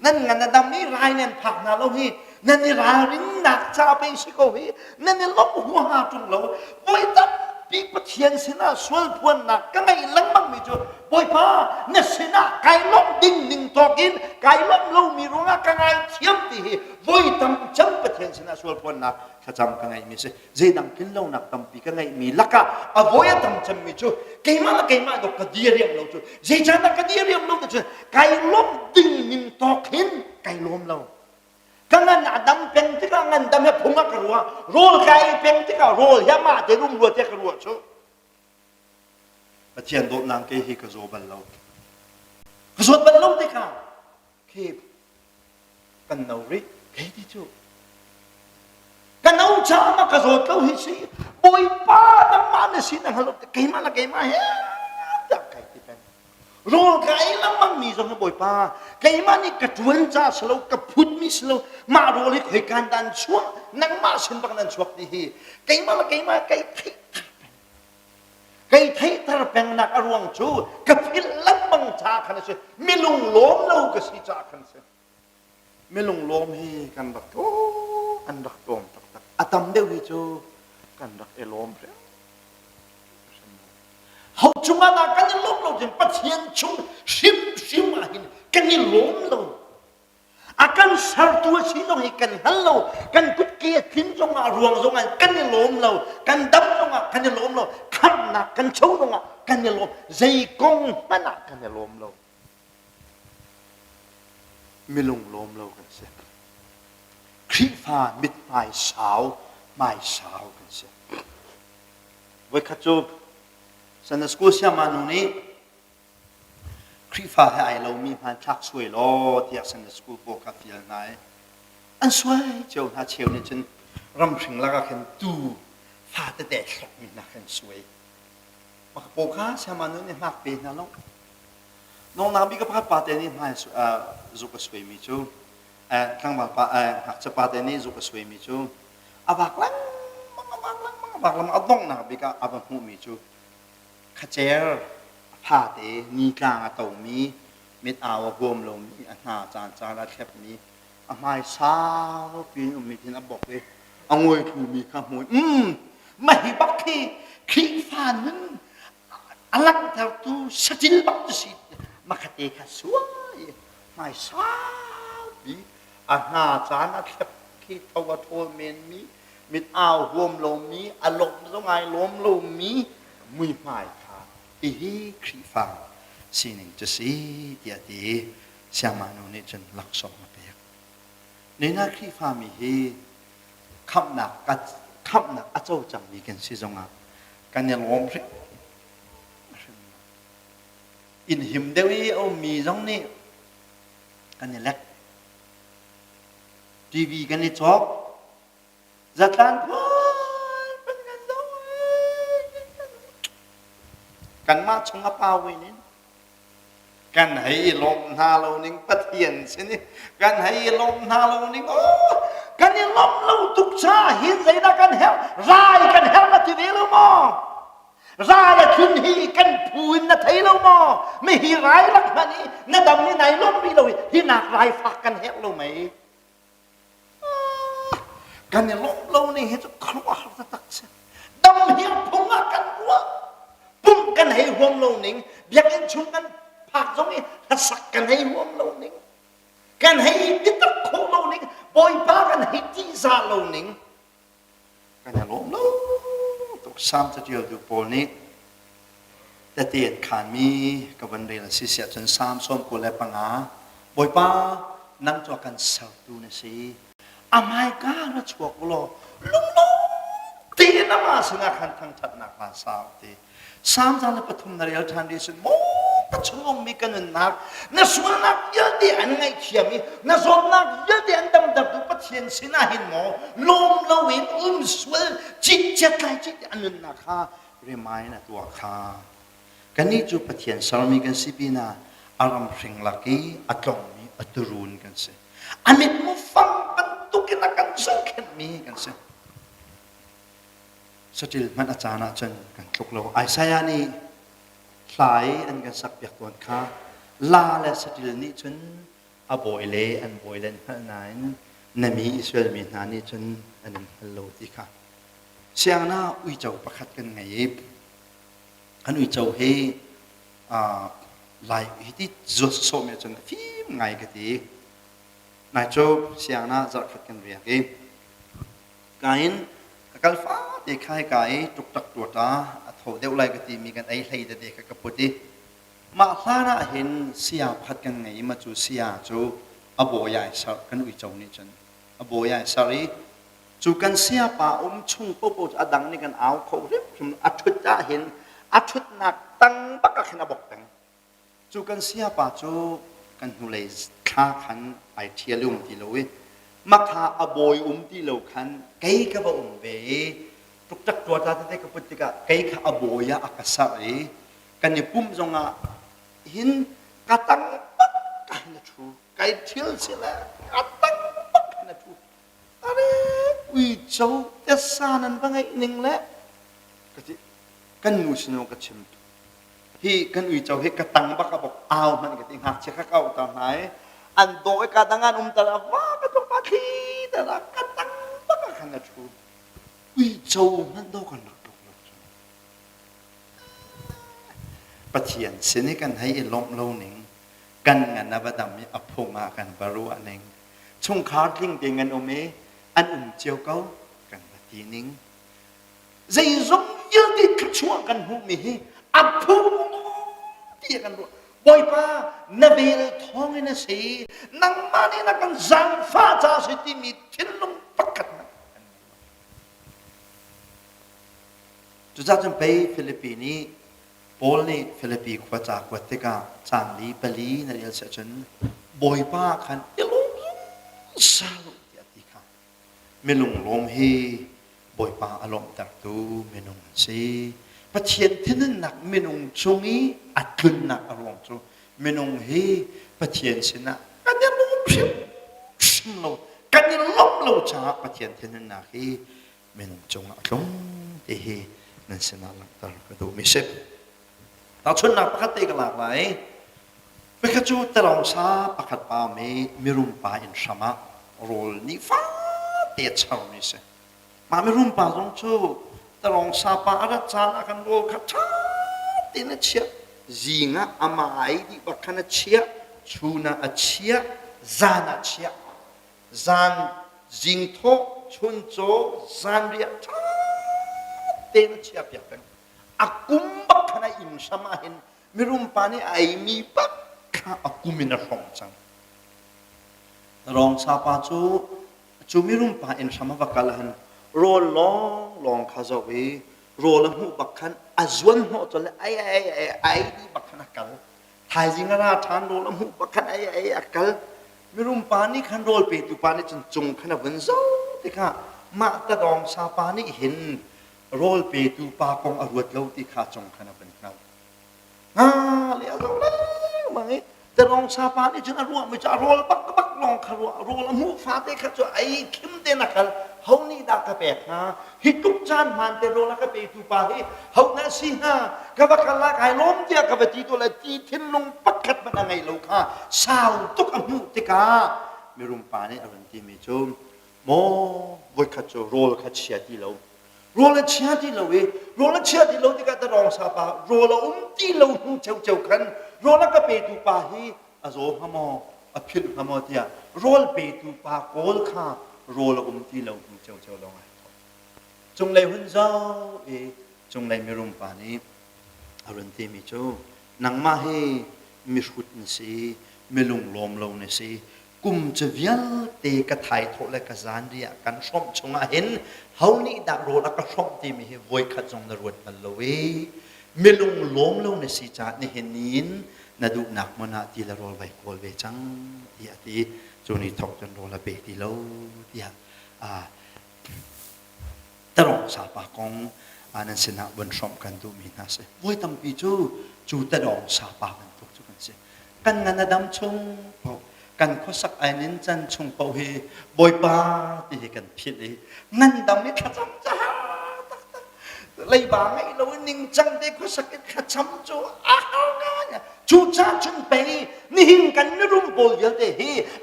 นั่นงานดำนี้รายนั่นผักนาเราเฮนั่นนี่รารินหนักชาไปสิเขาเฮนั่นนี่ลบหัวหาจุงเราบอยดำปีปะเทียนสินะส่วนพวนหนักก็ไงลังมั่งมีจุบอยพ้าเนี่ยสินะไก่ล้มดิ่งนิ่งตอกินไก่ล้มเรามีรู้ว่าก็ไงเทียมตีบอยดำจำปะเทียนสินะส่วนพวนหนักขจำก็ไงมีสิเจดังกินเราหนักดำปีก็ไงมีลักกะอโวยดำจำมีจุเกี่ยมาดอกกระเดียเรียมเราจุเจจานักกระเดียเรียมเราจุไก่ล้มดิ่งนิ่งตอกินไก่ล้มเราก็งั้นดำเป็นที่ก็งั้นดำให้พุ่งกระรัวโรลไก่เป็นที่ก็โรลยามาจะรุ่มรัวจะกระรัวชุปะเทียนโดนนางเกฮิกระโจบันเรากระโจบันเราที่ค่ะคีบกันเอาริเกที่ชุกันเอาจ้ามากระโจเขาฮิสิบอยป้าน้ำมันสินะฮัลโหลเกมาละเกมาเฮ้จับไก่ที่เป็นโรลไก่แล้วมันมีสองบอยป้าเกมานี่กระจวนจ้าสโลกระพุดมิสโลมาโรลิเคยการดันช่วงนังมาสินบักนันช่วงนี้เกมาละเกมาไก่ที่ไก่ไทยตระเป็นนักอรวงจูกับพิลลังบังชาคันเสมิลุงล้มเราก็สิจาคันเสมิลุงล้มฮีกันดักโตอันดักโตมตักอาตัมเดียวฮีจูกันดักเอล้มเปล่าเขาจุงอาณากันยังล้มเราจนปัจเจียนชุงชิมมาหินกันยังล้มเราakan sartu sino ikan halau kan kutki tin zonga ruang zonga kan ni lom lo kan dam zonga kan ni lom lo kan na kan chou zonga kan ni lom zai kong mana kan ni lom lo milung lom lo kan se kri fa mit mai sao kan se voi khachu sana school sia manu niครีฟ้าให้เรามีพันทักสวยล้อที่สันสกูโปคาฟิลนายอันสวยเจ้าหน้าเชี่ยวนี่จนรำถึงแล้วก็เห็นตู้ฟ้าแต่สดมีนักเห็นสวยมาโปคาเชมานุนี่มากเป็นนะน้องนาบิก็พัดปาเตนี่มาจุกสวยมีจูข้างบ้านหักจะปาเตนี่จุกสวยมีจูอาบักลังเอาต้องนาบิก็อาบักหูมีจูขเจรพาเตนีกลางตัวมีเม็ดอาวบวมลงมีอาหารจานละแคบมี mai sao pin mi tin abok le angoi thu mi kha moi mai bak khi phan nun alak thar tu satil bak tu si makate kha suai mai sao pi na cha na khi tawa thol men mi mit ao huom lo mi alok zo ngai lom lo mi mui mai kha hi khi phan sining tu si dia ti siama no ni chen lak som ma pe ni na khi pha mi hi kham na a chou chang mi ken si zonga kan ya lom ri in him dewi o mi zong ni kan ya lek tv kan ni chok zatan phoi pen kan zo kan ma chung a pa wi niกันให้ลมหาเรานิ่งปัทเทียนสินี่กันให้ลมหาเรานิ่งโอ้กันยังลมเราทุกชาหินใส่ละกันเฮลรายกันเฮลมาที่นี่เรามอรายขึ้นฮีกันพูนนะไทยเรามอไม่ฮีรายลักษณะนี้นะดำนี่ไหนลมมีเราฮีหนักรายฝักกันเฮลเราไหมกันยังลมเรานี่เห็นจะครัวจะตักเสียดำเฮียพุ่งกันวัวปุ่มกันให้ห่วงเรานิ่งเบียกันชุ่มกันภาคตรงนี้ถ้าสักกันให้ห่วงเราหนิงกันให้ดิตโคเราหนิงปล่อยปากันให้ที่ซาเราหนิงกันอย่าล้มเราตุกซ้ำจะเดียวดูโปนี้แต่เตียนขานมีกับวันเรียนสิเสียจนซ้ำส้มกุเลปังอาปล่อยปานั่งจอกันเสาดูนะสิอามายก้าเราชวกเราลุงตีน้ำมาสนาคันทั้งชัดหนักมาสาวตีซ้ำจานละปฐมนริยธรรมดีสุดโมก็ชงมีกันนักน่ะส่วนนักเยอะดีอันไงเขียมีน่ะส่วนนักเยอะดีอันดำดูปัจเจียนสินะเห็นหมอลมละวินสวยจิตเจ็ดไรจิตอันนั้นนะค่ะเรียมายนะตัวค่ะกันนี้จูปัจเจียนสารมีกันสิปีน่ะอารมณ์สิงลักกี้อัตลงมีอัตรุนกันสิอันนี้มุฟังกันตุกินักกันสังเกตมีกันสิสติลมันอาจารย์จนกันทุกโลไอซายานี่หลายอันกันสักอย่างตัวข้าลาและสติลนี่จนอบอยเลอันบอยเลนพระนายนมีอิสราเอลมีนานี่จนอันนั้นฮัลโหลที่ค่ะเสียงน่าอุยเจ้าประคัดกันไงอันอุยเจ้าเฮหลายวิธีจุดโสมจนฟิล์มไงกันดีนายโจเสียงน่าจะขัดกันเรียกเองการกัลฟ้าเด็กใครกายตุกตักตัวตาโถเดี๋ยวไรก็ตีมีกันไอ้ใครเด็กกับปุติมาพลาดเห็นเสียพัดกันไงมาจูเสียจูอโบยายสารกันวิจารณ์นี่จนอโบยายสารีจูกันเสียป่าชุ่งปุ๊บอดังนี่กันเอาเขาเรียกอัดชุดจะเห็นอัดชุดหนักตั้งปักกันขนาบกตั้งจูกันเสียป่าจูกันหูเลยข้าขันไอเทียลุ่มทีเลยมักหาอโบยที่เราขันไก่กับเวตุกตักตัวตาเด็กกับปุติกะไก่กับอโบยอากาศอะไรกันนี่ปุ่มจงอ่ะหินกระตังปักกันนะชูไก่เที่ยวสิละกระตังปักกันนะชูอะไรวิจารณ์แต่สานันว่าไงหนึ่งแหละก็ที่กันงูสนุกกับชิมที่กันวิจารณ์ให้กระตังปักกับบอกเอามันก็ที่หักเช็คเข้าตอนไหนอันโดยการตั้งงานตระว่าก็ต้องปฏิแต่ละการตั้งปักกันนะชูวิจารณ์นั่นโดกันหนักปัจเจียนเสนิกันให้ลมโลนิงกันงานนับดำมีอภงากันบารุอันนิงช่วงขาทิ้งเตียงเงินโอเมอันเจียวเก้ากันปฏินิงใจรงยืดติดขัดช่วงกันหูมีอภงเตียกันด้วยบอยป้านเบลท้องนี่สินังมานี่นักกันจังฟ้าจ่าสิที่มีทิ้งลงปักกันจุดจำเป็นฟิลิปปินีโปลนี่ฟิลิปปินส์ขวาจากวัดติกาจางลีเปลีนั่นเองเสียจนบอยป้าขันเอลุงสาลุที่อธิกาเมลุงลมฮีบอยป้าอารมณ์ตักตูเมนุงซีปัจเจียนที่นั่นหนักเมนุงชงนี้อัดขึ้นหนักอารมณ์จูเมนุงฮีปัจเจียนสินะกันยังลมเพียงเรากันยังลมเราจ้าปัจเจียนที่นั่นหนักฮีเมนุงจงอารมณ์ที่ฮีนั่นสินะหลังตาก็ดูไม่เสพตาชนนักปกติกันหลากหลายเวกจูตลองซาปกติป่ามีรุมป่าอินสมะ โรลนี่ฟ้าเตียชาวนี่เสมาไม่รุ่มป่าตรงชูตรองซาปาอาจารย์กันโรลขัดชาตีนเชียจิงะอามาไอดีบักขันเชียชูนาเชียจานเชียจานจิงโตชุนโจจานเรียชาตีนเชียเปียกอากุมบักขันอิมสมาเห็นไม่รุ่มป่านี่ไอมีบักข้าอากุมินาร้องจังรองซาปาจูไม่รุ่มป่าอินสมาบักกันหันโรลองข้าจะไปโรลหูบักขันอาจวนหัวจนเลยไอ้ดีบักขันกันไทยจริงนะทานโรลหูบักขันไอ้กันไม่รุ่มป่านี่ขันโรลไปตุป่านี่จงขันวันเจ้าที่ข้ามาแต่รองซาปานี่เห็นโรลไปตุป่ากองอรวดเล่าที่ข้าจงขันวันเจ้าเลี้ยวแล้วมั้งแต่รองซาปานี่จนอรวดไม่จะโรลบักลองขรัวโรลหูฟ้าเด็กข้าจะไอ้เข้มเดนักกันเฮานี่ดากระเปกนะฮิตุกจานมันเตโรละกระเปตุปาฮิเฮานาซีฮากะบักละกายล้มเดียกะบตีตัวละตีทิ้นลงปักขัดมันไงโลกาสาวตุกอมุติกามีรุมปานี่อรันติมีจุมโมวยขัดโรลขัดเชียติโลโรลเชียติโลเวโรลเชียติโลที่กะตะรองซาปาโรลติโลหูเจ้ากันโรละกะเปตุปาฮิอโซฮามออภิลฮามอเตียโรลเปตุปาโกลคาโรลที่เราเจ้าลงไงจงเลยหุ่นเจ้าจงเลยมีรุมป่านี้อรุณที่มีเจ้านังมาให้มีชุดนี่สิมีลุงลมเรานี่สิกุมจะเวียนเตะกระไทยโถและกระจานเดียกันชมชงเห็นเฮานี่ดักโรแล้วก็ชมที่มีวอยขัดจงนรวดมันเลยมีลุงลมเรานี่สิจ้านี่เห็นนินนาดูหนักมันอาทีละโรลไปโกลเวจังที่อาทิจนนี่ถกจนโรลเบที่เราที่ตรองสาปากองนั่นสินะบนชมกันดูมีน่าเสียไว้ตั้งปีจูตรองสาปากันทุกกันเสียกันงานดำชงกันข้อสักไอ้นินจันชงเป่าเฮบอยปาที่กันผิดเลยงั้นดำนี่ขจำจ้าเลยบางไอ้เรานิ่งจังเด็กข้อสักขจำจูอ้าวงานจูจ้าจนไปนี่หิงกันนรุ่มโบยเตะ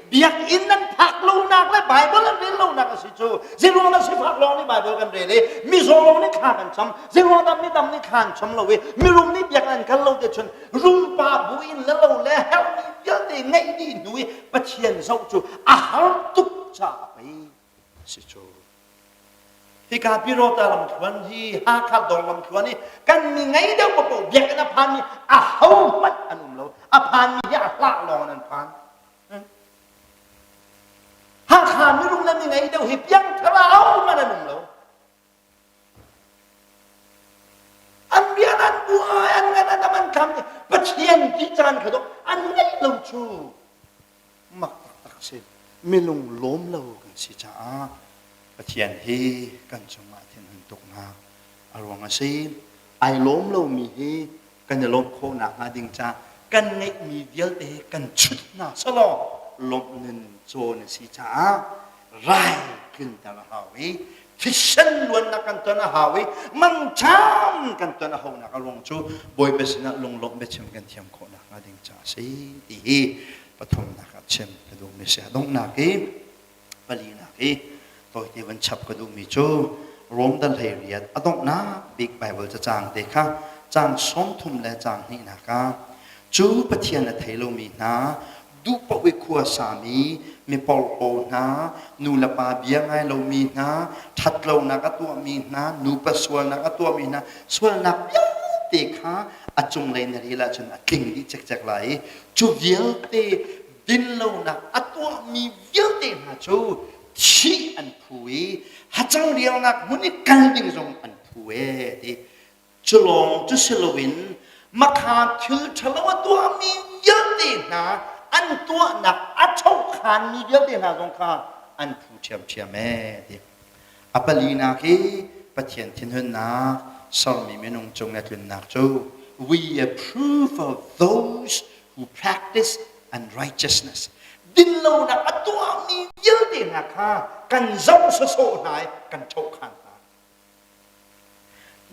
เบียกอินนั้นผักลูนักและไบเบิลนั้นเรียนลูนักสิจูสิรู้นั้นสิผักลองนี่ไบเบิลกันเรียนมีโซโลนี่ขากันช้ำสิรู้ดำนี่ขานช้ำเราเว้มีรุ่มนี่เบียกอันกันเราเดชนรุ่มป่าบุอินแล้วเราแล้วเฮลนี่เยอะเตะไงดีหนุ่ยปะเชียนเศร้าจูอาหารตุกจ้าไปสิจูที่การพิโรตาลำทวนที่หาขัดดองลำทวนนี่กันมีไงเดียวปะปะเบียกกันพันนี่อาหารมันอันนุ่มเราอาพันมียาละลองนั่นพันหาขาไม่รู้แล้วมีไงเดียวหิบยังทะเลาะมันอันนุ่มเราอันเบียนันบัวอันงั้นอันมันคำนี่ปะเชียนที่จานขดอันไงเราชูมักตักเสียไม่ลงล้มเรากันสิจ้าปะเทียนเฮกันสมาธินันตกนาอารมณ์สิไอล้มเรามีเฮกันจะล้มโคหนักมาดิงจ้ากันไงมีเดียวเตกันชุดหน้าสลอล้มเงินโจนสิจ้าไรขึ้นแต่ละหาวิฟิชชันล้วนนักกันตัวนะหาวิมันช้ำกันตัวนะหานักอารมณ์จูบอยเบสนะลงล้มเบชมกันเทียมโคหนักมาดิงจ้าสิดีปฐมนักเชมกระดูกไม่เสียดงนักเฮปลีนักเฮตัวที่วันฉับก็ดูมีจูรวมดัลเฮียดอดงนะบิ๊กไบเบิลจะจางเด็กค่ะจางสมทุมและจางนี่นะคะจูปะเทียนเทโลมีนะดูปวิคัวสามีมีปอลโอนะนูละปาเบียงไงเรามีนะทัดเรานักตัวมีนะนูปะสวลนักตัวมีนะสวลนักเบียเด็กค่ะอาจงเลยนรีละจนกิ่งที่จักไหลจูเวียเตดินเรานักตัวมีเวียเตนะจูชีอันผู้เอฮัจังเรียวนักมุนิกันดิ่งจงอันผู้เอที่จุลงจุสลวินมาขาดถือฉลาวตัวมีเยอะดีนะอันตัวหนักอัจฉริยะมีเยอะดีนะจงข้าอันผู้เชี่ยวแม่ที่อัปลีนักปะเทียนทินหุนนักสามีเมนงจงนักลุนนักจู we approve of those who practice unrighteousnessดินเราหนักตัวมีเยอะดีนะคะกันเจ้าโซ่ไหนกันเท่าขัน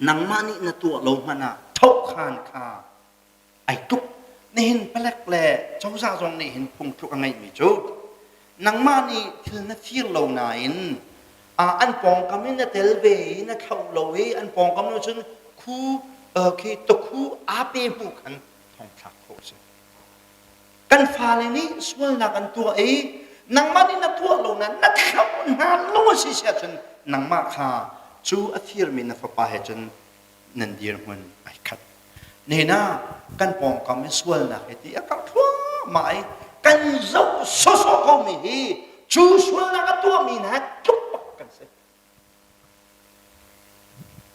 นังมานี่นะตัวเรามันนะเท่าขันค่ะไอ้ทุกนี่เห็นแปลกๆเจ้าสาวตรงนี้เห็นพุงทุกอะไรมีจุด นังมานี่ที่นั่นที่เราไหนอันปองกำมินเตลเวนะเขาเราอันปองกำมินจนคู่คือตกคู่อาเปมุกันทองทักโคสกันฟ้าเลยนี่ส่วนนักกันตัวนังมานี่นักตัวเรานั้นนักเขาหาโลสิเสียจนนังมาค่ะจูอัฐิรมินฟ้าเหจนนันดีร์มันไอ้ขัดเนี่ยนะกันปองกำมินส่วนนักที่อาการทั่วมากันเจ้าโซโซเขามีจูส่วนนักตัวมีนะจุกปักกันเสีย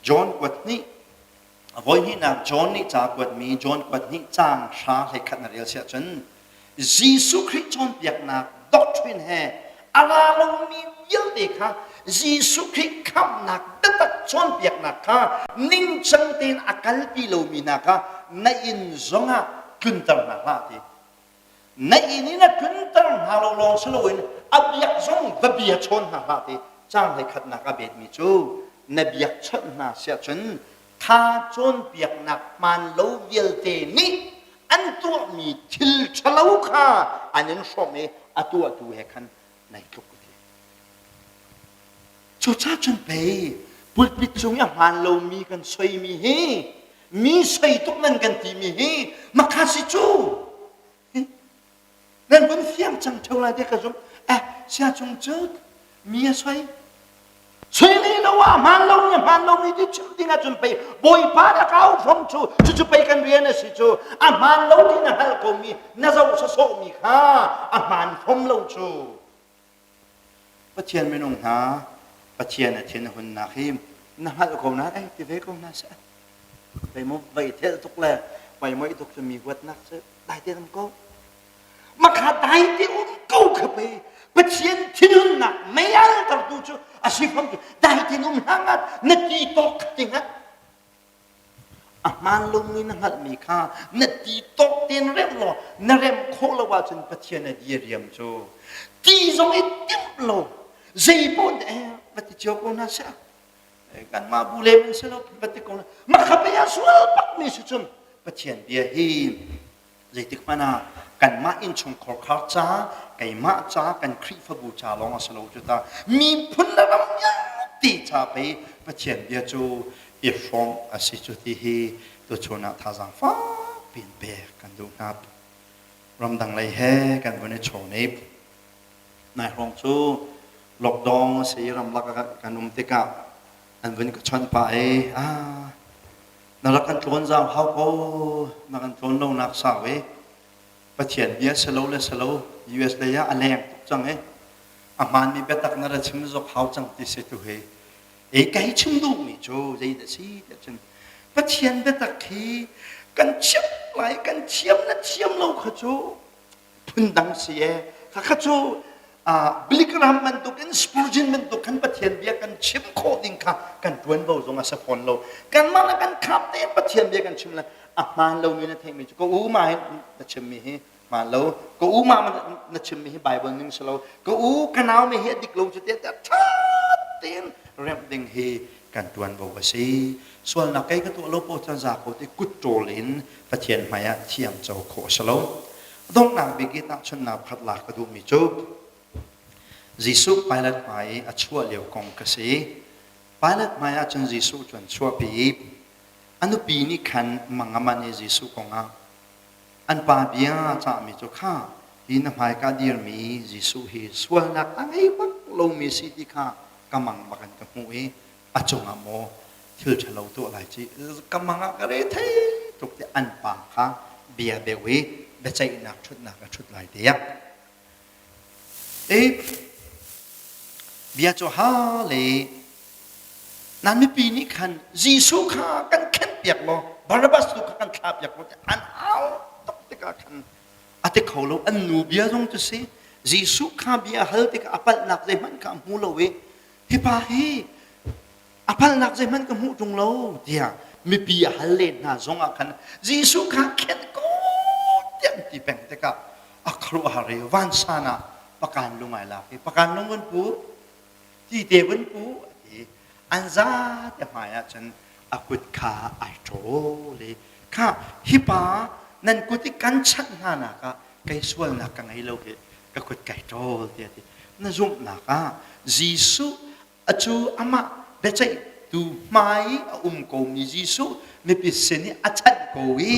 จอห์นกวดนี่วันนี้นะจอห์นนี่จากกวดมีจอห์นกวดนี่จางชาให้ขัดนาเรียเสียจนยิสุคริสต์จอห์นเปียกนักด็อกทรินแห่อะไรเรามีเยอะดีค่ะยิสุคริสต์คำนักตัดจอห์นเปียกนักค่ะนิ่งจังเต็นอากาศปีเรามีนักค่ะในอินซงะกุนตร์นักละทีในอินนี่นะกุนตร์ฮาโลลองสโลวินอับยักซงบะเบียชนนักละทีจางให้ขัดนักอาเบดมีจูนบยักชนนักเสียจนถ้าจนเปียกนักมันโลเวลเตนี่อันตัวมีทิลชะลาวค่ะอันนั้นชอบไหมอันตัวเฮกันในกลุ่มที่ชุดชาจนไปปุดปิดจงอย่างมันโลมีกันใส่มีใส่ทุกนั้นกันที่มีมาคาสิจูนั่นเป็นเสียงจังเท่าไรเด็กกระจงเสียจงเจอมีอะไร所以你都话慢路你的注定啊准备，不会把它搞清楚，就准备跟别人的事做。慢路你那还够米，那就是说米哈，慢风路做。不天没弄他，不天的天混那黑，那还够那地方够那些，为么为天读嘞？为么读就米活那些大点咁高，嘛看大点咁高可呗。不天天那没人得住就，是方便，大天我们hangat，那地多定啊，慢路你那还没看，那地多定人咯，那人考了话真不天那地人做，地上一点咯，谁不的不得教过那些，干嘛不来问是咯，不得讲了，嘛可不要说不没事做，不天别嘿，谁的嘛那。กันมาอินชงขอข้าวจ้าไก่มาจ้ากันครีฟบูชาลองสโลจุตามีพุ่นละรำยังตีชาไปประเทียนเบียจูอีฟองอาศิจุติฮีตัวชนะท่าสังฟ้าเปลี่ยนแปลงกันดูนับรำดังไรแห่กันวันนี้โชว์นี้นายรองจูหลอกดองสีรำลักกันนุ่มติกาอันวันนี้ก็ชนไปนักกันชนจ้าเขาก็นักกันชนลงนักสาวเอประเทศเบียสโลเลสโล US เลยอะอะไรอย่างทุกจังมันมีเบตักนั่นแหละชิมจกเขาจังติสิตุเไก่ชิมดูมิโจใจเด็ดสิเด็ดจังประเทศเบตักที่กันเชียมไหลกันเชียมนั่นเชียมเราขจูพุ่นดังเสียขจูบิลิกรามมันตุกันสปอร์จินมันตุกันประเทศเบียกันเชียมโคดิงค่ะกันดวนเบาตรงอาศัยฝนเรากันมาแล้วกันขับเตะประเทศเบียกันชิมเลยมาเรามีนะเทมิจุก็มาให้นัชมีให้มาเราก็มานัชมีให้ไบเบิลนึงสโลก็ขนาวมีให้ดิกลงจุดเดียวแต่ชัดเต็มเริ่มดึงให้กันดวนบอกว่าสิส่วนนักไก่ก็ตัวโลโปจันจากเขาที่กุดโจลินประเทศมายาเทียมเจ้าโคสโลต้องนางบิกิตาชนนาพัดหลักกระดูมิจุจิสุไปลัดไม้อัชวะเลียวกงกษีไปลัดไม้อาจารย์จิสุจนชัวปีอันนู้ปีนี้ขันมังมันเอจิสุกงอันป่าเบียจะมีจุข้าปีนั้นหมายก็ดีมีจิสุฮีส่วนนักตั้งไอ้พวกลงมีสิทธิข้ากำมังบักันกับมวยอาจงอโมที่จะเล่าตัวอะไรจีกำมังก็เลยเท่ทุกที่อันป่าข้าเบียเบวีเบใจนักชุดหลายเดียเบียจะหาเลยนั่นไม่ปีนี้ขันจิสุข้ากันเข็นเปียกบ่บาราบัสตุกันขาเปียกบ่อันเอาตกติกาขันอาทิตย์เขาเราอันนูเบียจงจะสิจิสุข้าเบียฮัลติกาอัปลนักใจมันกับมูเราเวฮิปาฮีอัปลนักใจมันกับมูจงเราเดียไม่เบียฮัลเลนน่าจงอาขันจิสุข้าเข็นก็เต็มที่เป็นติกาอัครุหาริวันสานะประกันลงไงล่ะประกันลงวันปูที่เดวันปูอันซาแต่หมายฉันอากุดขาไอโจเลยข้าฮิปานั่นกุติกันชัดนานะก็ไกส่วนนักไงเราเห ก็คุดไก่โตเดียดินั่นจุ่มหนักยิสุจูอามาเบใจดูไม่โกมียิสุไม่พิเศษนี่อาจารย์โกวี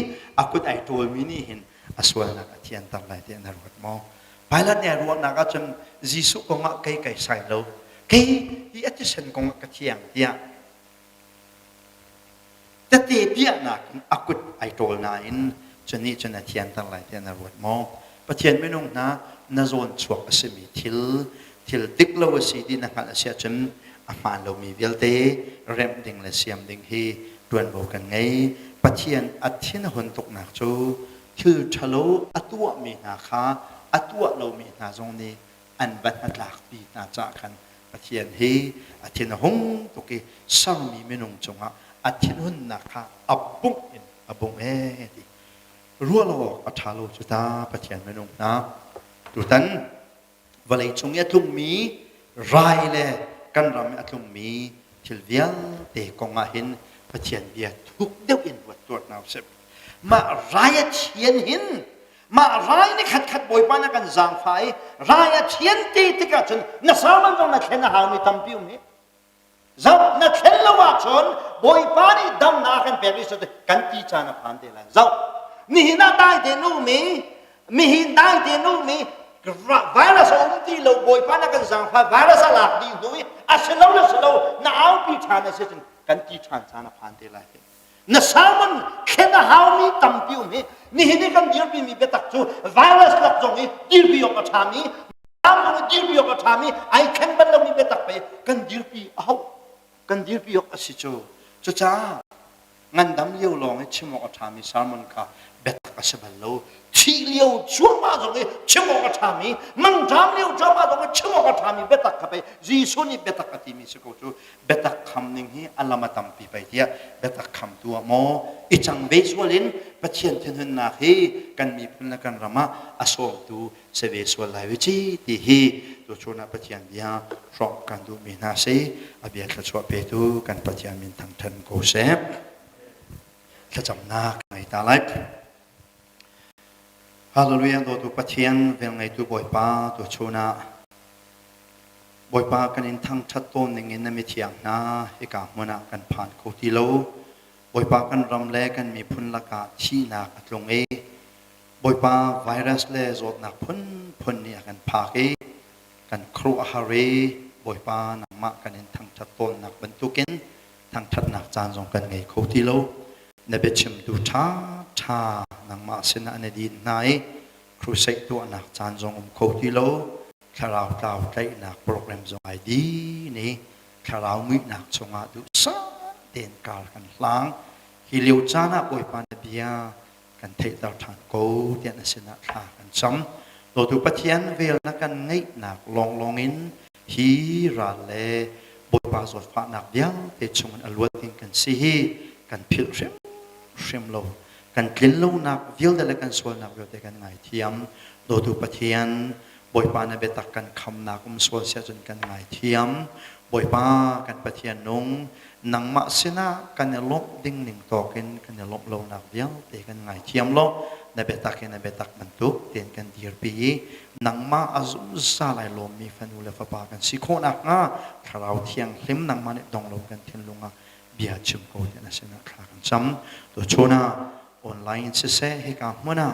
คุดไอโตมินี่เห็นสวรรค์นักเทียนตั้งหลายเทียนนรกมองไปแล้วเนี่ยรัวนักจนยิสุกงไก่ใส่เราที่อาจารย์กงกระเทียงเดียแต่เตี้ยนักคุดไอโตนั่นจนนี่จนเทียนตั้งหลายเทียนนรกมองปะเทียนไม่นุ่งนะน่าโซนชวกสมีทิลติกโลวสีดีนักอาเซียจนอามาเรามีเวลเตเริ่มดิ่งและเสียมดิ่งฮีดวนโบกันไงปะเทียนอัฐินหุ่นตกหนักจูคือทะลุอัตัวมีนาคาอัตัวเรามีนาจงนี้อันบันหลักปีนาจากกันปะเทียนฮีอัฐินหงตุกีสามีไม่นุ่งจงอ่ะอัฐินหุ่นนาคาอับบุงดิรัวเราอัฐาโลจุตาปะเทียนไม่นุ่งนะดูตันวันนี้จงยัดลุงมีรายเลยกันรำยัดลุงมีทิลเวียนเตะกงอาหินปะเทียนเบียทุกเดียวอินวัดตัวน้ำเสพมารายเทียนหินมารายนี่ขัดบ่อยปานักันจางไฟรายเทียนตีติกาจนนักสาวมันต้องนักเห็นหามีตั้มพิวนี่จับนักเห็นละว่าจนบ่อยปานี่ดำนากันเปรียบสุดกันตีจานะพันเดลันจับนี่หินาได้เดนูมีหินได้เดนูมีไวรัสอุ่นที่เราบ่อยปานักันจางไฟไวรัสหลักดีด้วยสโลน่าเอาปีชานะเสียจนกันตีจานะพันเดลันนักสาวมันแค่หามีตั้มพิวนี่หินกันดีร์ปีมีเบตักจูไวรัสหลักตรงนี้ดีร์ปีออกมาทามีตามตรงนี้ดีร์ปีออกมาทามีไอ้แค่บันเรามีเบตักไปกันดีร์ปีเอากันดีร์ปีออกมาสิจูจ้างั้นดำเลี้ยวลองให้ชิมออกทามีสามันค่ะเบตักอาศัยบัลโลที่เลี้ยวชัวมาตรงนี้ชิมออกทามีมันดำเลี้ยวชัวมาตรงนี้ชิมออกทามีเบตักเข้าไปจีสุนี่เบตักติมีสกุลจูเบตักคำหนึ่งที่อัลลอฮ์มาตั้มปีไปเดียเบตักคำตัวโมอีจังเบสวลินปะเทียนทินหุนนาฮีกันมีพนักงานรามาอาสวมตูเสเวสวลายวิจิตีฮีตัวชนะปะเทียนเดียรอบกันดูมีนาซีอาเบียตละชวเปตูกันปะเทียนมินทั้งทันโกเซฟจะจำนักในตาไลฮาเลลูยาตัวปะเทียนเวลไงตัวบ่อยป้าตัวชนะบ่อยป้ากันอินทั้งชัดต้นหนึ่งอินนมิเทียงนาเอกามันะกันผ่านโคติโลบ่อยป้ากันรำแลกันมีพุนละกาชีนักตรงบ่อยป้าไวรัสเล่โจดนักพุนเนี่ยกันพากันครูอาหารีบ่อยป้านักมะกันอินทั้งชัดต้นนักบรรทุกินทั้งชัดนักจานจงกันไงโคติโลในเบชิมดูท่านังมาเสนาในดินไหนครูเสกตัวนักจานจงโคติโลคาราวดาวใจนักโปรแกรมจงไอดีนี่คาราวมินักจงอาดูซาเด่นการกันล้างฮิลิวจานะบอยปานเบียกันเทดาวทานโกเดียนเสนาทากันซ้ำตัวตุปเทียนเวลนักกันไงนักลองอินฮีราเลบอยปาสดฟ้านักเดียงเตจงอลวติงกันซีกันพิลเรมโลกันกินโลนักวิลเดลกันสวนักวิลเดกันไงเทียมโดตุปเทียนบอยปานเบตักกันคำนักสวเสียจนกันไงเทียมบอยปากันปเทียนนงนังมาเสนากันลบดิ่งหนึ่งต่อกันลบโลนักวิลเดกันไงเทียมโลในเบตักบรรทุกเตียนกันดีร์ปีนังมาอาซุซาไลลมมีฟันูเลฟปากันสิโคนักงาคราวเทียงลิมนังมาเนดองลมกันเทียนลงอ่ะเบียชิมโกเดียนเสนาคลากันซ้ำตัวโชนาออนไลน์เสให้กับมัวนา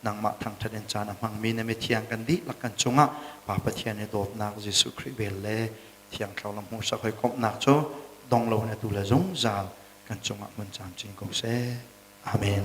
นังมาทางทะเลจานะมังมีในเมเทียงกันดีลักกันจงอ่ะปาปเทียนในโดบนักยิสุคริเบลเล่เทียงเขาลำหูสักให้ครบนักโจดองลมในตุลาจงจากันจงอ่ะมันจามจริงกงเซอาเมน